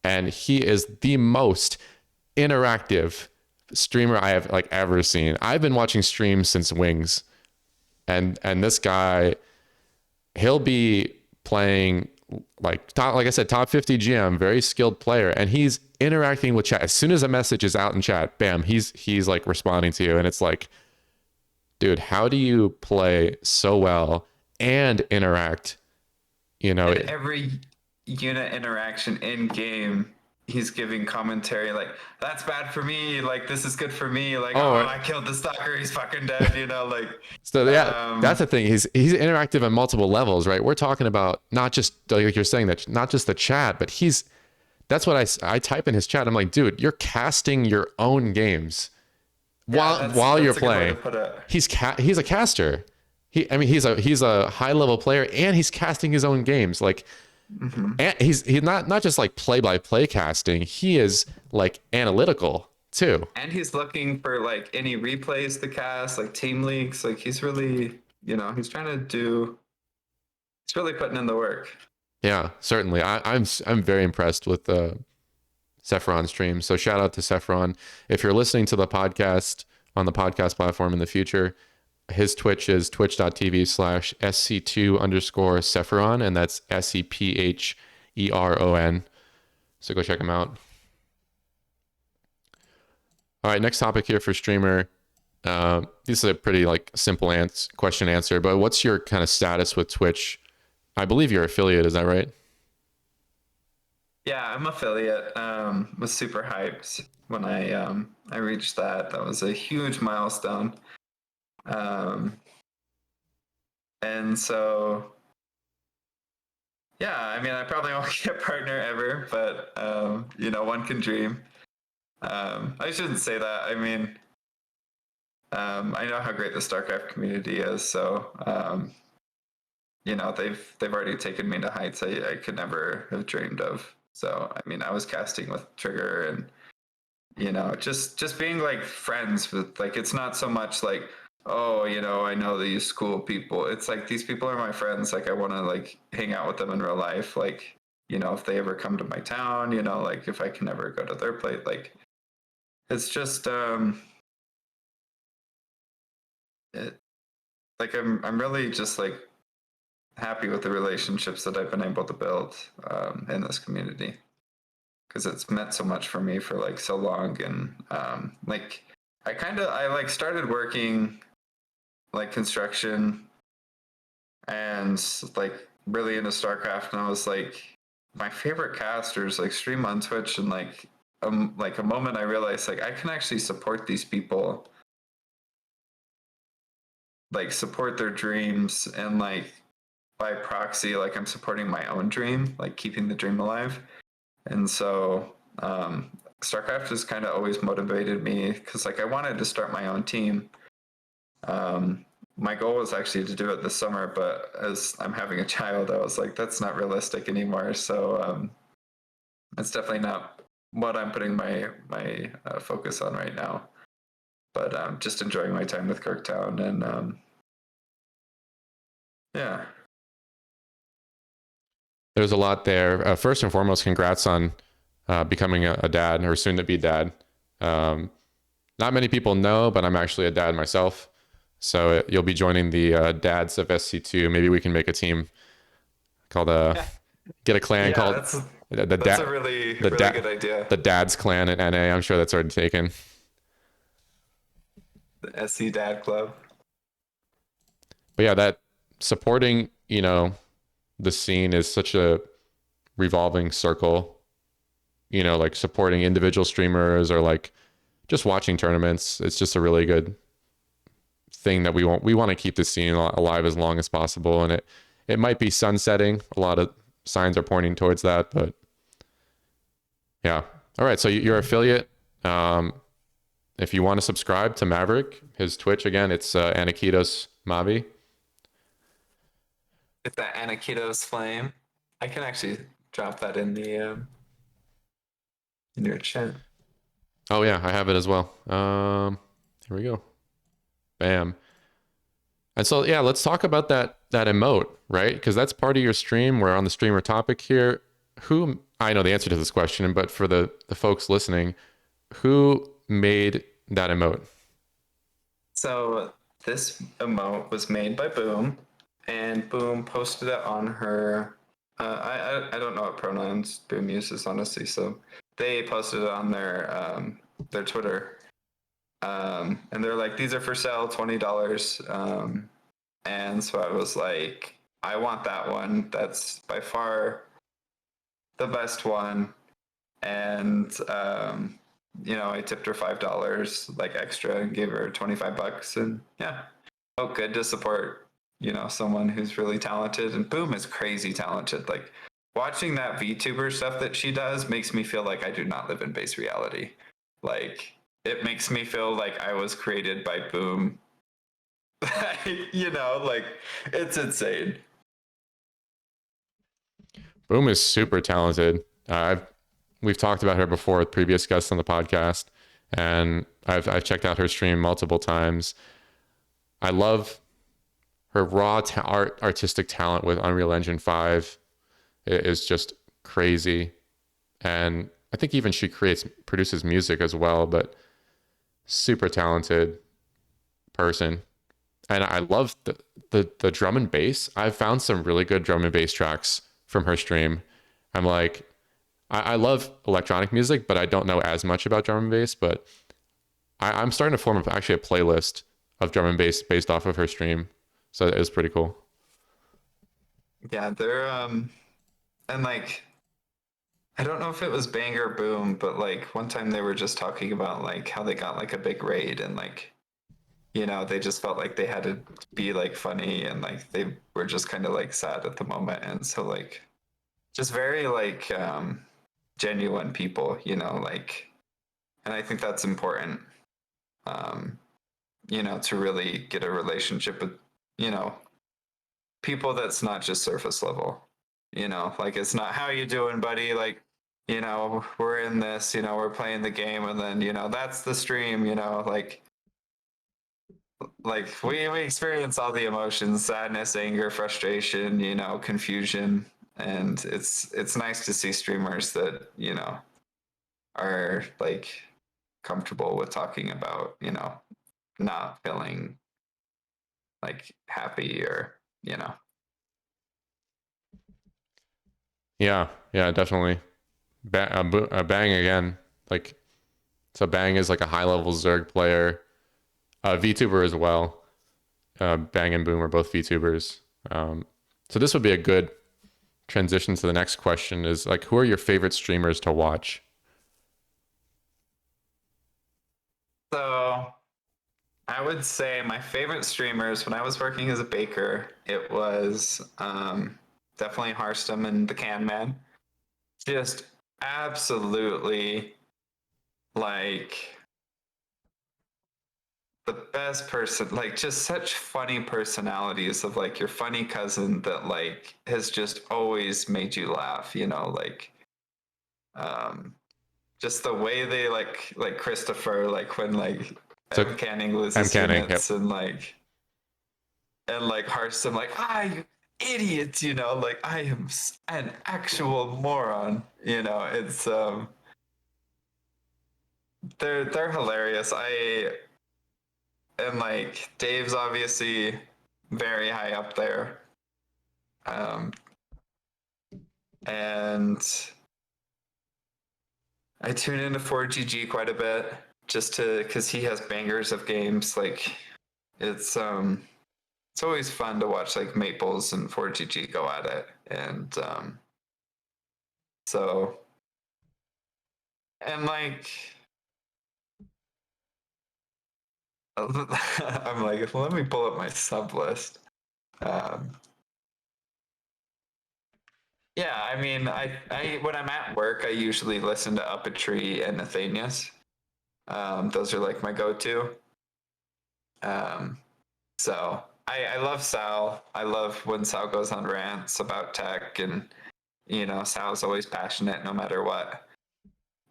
and he is the most interactive streamer I have like ever seen. I've been watching streams since Wings, and this guy, he'll be playing like like I said, top 50 GM, very skilled player, and he's interacting with chat. As soon as a message is out in chat, bam, he's like responding to you, and it's like, dude, how do you play so well and interact? You know, And every unit interaction in game, he's giving commentary like, "That's bad for me. Like, this is good for me. Like, Oh, oh, I killed the stalker. He's fucking dead." You know, like. so yeah, that's the thing. He's interactive on multiple levels, right? We're talking about not just like you're saying that, not just the chat, but that's what I type in his chat. I'm like, dude, you're casting your own games while you're that's a good way playing. to put it. He's a caster. He's a high level player, and he's casting his own games. Like, and he's not just like play by play casting. He is like analytical too. And he's looking for like any replays to cast, like team leaks. Like he's really, he's really putting in the work. Yeah, certainly. I'm very impressed with Sephiron's stream. So shout out to Sephiron. If you're listening to the podcast on the podcast platform in the future, his Twitch is twitch.tv/SC2_Sephiron, and that's SEPHERON. So go check him out. All right, next topic here for streamer. This is a pretty like simple question answer, but what's your kind of status with Twitch? I believe you're affiliate, is that right? Yeah, I'm affiliate. Was super hyped when I reached that. That was a huge milestone. And so, yeah, I mean, I probably won't get a partner ever, but one can dream. I shouldn't say that. I mean, I know how great the StarCraft community is, so they've already taken me to heights I could never have dreamed of. So I mean, I was casting with Trigger, and just being like friends with, like, it's not so much like, oh, I know these cool people. It's like, these people are my friends. Like, I want to like hang out with them in real life. Like, if they ever come to my town, like if I can ever go to their place, like, it's just like I'm really just like happy with the relationships that I've been able to build in this community, because it's meant so much for me for like so long. And like I like started working like construction and like really into StarCraft, and I was like, my favorite casters like stream on Twitch, and like a moment I realized like I can actually support these people, like support their dreams, and like by proxy, like I'm supporting my own dream, like keeping the dream alive. And so StarCraft has kind of always motivated me, because like I wanted to start my own team. My goal was actually to do it this summer, but as I'm having a child, I was like, that's not realistic anymore. So it's definitely not what I'm putting my focus on right now. But just enjoying my time with Kirktown, and yeah. There's a lot there. First and foremost, congrats on becoming a dad, or soon to be dad. Not many people know, but I'm actually a dad myself. So you'll be joining the dads of SC2. Maybe we can make a team called get a clan called that's a really good idea. The Dads Clan at NA. I'm sure that's already taken. The SC Dad Club. But yeah, that supporting, the scene is such a revolving circle. Like supporting individual streamers, or like just watching tournaments. It's just a really good thing that we want to keep the scene alive as long as possible. And it might be sunsetting. A lot of signs are pointing towards that, but yeah. All right. So you're affiliate. If you want to subscribe to Maverick, his Twitch, again, it's Anakitos Mavi. It's that Anakitos flame. I can actually drop that in the in your chat. Oh yeah, I have it as well. Here we go. Bam. And so yeah, let's talk about that emote, right? Because that's part of your stream. We're on the streamer topic here. I know the answer to this question, but for the folks listening, who made that emote? So this emote was made by Boom, and Boom posted it on her I don't know what pronouns Boom uses, honestly. So they posted it on their Twitter, and they're like, "These are for sale, $20." And so I was like, "I want that one. That's by far the best one." And I tipped her $5 like extra and gave her $25, and yeah, felt good to support someone who's really talented. And Boom is crazy talented. Like watching that VTuber stuff that she does makes me feel like I do not live in base reality. Like it makes me feel like I was created by Boom. Like it's insane. Boom is super talented. We've talked about her before with previous guests on the podcast, and I've checked out her stream multiple times. I love her raw artistic talent with Unreal Engine 5. It is just crazy, and I think even she produces music as well. But super talented person, and I love the drum and bass. I've found some really good drum and bass tracks from her stream. I'm like, I love electronic music, but I don't know as much about drum and bass. But I'm starting to form actually a playlist of drum and bass based off of her stream. So it was pretty cool. Yeah, they're and like I don't know if it was Bang or Boom, but like one time they were just talking about like how they got like a big raid, and like they just felt like they had to be like funny, and like they were just kind of like sad at the moment, and so like just very like genuine people, like, and I think that's important, um, to really get a relationship with, you know, people that's not just surface level, like it's not how you doing, buddy, like, we're in this, we're playing the game, and then, that's the stream, like we experience all the emotions, sadness, anger, frustration, confusion, and it's nice to see streamers that, are like comfortable with talking about, not feeling like happy or, Yeah, yeah, definitely. Bang again. Like, so Bang is like a high level Zerg player, VTuber as well. Bang and Boom are both VTubers. So this would be a good transition to the next question: is like, who are your favorite streamers to watch? So I would say my favorite streamers when I was working as a baker, it was definitely Harstem and the Can Man. Just absolutely like the best person, like just such funny personalities of like your funny cousin that like has just always made you laugh, like um just the way they like Christopher, like when like So M Canning M loses Canning, yep. units, and like Harston, like, you idiots, like I am an actual moron, it's they're hilarious. And like Dave's obviously very high up there. Um, and I tune into 4GG quite a bit just because he has bangers of games. Like it's always fun to watch like Maples and 4GG go at it. And so and like I'm like, let me pull up my sub list. Um, yeah, I mean, I when I'm at work, I usually listen to Up a Tree and Nathanius. Those are like my go-to. Um, so I love Sal. I love when Sal goes on rants about tech, and Sal's always passionate no matter what.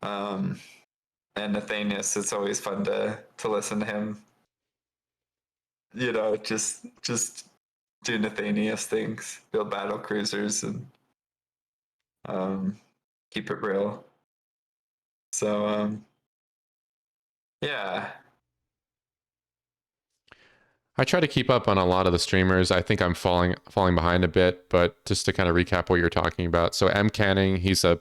Um, and Nathanius, it's always fun to listen to him. Just do Nathanius things, build battle cruisers, and um, keep it real. So yeah, I try to keep up on a lot of the streamers. I think I'm falling behind a bit, but just to kind of recap what you're talking about. So M Canning, he's a,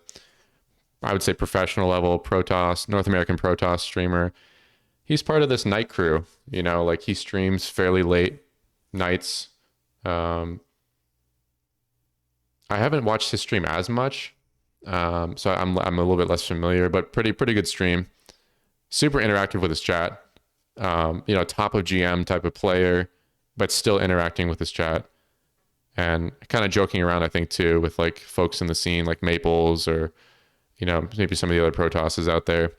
I would say, professional level Protoss, North American Protoss streamer. He's part of this night crew, you know, like he streams fairly late nights. Um, I haven't watched his stream as much, so I'm a little bit less familiar, but pretty good stream. Super interactive with his chat. You know, top of GM type of player, but still interacting with his chat and kind of joking around, I think, too, with like folks in the scene like Maples or, you know, maybe some of the other Protosses out there.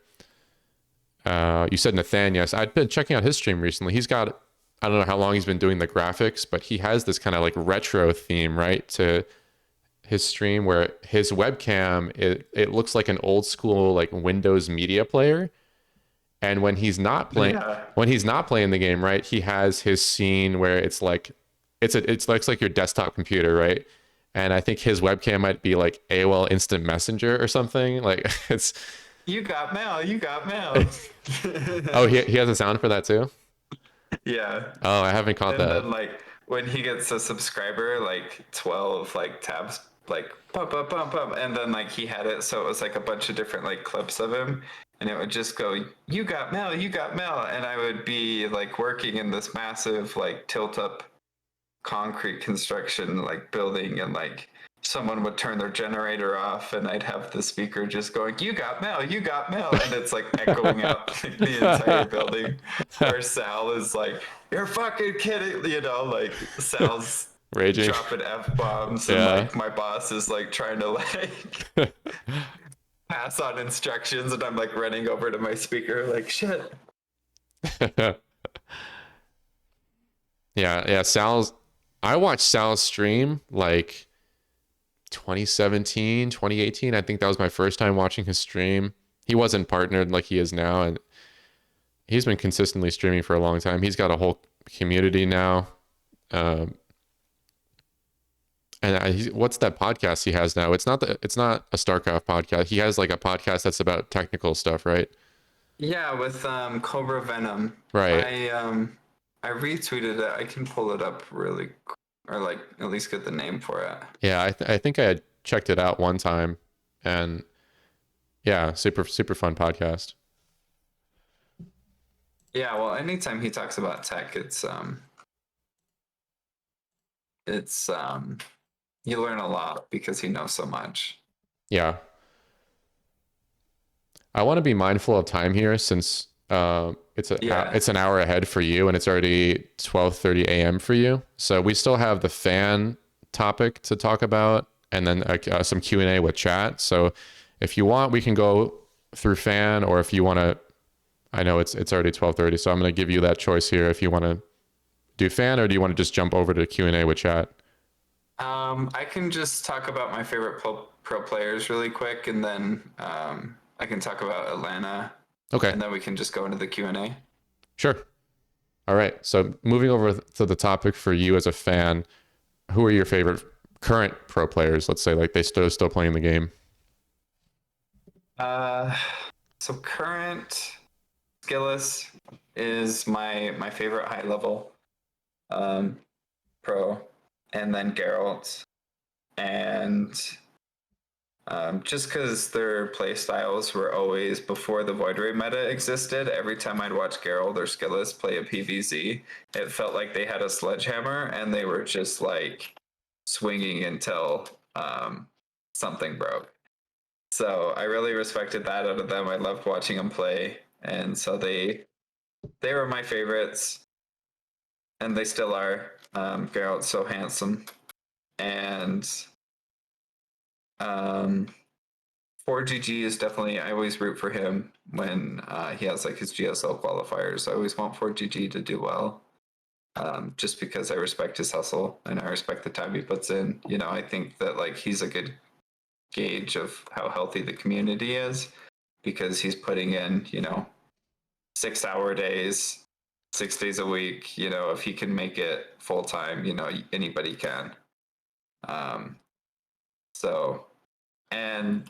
You said Nathan, yes. I'd been checking out his stream recently. He's got, I don't know how long he's been doing the graphics, but he has this kind of like retro theme, right, to his stream where his webcam, it looks like an old school like Windows media player. And Yeah. when he's not playing the game, right, he has his scene where it's like it's like your desktop computer, right? And I think his webcam might be like AOL Instant Messenger or something. Like it's You got mail. You got mail. oh, he has a sound for that too? Yeah. Oh, I haven't caught And that. then like when he gets a subscriber, like 12 like tabs like pump pump pump pump, and then like he had it so it was like a bunch of different like clips of him, and it would just go, you got mail, you got mail, and I would be like working in this massive like tilt up concrete construction like building, and like someone would turn their generator off and I'd have the speaker just going, you got mail, you got mail, and it's like echoing out like, the entire building, where Sal is like, you're fucking kidding, you know, like Sal's Raging. dropping f-bombs and Yeah. like my boss is like trying to like pass on instructions and I'm like running over to my speaker like shit. Yeah, I watched Sal's stream like 2017, 2018. I think that was my first time watching his stream. He wasn't partnered like he is now, and he's been consistently streaming for a long time. He's got a whole community now. Um, and what's that podcast he has now? It's not a StarCraft podcast. He has like a podcast that's about technical stuff, right? Yeah, with Cobra Venom. Right. I retweeted it. I can pull it up really or like at least get the name for it. Yeah, I think I had checked it out one time, and yeah, super fun podcast. Yeah, well, anytime he talks about tech, it's you learn a lot because he knows so much. Yeah. I want to be mindful of time here since it's an hour ahead for you and it's already 12:30 a.m. for you. So we still have the fan topic to talk about and then some Q&A with chat. So if you want, we can go through fan, or if you want to, I know it's already 12:30, so I'm going to give you that choice here if you want to do fan, or do you want to just jump over to Q&A with chat? I can just talk about my favorite pro players really quick, and then I can talk about Atlanta. Okay. And then we can just go into the Q&A. Sure. All right. So moving over to the topic for you as a fan, who are your favorite current pro players? Let's say like they still playing the game. So current Skillis is my favorite high level pro, and then Geralt, and just because their play styles were always, before the Void Ray meta existed, every time I'd watch Geralt or Skillis play a PvZ, it felt like they had a sledgehammer and they were just like swinging until something broke. So I really respected that out of them. I loved watching them play, and so they were my favorites, and they still are. Geralt's so handsome, and 4GG is definitely, I always root for him when he has like his GSL qualifiers. I always want 4GG to do well, just because I respect his hustle and I respect the time he puts in. You know, I think that like he's a good gauge of how healthy the community is, because he's putting in, you know, 6-hour days, 6 days a week. You know, if he can make it full time, you know, anybody can. So, and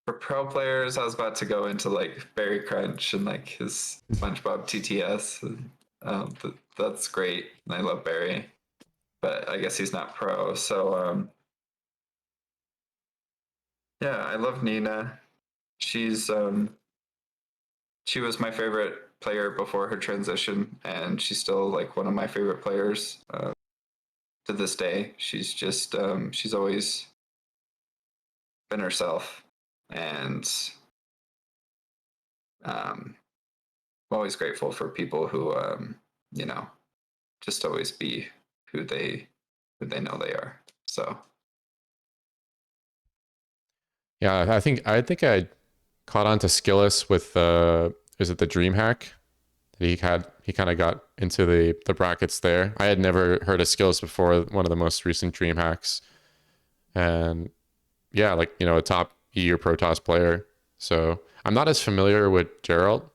For pro players, I was about to go into like Barry Crunch and like his SpongeBob TTS. And, that's great. And I love Barry, but I guess he's not pro. So yeah, I love Nina. She's she was my favorite player before her transition, and she's still like one of my favorite players to this day. She's just she's always been herself, and I'm always grateful for people who you know, just always be who they know they are. So Yeah, I think I caught on to Skillus with is it the Dream Hack? He kind of got into the brackets there. I had never heard of Skillus before, one of the most recent Dream Hacks. And yeah, like, you know, a top EU Protoss player. So I'm not as familiar with Gerald.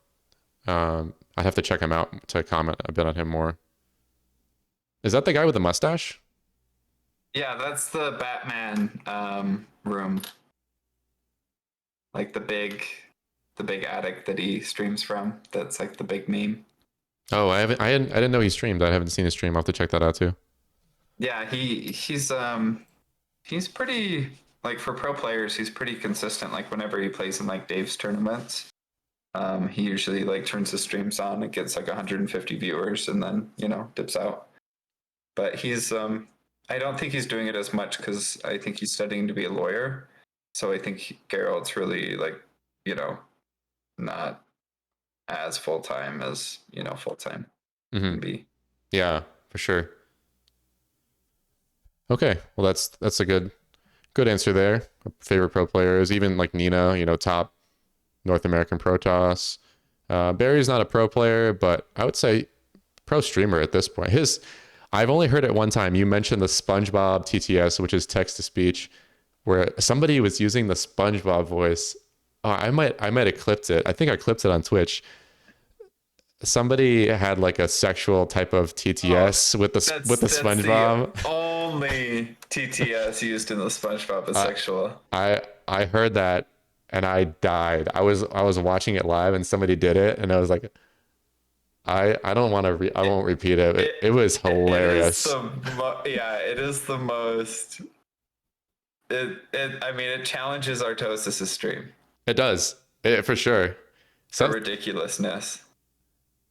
I'd have to check him out to comment a bit on him more. Is that the guy with the mustache? yeah, that's the Batman room, like the big attic that he streams from. That's like the big meme. Oh, I didn't know he streamed. I haven't seen his stream. I'll have to check that out too. Yeah, he's pretty like for pro players, he's pretty consistent. Like whenever he plays in like Dave's tournaments, he usually like turns his streams on and gets like 150 viewers and then, you know, dips out. But he's I don't think he's doing it as much because I think he's studying to be a lawyer. So I think Gerald's really like, you know, not as full time as, you know, full time Hmm. can be. Yeah, for sure. Okay, well that's a good answer there. Favorite pro players, even like Nina, you know, top North American Protoss. Barry's not a pro player, but I would say pro streamer at this point. I've only heard it one time. You mentioned the SpongeBob TTS, which is text to speech, where somebody was using the SpongeBob voice. Oh, I might have clipped it. I think I clipped it on Twitch. Somebody had like a sexual type of Oh, TTS with the that's the SpongeBob. only TTS used in the SpongeBob is I sexual. I I heard that and I died. I was watching it live and somebody did it and I was like, I don't want to. I won't repeat it. It was It is hilarious. yeah, it is the most. I mean, it challenges Artosis' stream It does for sure. for So ridiculousness.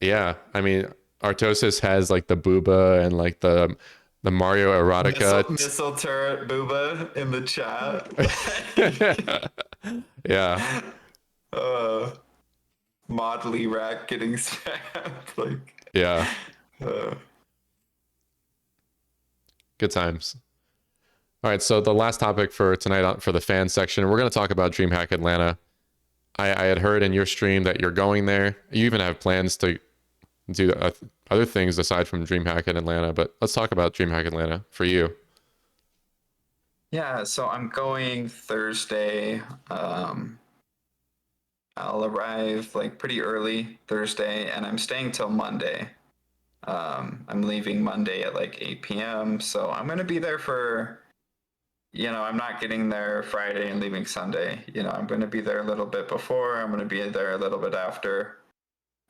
yeah, I mean, Artosis has like the booba and like the Mario erotica. Missile turret booba in the chat. Yeah, uh, Modley rack getting spammed. Like, yeah, uh, good times. All right, so the last topic for tonight for the fan section, we're going to talk about DreamHack Atlanta. I had heard in your stream that you're going there. You even have plans to do other things aside from DreamHack in Atlanta, but let's talk about DreamHack Atlanta for you. yeah, so I'm going Thursday. I'll arrive like pretty early Thursday, and I'm staying till Monday. I'm leaving Monday at like 8 p.m. So I'm gonna be there for, you know, I'm not getting there Friday and leaving Sunday. You know, I'm gonna be there a little bit before. I'm gonna be there a little bit after,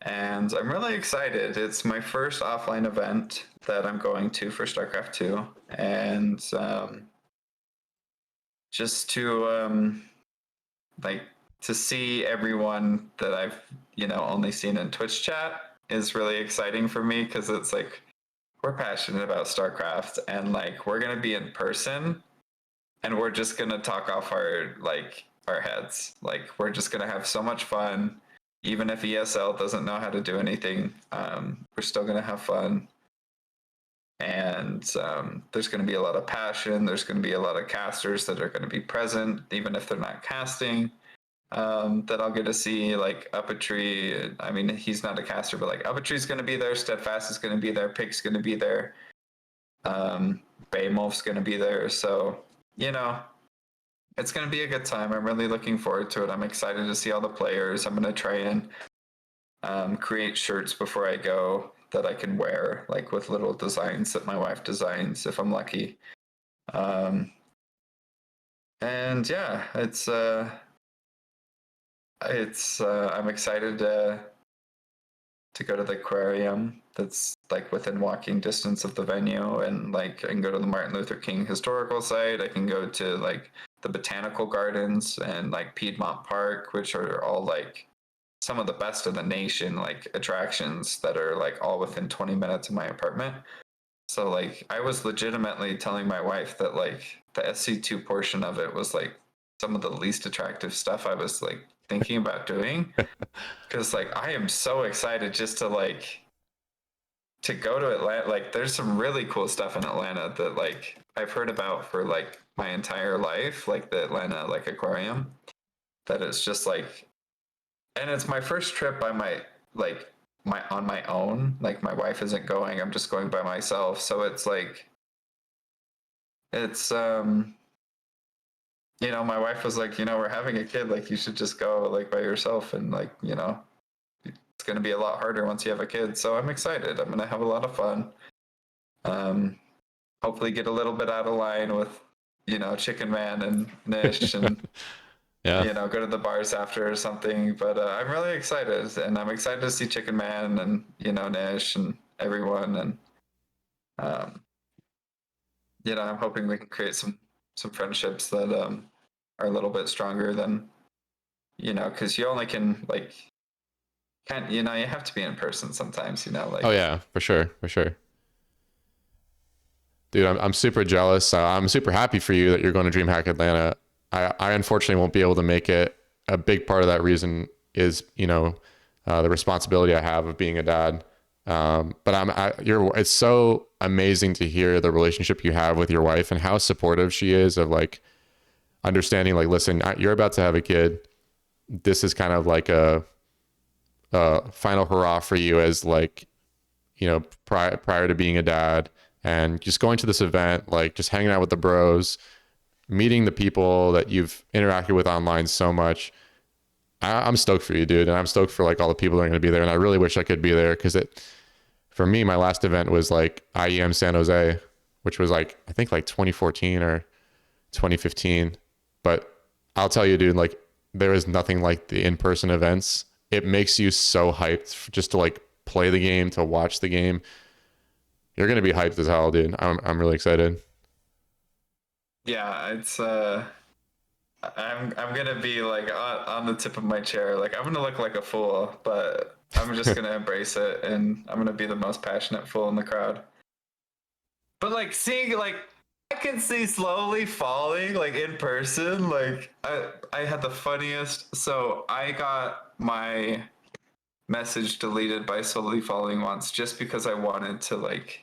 and I'm really excited. It's my first offline event that I'm going to for StarCraft 2, and just to like to see everyone that I've, you know, only seen in Twitch chat is really exciting for me because it's like we're passionate about StarCraft and like we're gonna be in person and we're just gonna talk off our heads. Like we're just gonna have so much fun. Even if ESL doesn't know how to do anything, we're still gonna have fun. And there's going to be a lot of passion. There's going to be a lot of casters that are going to be present, even if they're not casting. That I'll get to see, like Uppetry. I mean, he's not a caster, but like Uppetry's going to be there. Steadfast is going to be there. Pig's going to be there. Baymolf's going to be there. So, you know, it's going to be a good time. I'm really looking forward to it. I'm excited to see all the players. I'm going to try and create shirts before I go that I can wear, like with little designs that my wife designs if I'm lucky. And yeah, it's it's I'm excited to go to the aquarium that's like within walking distance of the venue, and like I can go to the Martin Luther King historical site. I can go to like the botanical gardens and like Piedmont Park, which are all like some of the best in the nation, like attractions that are like all within 20 minutes of my apartment. So like I was legitimately telling my wife that like the SC2 portion of it was like some of the least attractive stuff I was like thinking about doing, because like I am so excited just to like to go to Atlanta. Like there's some really cool stuff in Atlanta that like I've heard about for like my entire life, like the Atlanta like aquarium, that it's just like, and it's my first trip by my like my on my own. Like my wife isn't going, I'm just going by myself. So it's like it's you know, my wife was like, you know, we're having a kid, like you should just go like by yourself, and like, you know, it's going to be a lot harder once you have a kid. So I'm excited. I'm going to have a lot of fun. Hopefully get a little bit out of line with, you know, Chicken Man and Nish, and Yeah. you know, go to the bars after or something. But I'm really excited, and I'm excited to see Chicken Man and, you know, Nish and everyone. And um, you know, I'm hoping we can create some friendships that are a little bit stronger than, you know, because you only can like can't, you know, you have to be in person sometimes, you know, like Oh yeah, for sure, for sure. Dude, I'm super jealous. I'm super happy for you that you're going to DreamHack Atlanta. I unfortunately won't be able to make it. A big part of that reason is, you know, the responsibility I have of being a dad. But it's so amazing to hear the relationship you have with your wife and how supportive she is of like understanding, like, listen, you're about to have a kid. This is kind of like a final hurrah for you as like, you know, prior to being a dad, and just going to this event, like just hanging out with the bros, meeting the people that you've interacted with online so much. I'm stoked for you, dude. And I'm stoked for like all the people that are going to be there. And I really wish I could be there, because for me, my last event was like IEM San Jose, which was like, I think like 2014 or 2015. But I'll tell you, dude, like there is nothing like the in-person events. It makes you so hyped just to like play the game, to watch the game. You're going to be hyped as hell, dude. I'm really excited. yeah, it's I'm gonna be like on the tip of my chair. Like I'm gonna look like a fool, but I'm just gonna embrace it, and I'm gonna be the most passionate fool in the crowd. But like seeing like I can see slowly falling like in person. Like I had the funniest. So I got my message deleted by slowly falling once, just because I wanted to like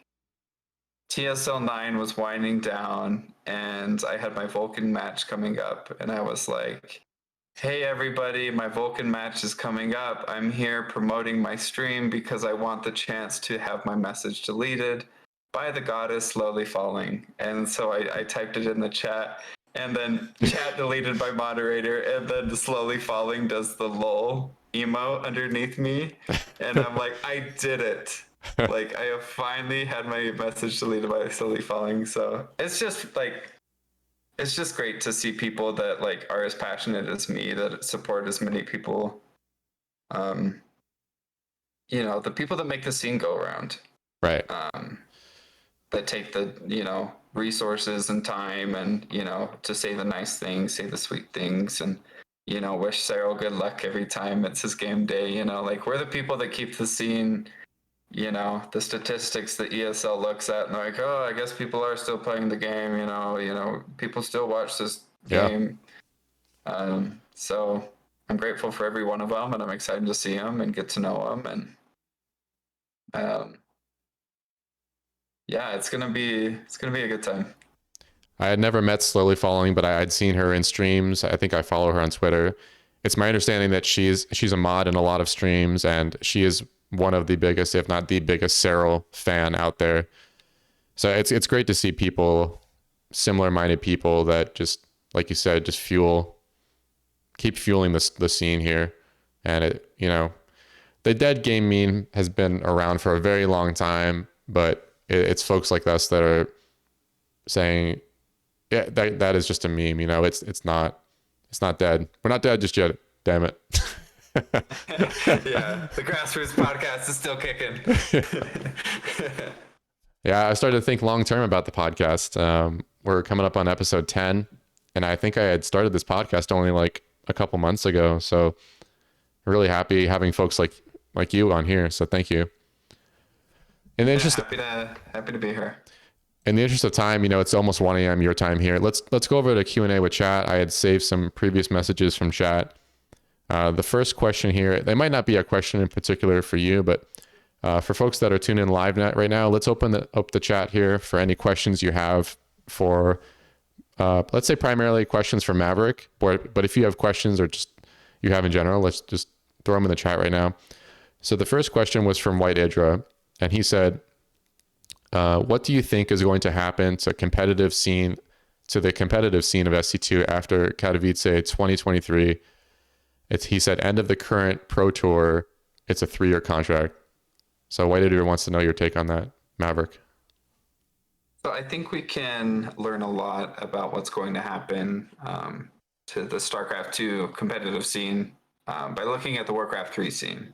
TSL 9 was winding down, and I had my Vulcan match coming up, and I was like, hey everybody, my Vulcan match is coming up. I'm here promoting my stream because I want the chance to have my message deleted by the goddess slowly falling. And so I typed it in the chat, and then chat deleted by moderator, and then the slowly falling does the lol emote underneath me. And I'm like, I did it. Like I have finally had my message deleted by slowly falling. So it's just like it's just great to see people that like are as passionate as me, that support as many people. Um, you know, the people that make the scene go around, Right. that take the, you know, resources and time, and, you know, to say the nice things, say the sweet things, and, you know, wish Cyril good luck every time it's his game day. You know, like we're the people that keep the scene, you know, the statistics that ESL looks at, and they're like, oh, I guess people are still playing the game, you know, people still watch this Yeah. game. So I'm grateful for every one of them, and I'm excited to see them and get to know them. And yeah, it's gonna be a good time. I had never met Slowly Falling, but I'd seen her in streams. I think I follow her on Twitter. It's my understanding that she's a mod in a lot of streams, and she is one of the biggest, if not the biggest, Cyril fan out there. So it's great to see people, similar-minded people that just, like you said, just keep fueling the scene here. And it, you know, the dead game meme has been around for a very long time, but it's folks like us that are saying, yeah, that is just a meme. You know, it's not dead. We're not dead just yet. Damn it. Yeah, the Grassroots podcast is still kicking. Yeah, I started to think long term about the podcast. We're coming up on episode 10, and I think I had started this podcast only like a couple months ago. So really happy having folks like you on here. So thank you. In the interest Happy to be here. in the interest of time, it's almost 1 a.m. your time here. Let's go over to Q&A with chat. I had saved some previous messages from chat. The first question here, they might not be a question in particular for you, but for folks that are tuned in live right now, let's open up the chat here for any questions you have for, let's say primarily questions for Maverick, but if you have questions or just you have in general, let's just throw them in the chat right now. So the first question was from White Idra, and he said, what do you think is going to happen to the competitive scene of SC2 after Katowice 2023? He said, end of the current Pro Tour, it's a 3-year contract. So White Idra wants to know your take on that, Maverick. So I think we can learn a lot about what's going to happen to the StarCraft 2 competitive scene by looking at the Warcraft 3 scene.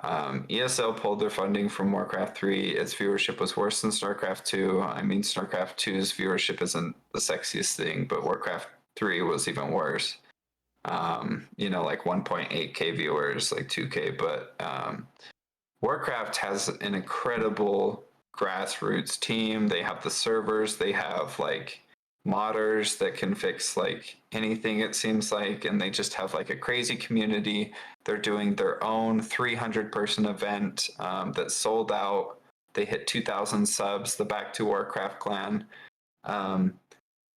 ESL pulled their funding from Warcraft 3. Its viewership was worse than StarCraft 2. I mean, StarCraft 2's viewership isn't the sexiest thing, but Warcraft 3 was even worse. Like 1.8K viewers, like 2K, but Warcraft has an incredible grassroots team. They have the servers, they have like modders that can fix like anything, it seems like, and they just have like a crazy community. They're doing their own 300-person event that sold out. They hit 2,000 subs, the Back to Warcraft clan.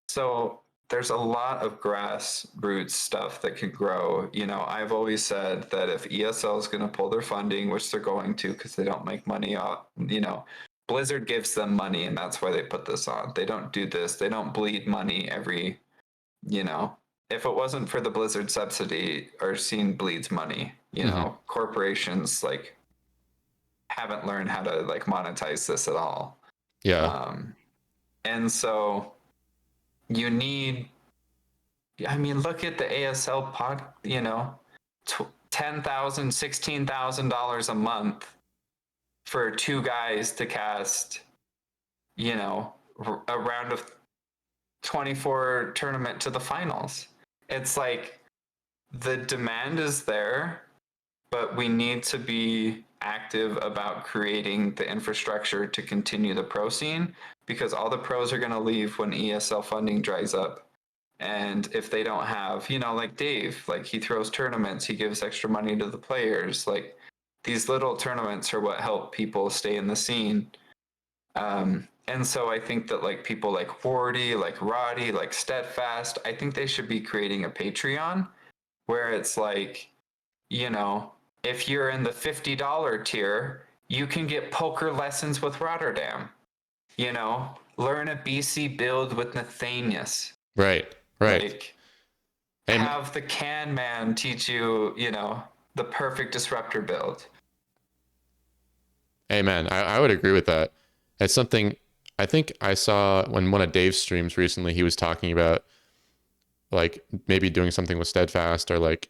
So there's a lot of grassroots stuff that can grow. I've always said that if ESL is going to pull their funding, which they're going to because they don't make money off, Blizzard gives them money, and that's why they put this on. They don't do this. They don't bleed money every, if it wasn't for the Blizzard subsidy, our scene bleeds money. Corporations like haven't learned how to like monetize this at all. Yeah. And so you need, look at the ASL pod, $10,000, $16,000 a month for 2 guys to cast, a round of 24 tournament to the finals. It's like the demand is there, but we need to be active about creating the infrastructure to continue the pro scene, because all the pros are going to leave when ESL funding dries up. And if they don't have, like Dave, like he throws tournaments, he gives extra money to the players. Like these little tournaments are what help people stay in the scene. And so I think that like people like Wardy, like Roddy, like Steadfast, I think they should be creating a Patreon where it's like, if you're in the $50 tier, you can get poker lessons with Rotterdam. Learn a BC build with Nathanius. Right. Like, have the Can Man teach you, the perfect disruptor build. Amen. I would agree with that. It's something I think I saw when one of Dave's streams recently, he was talking about like maybe doing something with Steadfast or like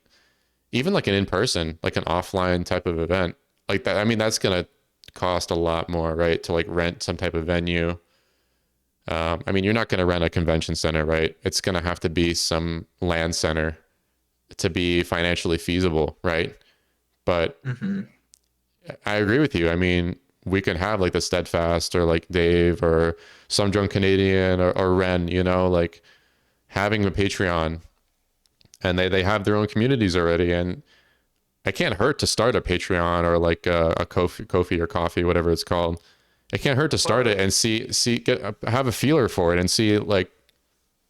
even like an in-person, like an offline type of event like that. I mean, that's going to cost a lot more, right? To like rent some type of venue. I mean, you're not going to rent a convention center, right? It's going to have to be some land center to be financially feasible, right? But I agree with you. I mean, we can have like the Steadfast or like Dave or some drunk Canadian or Ren, like having a Patreon, and they have their own communities already. And it can't hurt to start a Patreon or like a Ko-fi or Coffee, whatever it's called. It can't hurt to start it and have a feeler for it and see like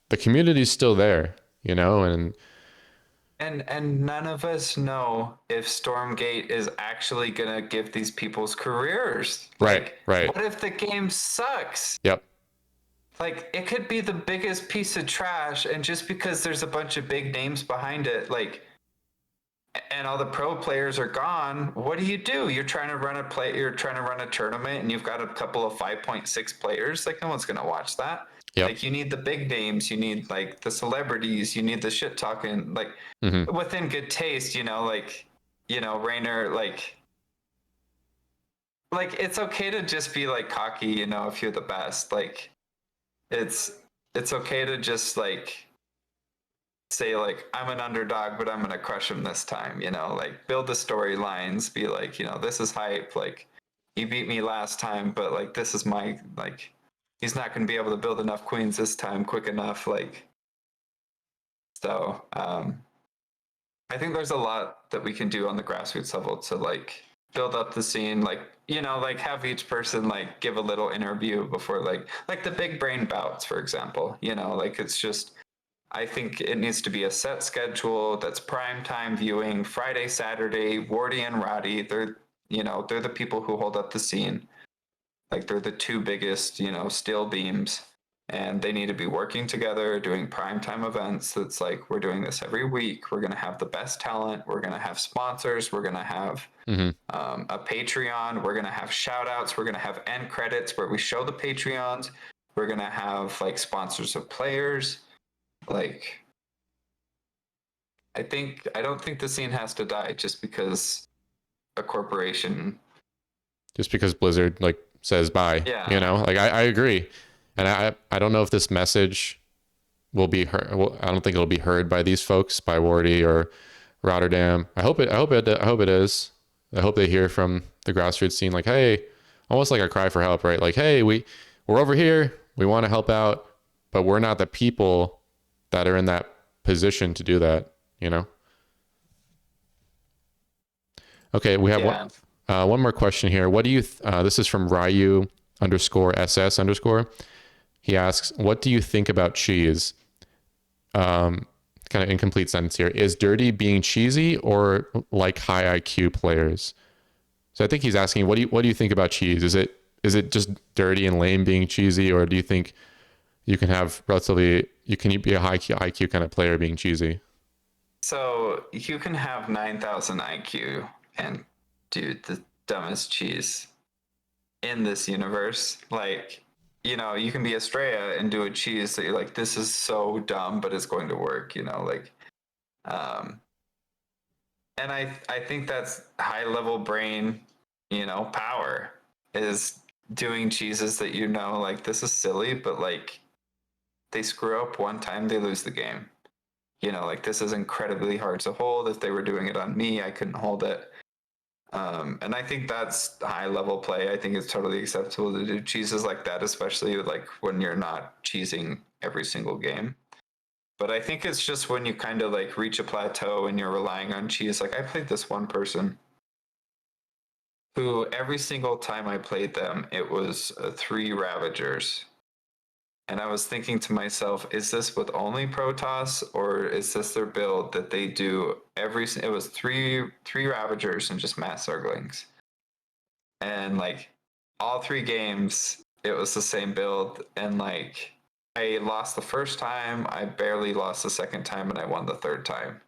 the community's still there, and none of us know if Stormgate is actually gonna give these people's careers. Right. What if the game sucks? Yep. Like it could be the biggest piece of trash, and just because there's a bunch of big names behind it, like, and all the pro players are gone, what do? You're trying to run a tournament, and you've got a couple of 5.6 players. Like no one's gonna watch that. Yep. Like you need the big names, you need like the celebrities, you need the shit talking, like within good taste, like you know, Rainer, like it's okay to just be like cocky, you know, if you're the best. Like it's it's okay to just like say like I'm an underdog, but I'm gonna crush him this time, you know, like build the storylines, be like, you know, this is hype, like he beat me last time, but like this is my like he's not gonna be able to build enough queens this time quick enough, like so I think there's a lot that we can do on the grassroots level to like build up the scene, like you know, like have each person like give a little interview before like the big brain bouts, for example. You know, like it's just I think it needs to be a set schedule that's prime time viewing, Friday, Saturday, Wardy and Roddy. They're you know, they're the people who hold up the scene. Like they're the two biggest, you know, steel beams and they need to be working together doing primetime events. That's like we're doing this every week. We're going to have the best talent. We're going to have sponsors. We're going to have a Patreon. We're going to have shout outs. We're going to have end credits where we show the Patreons. We're going to have like sponsors of players. Like I don't think the scene has to die just because a corporation. Just because Blizzard like says bye, Yeah. you know, like I agree. And I don't know if this message will be heard. Well, I don't think it'll be heard by these folks, by Wardy or Rotterdam. I hope it is. I hope they hear from the grassroots scene, like, hey, almost like a cry for help, right? Like, hey, we're over here. We want to help out, but we're not the people that are in that position to do that, you know? Okay, we have one more question here. What do you, this is from Ryu _ SS _ He asks, what do you think about cheese? Kind of incomplete sentence here. Is dirty being cheesy or like high IQ players? So I think he's asking, what do you think about cheese? Is it just dirty and lame being cheesy, or do you think you can have you can be a high IQ kind of player being cheesy? So you can have 9,000 IQ and do the dumbest cheese in this universe. Like, you know, you can be Estrella and do a cheese that you're like, this is so dumb, but it's going to work, you know, like, and I think that's high level brain, you know, power is doing cheeses that you know, like, this is silly, but like, they screw up one time, they lose the game. You know, like this is incredibly hard to hold. If they were doing it on me, I couldn't hold it. And I think that's high level play. I think it's totally acceptable to do cheeses like that, especially like when you're not cheesing every single game. But I think it's just when you kind of like reach a plateau and you're relying on cheese. Like I played this one person who every single time I played them, it was 3 Ravagers. And I was thinking to myself, is this with only Protoss, or is this their build that they do every? It was three Ravagers and just mass Zerglings, and like all 3 games, it was the same build. And like I lost the first time, I barely lost the second time, and I won the third time.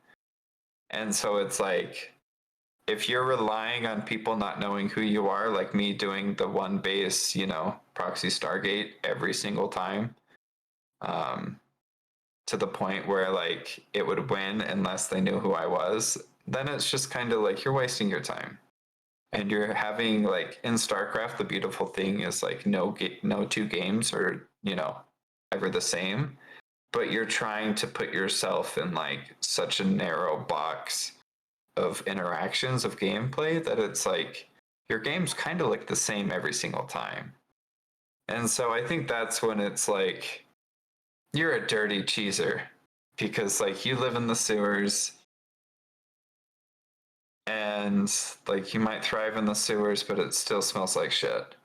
And so it's like if you're relying on people not knowing who you are, like me doing the one base, you know, proxy Stargate every single time. To the point where like it would win unless they knew who I was, then it's just kind of like you're wasting your time. And you're having like in StarCraft, the beautiful thing is like no 2 games are, you know, ever the same, but you're trying to put yourself in like such a narrow box of interactions of gameplay that it's like your game's kind of like the same every single time. And so I think that's when it's like you're a dirty cheeser because like you live in the sewers and like you might thrive in the sewers, but it still smells like shit.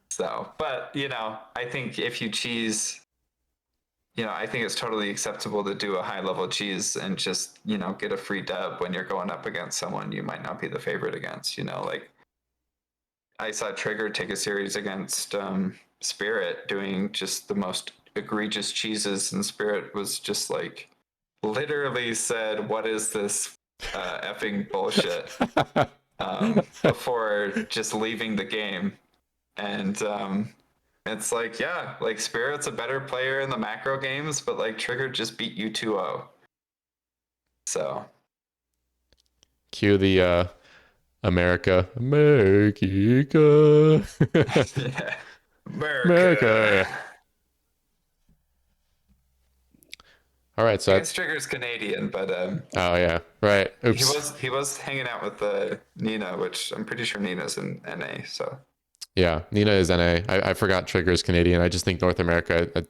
So, but you know, I think if you cheese, you know, I think it's totally acceptable to do a high level cheese and just, you know, get a free dub when you're going up against someone you might not be the favorite against, you know, like I saw Trigger take a series against Spirit doing just the most egregious cheeses, and Spirit was just like literally said, "What is this effing bullshit?" Before just leaving the game, and it's like, yeah, like Spirit's a better player in the macro games, but like Trigger just beat you 2-0. So Cue the America. America. Yeah. America. America. All right, I so guess Trigger's Canadian, but oh yeah, right. he Oops. was hanging out with Nina, which I'm pretty sure Nina's in NA. So Yeah, Nina is NA. I forgot Trigger is Canadian. I just think North America. A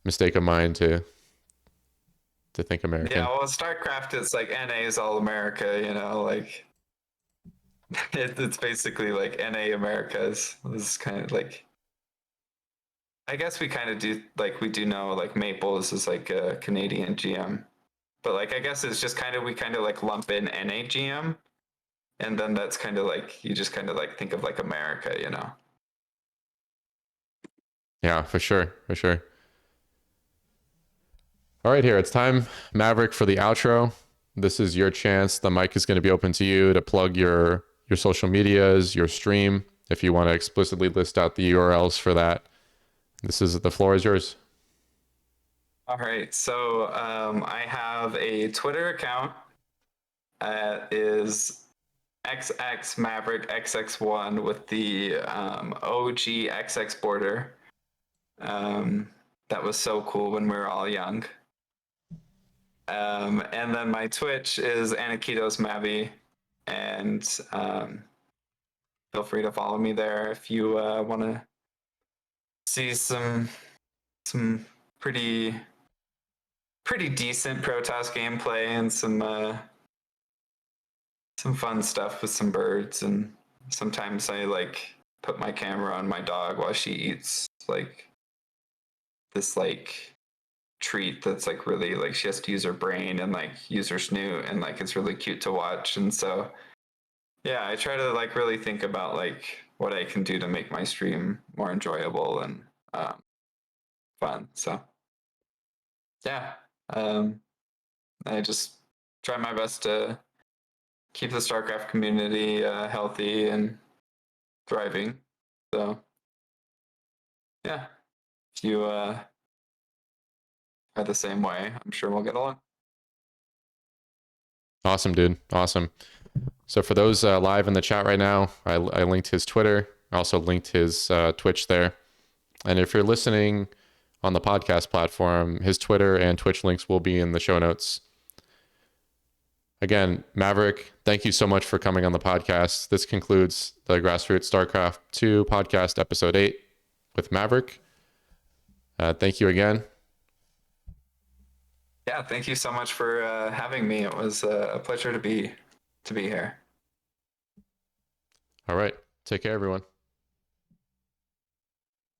mistake of mine to think yeah, American. well, StarCraft is like NA is all America, you know, like it's basically like NA Americas. This is kind of like I guess we kind of do like we do know like Maples is like a Canadian GM, but like I guess it's just kind of we kind of like lump in NA GM, and then that's kind of like you just kind of like think of like America, you know. Yeah, for sure, for sure. All right, here it's time, Maverick, for the outro. This is your chance. The mic is going to be open to you to plug your social medias, your stream, if you want to explicitly list out the URLs for that. The floor is yours. All right, so I have a Twitter account. Is XX Maverick XX1 with the OG XX border. That was so cool when we were all young. And then my Twitch is Anakitos Mavi, and feel free to follow me there if you want to see some pretty decent Protoss gameplay and some fun stuff with some birds. And sometimes I like put my camera on my dog while she eats like this like treat that's like really like she has to use her brain and like use her snoot, and like it's really cute to watch. And so yeah, I try to like really think about like what I can do to make my stream more enjoyable and fun. So yeah, um, I just try my best to keep the StarCraft community healthy and thriving. So yeah, if you are the same way, I'm sure we'll get along. Awesome, dude. Awesome. So for those live in the chat right now, I linked his Twitter. I also linked his Twitch there. And if you're listening on the podcast platform, his Twitter and Twitch links will be in the show notes. Again, Maverick, thank you so much for coming on the podcast. This concludes the Grassroots StarCraft 2 podcast, episode 8 with Maverick. Thank you again. Yeah, thank you so much for having me. It was a pleasure to be here. All right. Take care, everyone.